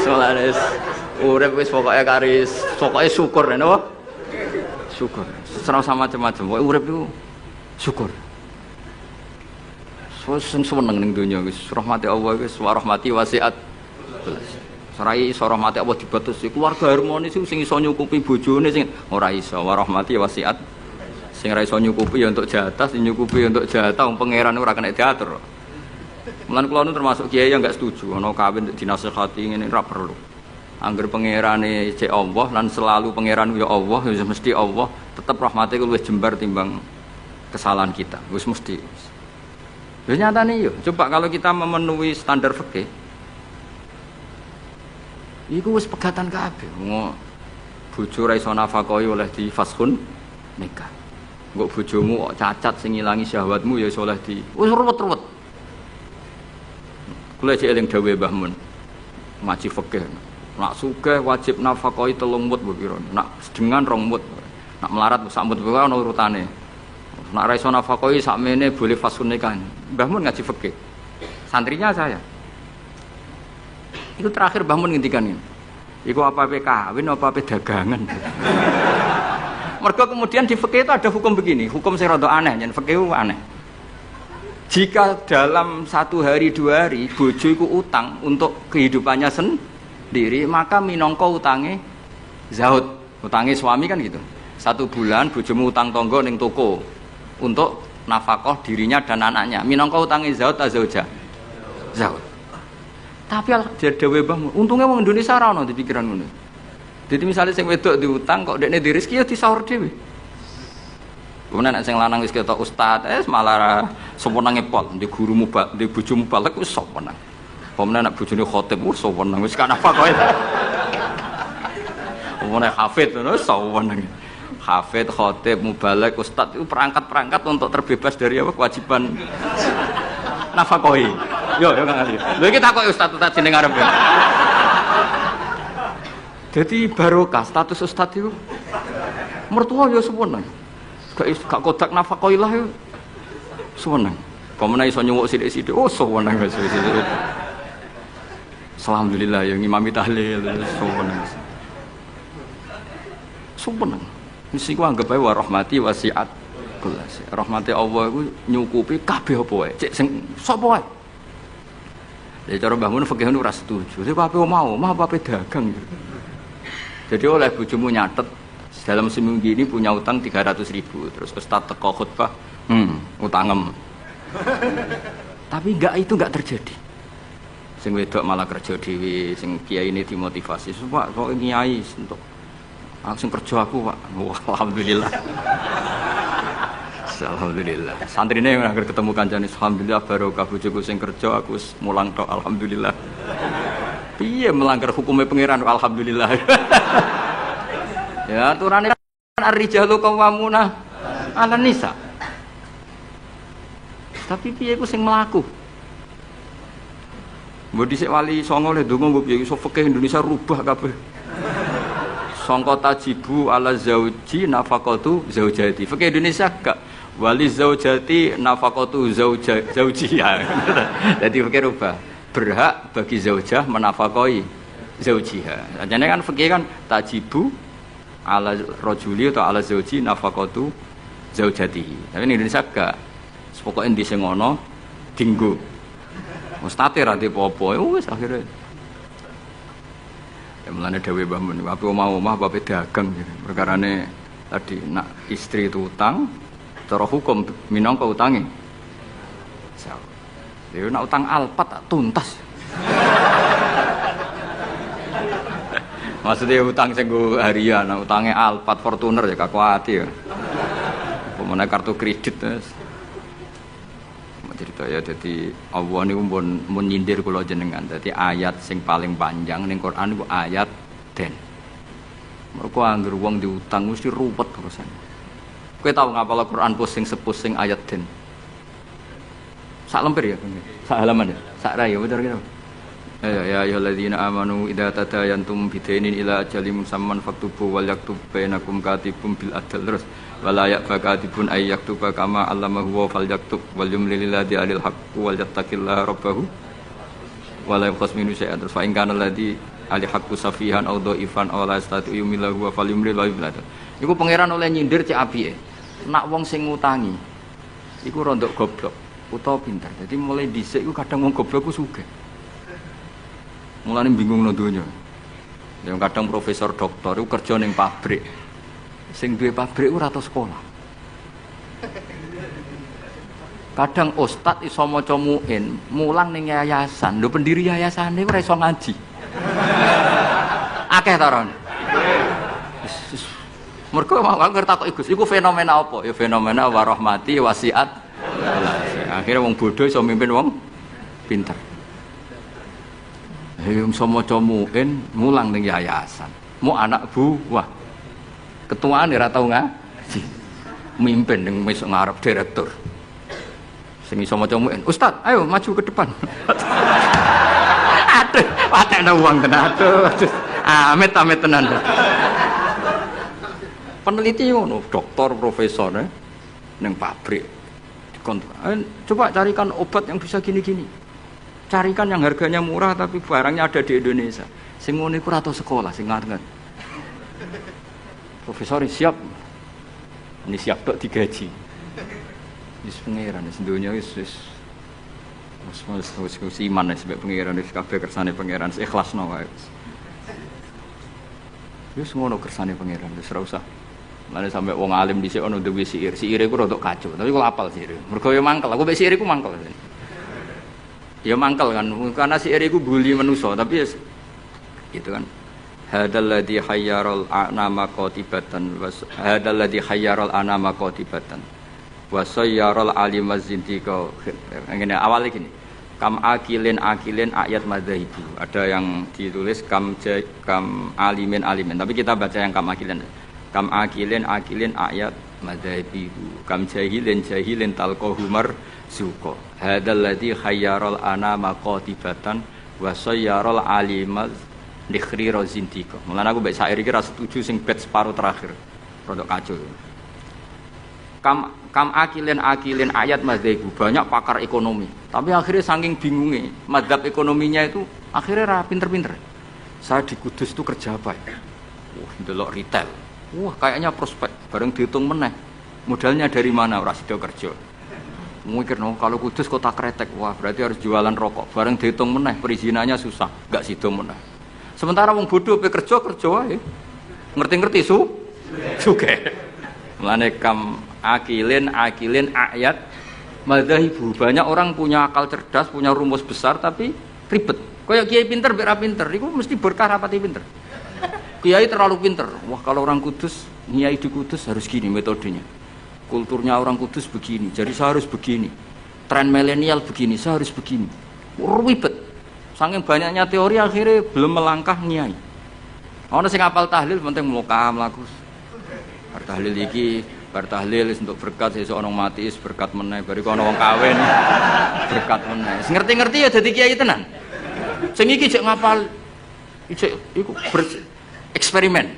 Solares urip wis pokoke syukur napa? Syukur. Serau sama macam-macam. Pokoke urip iku syukur. Seneng ning donya wis rahmati Allah wis wa rahmati wasiat. Sarai iso rahmati Allah dibatasi keluarga harmonis sing iso nyukupi bojone sing ora iso wa rahmati wasiat. Sing ora iso nyukupi ya untuk jatah, sing nyukupi untuk jatah wong pangeran ora kena diatur. Mulan kula nu termasuk kiai yang enggak setuju ana kawin dinasihati ngene ora perlu. Angger pangerane cek Allah lan selalu pangeran ya Allah ya mesti Allah, tetep rahmate luwih jembar timbang kesalahan kita. Wis mesti. Ya nyatane yo, coba kalau kita memenuhi standar fikih. Iku wis pegatan kabeh. Bojo ra iso nafakahi oleh di fashun nikah. Engko bojomu kok cacat sing ngilangi syahwatmu ya iso oleh di wis ruwet-ruwet. Kula cek eling dawuhe Mbah Mun. Ngaji fikih. Nak sugih wajib nafakahi 3 mut mbok kira. Nak sedengan 2 mut. Nak melarat sak mut wae ana urutane. Nak ra iso nafakahi sakmene boleh fashun nikah. Mbah Mun ngaji fikih. Santrinya saya. Itu terakhir Mbah Mun ngendikan ini. Iku apa-apa kawin apa-apa dagangan. Mergo kemudian di fikih itu ada hukum begini, hukum sing rada aneh, yen fikih itu aneh. Jika dalam 1 hari 2 hari bojo iku utang untuk kehidupannya sendiri, maka minangka utange zaud. Utange suami kan gitu. 1 bulan bojomu utang tangga ning toko untuk nafkah dirinya dan anaknya. Minangka utange zaud ta zauja. Zaud. Tapi dhewe Mbah, untunge wong Indonesia ora ono di pikiran ngono. Jadi misalnya sing wedok diutang kok dekne di rezeki ya disaur dhewe. Kemudian nek sing lanang wis ketok ustaz, malah sewenenge pol, di guru mubal, di bojomu balek wis sewenang. Kemudian nek bojone khotib wis sewenang wis kan apa kowe. Kemudian hafid wis sewenang. Hafid, khotib, mubalek, ustaz itu perangkat-perangkat untuk terbebas dari apa kewajiban nafkahi. Yo kan ngali. Lha iki takoki ustaz jeneng arep ya. Jadi barokah status ustaz itu mertua ya sewenang. Gak kodak nafkahilah yo sewenang. Pemene iso nyuwuk sithik-sithik oh sewenang wis. Alhamdulillah ya ngimami tahlil sewenang. Sewenang. Mesti ku anggap ae wa rahmati wasiat. Rahmati Allah iku nyukupi kabeh apa wae. Cek sing sapa wae. Jadi cara Mbah Mun fikih ora setuju. Jadi apa mau, mah apa dagang. Jadi oleh bojomu nyatet dalam seminggu ini punya utang 300.000. Terus Ustaz teko khutbah, utangem. Tapi itu enggak terjadi. Sing wedok malah kerja dhewe, sing kiai ini dimotivasi. Pak kok kiai untuk langsung kerja aku, Pak. Wah, alhamdulillah. Alhamdulillah. Santrine akhir ketemu kancane, alhamdulillah barokah bojoku sing kerja aku mulang tok, alhamdulillah. Piye melanggar hukumnya pangeran, alhamdulillah. Ya aturane kan ar-rijalu qawwamuna 'alan nisa. Tapi piye ku sing mlaku? Mbok dhisik wali songo le ndonga mbok piye iso fikih Indonesia rubah kabeh. Sangka tajibu ala zauji nafaqatu zaujati. Fikih Indonesia gak wali zaujati nafaqatu zaujiha. Jadi fikih rubah. Berhak bagi zaujah menafakoi zaujiha. Jane kan fikih kan tajibu ala rajuli atau ala zauji nafaqatu zaujatihi. Tapi in Indonesia gak. Pokoke endi sing ngono dinggo. Wis tate ra apa-apa. Wis akhire. Ya mulane dawuh Mbah Mun, apa omah apa dagang gitu. Perkarane tadi nak istri itu utang, cara hukum minangka utange. Ya nak utang alpat tak tuntas. Maksudnya utang sing go harian, utange alpat Fortuner ya kakuati ya. Pemene kartu kredit wis. Cerita ya, jadi Allah ini pun menyindir kula jenengan. Jadi ayat sing paling panjang ning Quran itu ayat den. Mergo anggere wong diutang mesti ruwet urusan. Kowe tau ngapal Quran pusing sepusing ayat den. Sak lemper ya, sak halaman ya, sak ra ya bener gitu. Ya ayyuhalladzina amanu idza tadayantum bidainin ila ajalin musamman faktubu wal yaktub bainakum katibun bil adl terus wala ya'fakatibun ay yaktuba kama allamahu wa fal yaktub wal yumlil ladzi alil haqqu wal yattaqillaha rabbahu wala yabkhas minhu syai'an terus fa in kana ladzi alil haqqu safihan aw dhaifan aw la yastati yumillahu wa fal yumlil wa yumlil. Iku pangeran oleh nyindir cek apike. Nak wong sing ngutangi iku rondok goblok utawa pinter. Jadi mulai dhisik iku kadang wong goblok ku sugih. Mulane bingung nang donya. Yang kadang profesor doktor iku kerja ning pabrik. Sing duwe pabrik ora tau sekolah. Kadang ustad iso maca muin, mulang ning yayasan. Lho pendiri yayasane ora iso ngaji. Akeh ta ora? Mergo mau ngerti Gus, iku fenomena apa? Ya fenomena warahmati wasiat. Akhire wong bodoh iso mimpin wong pinter. Yang sama comuin mulang ning yayasan. Mu anak buah. Ketuane ora tau ngaji. Mimpin ning wis ngarep direktur. Sing iso maca muin, "Ustaz, ayo maju ke depan." Aduh, patekno wong tenan. Aduh. Amit-amit tenan. Peneliti ngono, doktor, profesor ning pabrik. Coba carikan obat yang bisa gini-gini. Carikan yang harganya murah tapi barangnya ada di Indonesia. Sing ngono iku ora tau sekolah sing ngarep. Profesor siap. Ini siap tok digaji. Wis pangeran wis donya wis iman wis pangeran wis kabeh kersane pangeran ikhlasno wae. Wis ngono kersane pangeran wis ora usah. Mane sampe wong alim dhisik ono duwe siir. Siire ku rodok kacau, tapi kok apal siire. Mergo yo mangkel, aku mek siire ku mangkel. Ya mangkel kan, karena si Eriku bully manusia, tapi ya gitu kan. Hadal ladzi hayyaral anama qatibatan hadal ladzi hayyaral anama qatibatan wa sayyaral alimaz zindiqa. Ngene awal gini. Kam akilin ayat madzhabu. Ada yang ditulis kam alimin, tapi kita baca yang kam akilin. Kam akilin ayat madzhabu. Kam jahilin talqahumar suko hadal ladzi khayyaral anama qatibatan wa sayyaral alimaz likhri rozintiko. Mulane aku mbek syair iki ra setuju sing bet separo terakhir rodok kacau. Kam akilin ayat madzhabu, banyak pakar ekonomi tapi akhirnya saking bingunge madzhab ekonominya itu akhirnya ra pinter-pinter. Saya di Kudus itu kerja apa ya? Ndelok retail. Kayaknya prospek bareng dihitung meneh modalnya dari mana ora sida kerja. Mikir no, kalau Kudus kota kretek, wah berarti harus jualan rokok. Bareng dihitung meneh, perizinannya susah, nggak sido meneh. Sementara wong bodoh pe kerja wae. Ngerti-ngerti suge. Mulane kam akilin ayat madzahibu. Banyak orang punya akal cerdas, punya rumus besar tapi ribet. Kayak kiai pinter ora pinter, iku mesti berkah rapati pinter. Kiai terlalu pinter. Wah, kalau orang Kudus, kiai di Kudus harus gini metodenya. Kulturnya orang Kudus begini, jadi saya harus begini. Tren milenial begini, saya harus begini. Ribet. Saking banyaknya teori akhirnya belum melangkah nyai. Ono sing hafal tahlil penting muka mlaku. Bar tahlil iki, bar tahlil untuk berkat sesuk ono mati berkat meneh, bariku ono wong kawin berkat meneh. Sing ngerti-ngerti ya dadi kiai tenan. Sing iki jek ngapal iku eksperimen.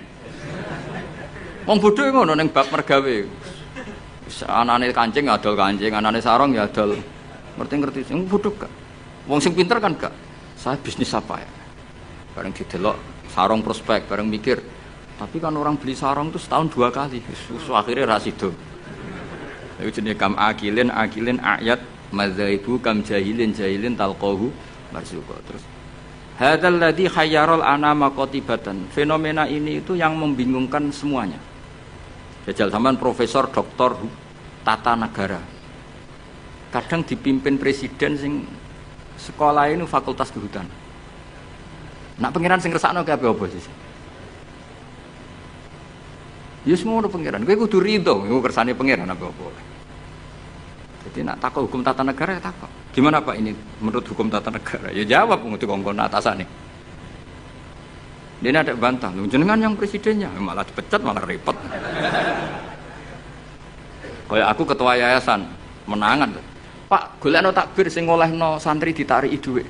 Wong bodho ngono ning bab mergawe. Anane kancing adol kancing, anane sarong ya adol. Ngerti-ngerti sing bodho gak. Wong sing pinter kan gak. Saya bisnis apa ya? Bareng didelok sarong prospek, bareng mikir. Tapi kan orang beli sarong itu setahun 2 kali. Akhirnya ra sido. Iku jenenge kam akilin ayat madzaibu kam jahilin talqahu marzuqa. Terus hadzal ladzi khayyaral anama qatibatan. Fenomena ini itu yang membingungkan semuanya. Jajal sampean profesor, doktor, tata negara. Kadang dipimpin presiden sing sekolah ini fakultas kehutanan. Nak pengiran sing ngersakno ki apa sih? Ya semua pengiran. Kowe kudu rido, iku kersane pengiran apa. Jadi nak takut hukum tata negara ya takut. Gimana Pak ini menurut hukum tata negara? Ya jawab untuk kongkon atasane. Dia ada bantah, lu jenengan yang presidennya malah dipecat malah repot. Kayak aku ketua yayasan menangan, Pak golekno takbir sing ngolehno santri ditarik dhuwit.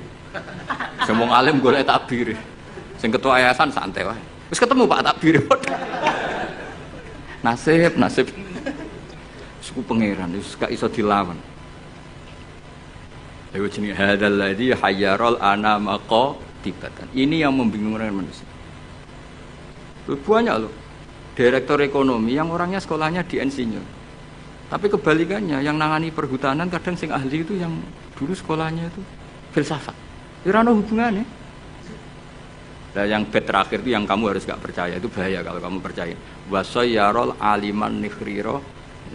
Sing wong alim golek takbir, sing ketua yayasan santai wae. Wis ketemu Pak takbir. Nasib. Suku pangeran wis gak iso dilawan. Ayo jenenge hadzal ladzi hayyaral anama qatibatan. Ini yang membingungkan manusia. Banyak loh direktur ekonomi yang orangnya sekolahnya di insinyur, tapi kebalikannya yang nangani perhutanan kadang sing ahli itu yang dulu sekolahnya itu filsafat. Ora ono hubungannya. Nah, yang bed terakhir itu yang kamu harus gak percaya, itu bahaya kalau kamu percaya. Wasayyarul aliman nikhriro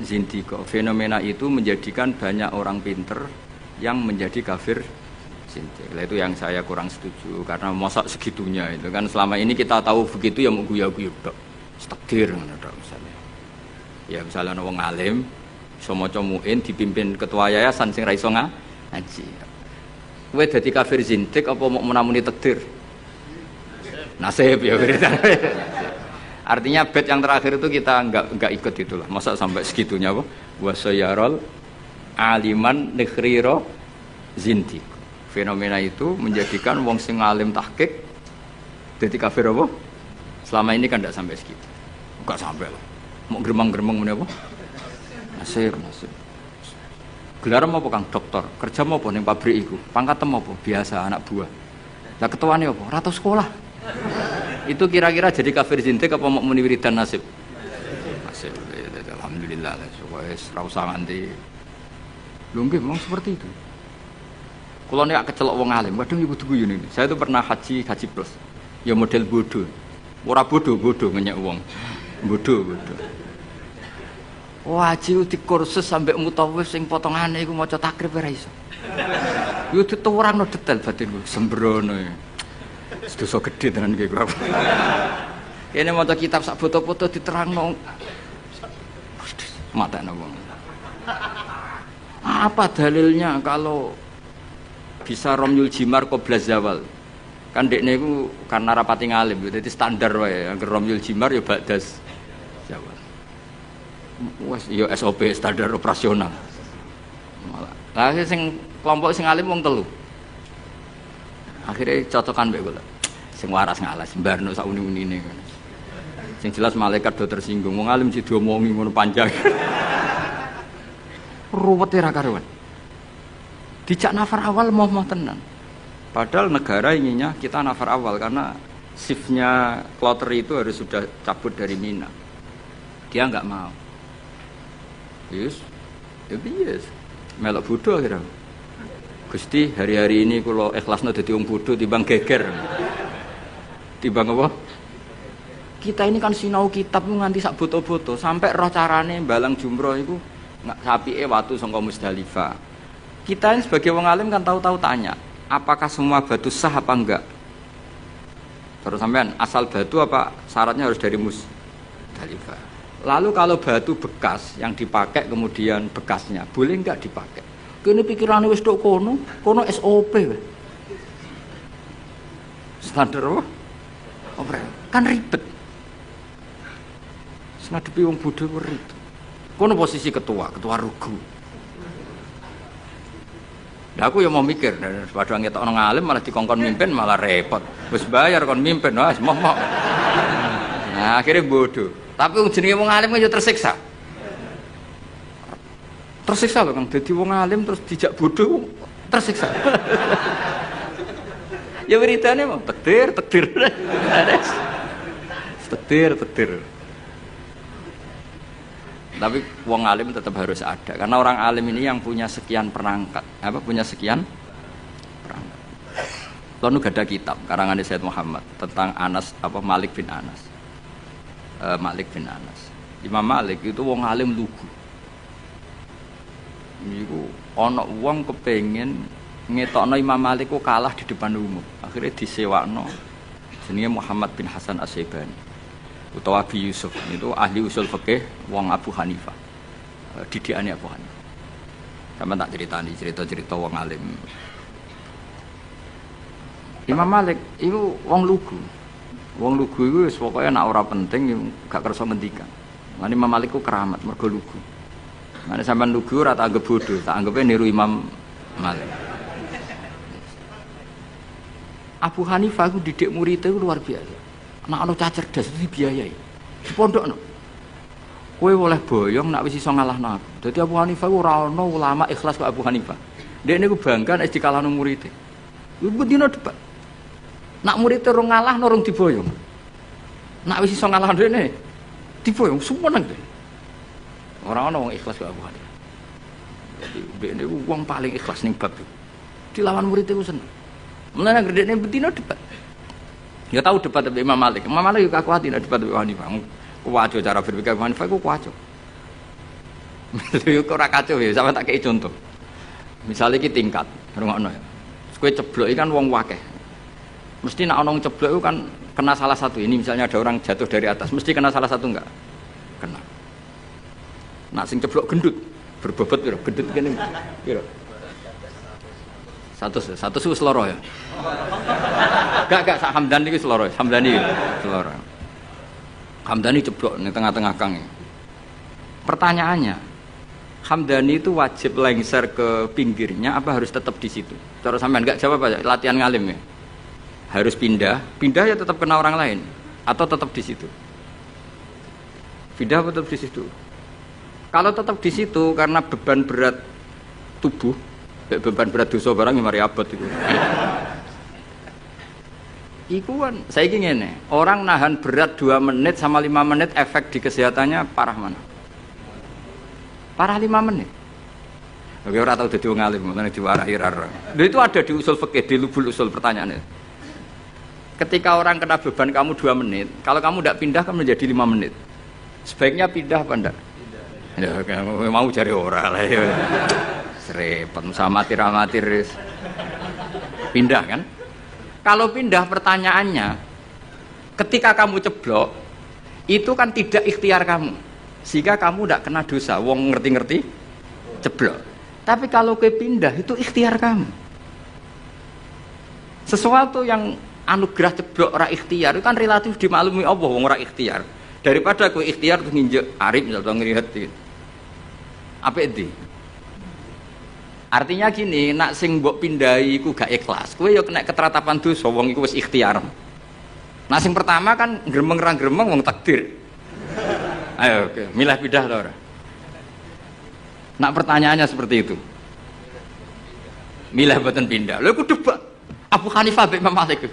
zindiko. Fenomena itu menjadikan banyak orang pinter yang menjadi kafir sintik. Itu yang saya kurang setuju karena masa segitunya itu kan selama ini kita tahu begitu ya mau guyu-guyu tok. Takdir ngono tok misalnya. Ya misalnya ana wong alim iso maca muin dipimpin ketua yayasan sing ra iso ngaji. Kowe dadi kafir sintik apa mau menamuni takdir? Nasib ya berita. Artinya bed yang terakhir itu kita enggak ikut itulah. Masa sampai segitunya apa? Wasayyarul aliman nikhriro zintik. Fenomena itu menjadikan wong sing alim tahqiq dadi kafir apa? Selama ini kan tidak sampai segitu. Enggak sampai lah. Mau geremang-geremang menapa? Nasib. Gelar apa Kang dokter? Kerja apa ning pabrik iku? Pangkatem apa? Biasa anak buah. Lah ketuane apa? Ratu sekolah. Itu kira-kira jadi kafir zintik apa mau muni wiridan nasib? Nasib. Alhamdulillah lah. Wis ra usah nganti. Lho nggih memang seperti itu. Kalau nek kecelok wong alim, kadang ibu guyu ini. Saya itu pernah haji plus. Ya model bodoh. Ora bodoh ngenyek wong. Bodoh. Wah, haji di kursus sampai mutawif sing potongane iku maca takrib ora iso. Yo dituwurangno detail batinku sembrono. Dosa gedhe tenan iki kok. Kene maca kitab sak foto-foto diterangno. Matane wong. Apa dalilnya kalau bisa romyul jimar qabla zawal? Kan dekne iku karena rapati ngalim, dadi standar wae. Angger romyul jimar ya ba'das zawal. Wes ya SOP standar operasional. Lah sing kelompok sing alim wong 3. Akhirnya cocokan mbek kula. Sing waras ngalas mbarno sak uni-unine. Sing jelas malaikat do tersinggung, wong alim sing diomongi ngono panjang. Ruwet ra karuan. Dijak nafar awal mau tenan. Padahal negara inginnya kita nafar awal karena shiftnya kloter itu harus sudah cabut dari Mina. Dia enggak mau. Yes. melok bodho kira. Gusti, hari-hari ini kula ikhlasno dadi wong bodho timbang geger. Timbang apa? Kita ini kan sinau kitab nganti sak boto-boto sampai roh carane balang jumroh iku sapike watu saka Musdalifah. Kita ini sebagai wong alim kan tahu-tahu tanya, apakah semua batu sah apa enggak? Terus sampean asal batu apa syaratnya harus dari Musdalifah? Lalu kalau batu bekas yang dipakai kemudian bekasnya boleh enggak dipakai? Kene pikirane wis tok kono SOP. Standar apa? Kan ribet. Ngadepi wong bodho ribet. Kono posisi ketua rugu. Lah aku ya mau mikir, padahal ngetokno ngalim malah dikongkon mimpin malah repot. Wis bayar kon mimpin, wis momok. Nah, akhirnya bodoh. Tapi wong jenenge wong alim ya tersiksa. Tersiksa lho Kang, dadi wong alim terus dijak bodoh tersiksa. Ya beritane mah takdir. Takdir. Tapi wong alim tetap harus ada karena orang alim ini yang punya sekian perangkat. Punya sekian perangkat. Lalu ada kitab karangan Sayyid Muhammad tentang Malik bin Anas. Imam Malik itu wong alim lugu. Niku ana wong kepengin ngetokno Imam Malik ku kalah di depan umum. Akhirnya disewakno jenenge Muhammad bin Hasan As-Syaibani utawa Abi Yusuf. Itu ahli usul fikih wong Abu Hanifah. Didikane Abu Hanifah. Sama tak ceritani cerita-cerita wong alim. Imam Malik itu wong lugu. Wong lugu iku wis pokoke nek ora penting gak kersa ngendikan. Lan Imam Malik ku keramat mergo lugu. Nek sampean lugu ora tak anggap bodoh, tak anggape niru Imam Malik. Abu Hanifah ku didik murid itu luar biasa. Nek ana cah cerdas dibiayai. Di pondokno. Kowe oleh boyong nek wis iso ngalahno aku. Dadi Abu Hanifah ora ana ulama ikhlas kok Abu Hanifah. Dekne ku bangga nek dikalahno murid. Iku dino debat. Nak murid terus ngalahno rong diboyong. Nek wis iso ngalahno dene diboyong sumeneng deh. Ora ana wong ikhlas kok Abu Hanifah. Jadi dekne ku wong paling ikhlas ning bab itu. Dilawan murid itu seneng. Mulane gredene betino debat. Ya tahu debat dengan Imam Malik. Imam Malik juga kuat tidak debat dengan Hanifah. Kuwaco cara berpikir Hanifah ku kuwaco. Lha kok ora kacau ya, sampe tak kei contoh. Misale iki tingkat, rungokno ya. Kowe ceblok iki kan wong akeh. Mesti nek ana wong ceblok itu kan kena salah satu. Ini misalnya ada orang jatuh dari atas, mesti kena salah satu enggak? Kena. Nak sing ceblok gendut, berbobot piro? Gendut kene piro? Satu seloro ya. Gak sak Hamdan iki seloro, Hamdani seloro. Hamdani ceblok ning tengah-tengah kang. Pertanyaannya, Hamdani itu wajib lengser ke pinggirnya apa harus tetap di situ? Cara sampean enggak jawab aja, latihan ngalim ya. Harus pindah ya tetap kena orang lain atau tetap di situ? Pindah tetap di situ. Kalau tetap di situ karena beban berat tubuh, beban berat dosa barang yang mari abot itu. Iku kan saiki ngene, orang nahan berat 2 menit sama 5 menit efek di kesehatannya parah mana? Parah 5 menit. Oke, ora tau dadi wong alim, ngono diwarahi ra. Lha itu ada di usul fikih, di lubul usul pertanyaannya. Ketika orang kena beban kamu 2 menit, kalau kamu tidak pindah kan menjadi 5 menit. Sebaiknya pindah apa enggak? Pindah. Ya, mau cari orang lah ya. Serempet sama amatir pindah kan? Kalau pindah pertanyaannya, ketika kamu ceblok, itu kan tidak ikhtiar kamu, sehingga kamu tidak kena dosa. Wong ngerti-ngerti ceblok. Tapi kalau ke pindah itu ikhtiar kamu. Sesuatu yang anugerah ceblok ora ikhtiar itu kan relatif dimaklumi Allah wong ora ikhtiar. Daripada kowe ikhtiar terus nginjek arif misalnya ngrihet. Apa itu? Artinya gini, nak sing mbok pindahi iku gak ikhlas. Kowe ya kena keteratapan dosa wong iku wis ikhtiar. Nah sing pertama kan gremeng ra gremeng wong takdir. Ayo, oke, milah pindah ta ora? Nak pertanyaannya seperti itu. Milah boten pindah. Lha iku debat. Abu Hanifah mbek Imam Malik.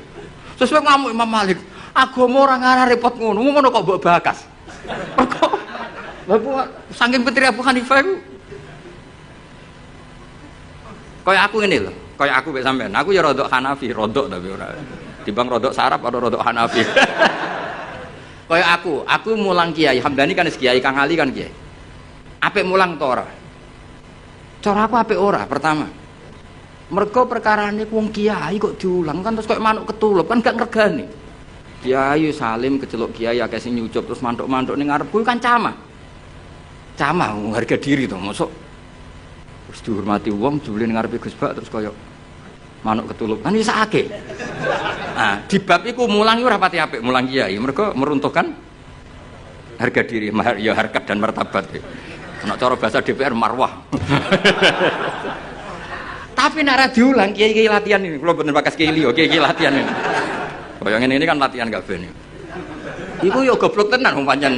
Sesuai ngamuk Imam Malik. Agama ora ngarah repot ngono. Ngono kok mbok bakas. Kok Bapak saking petri Abu Hanifah iku Kaya aku ngene lho, kaya aku mek sampean. Aku ya rodok Hanafi, rodok tapi ora. Timbang rodok Sarab atau rodok Hanafi. Kaya aku mulang Kiai Hamdani kan Kiai, Kang Ali kan Kiai. Apik mulang to ora? Cara aku apik ora pertama. Mergo perkarane wong kiai kok diulang kan terus kok manuk ketulup kan gak ngregani. Kiai salim keceluk kiai akeh sing nyucup terus mantuk-mantuk ning ngarepku kan camah. Camah harga diri to mosok. Terus dihormati wong jebule ning ngarepe Gus Bak terus kaya manuk ketulup. Kan wis akeh. Nah, di bab iku mulang ora pati apik mulang kiai mergo meruntuhkan harga diri, ya harkat dan martabat. Nek cara bahasa DPR marwah. Tapi nek ora diulang kiai-kiai latihan ini, kula mboten bakas kiai liya, kiai-kiai latihan ini. Kaya ngene ini kan latihan kabeh niku. Iku yo goblok tenan wong pancen.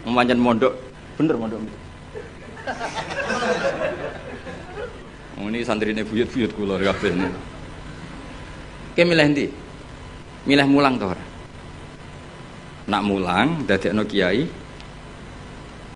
Wong pancen mondok, bener mondok. Ini santrine buyut-buyut kula kabeh niku. Ki milih ndi? Milih mulang to ora? Nak mulang dadekno kiai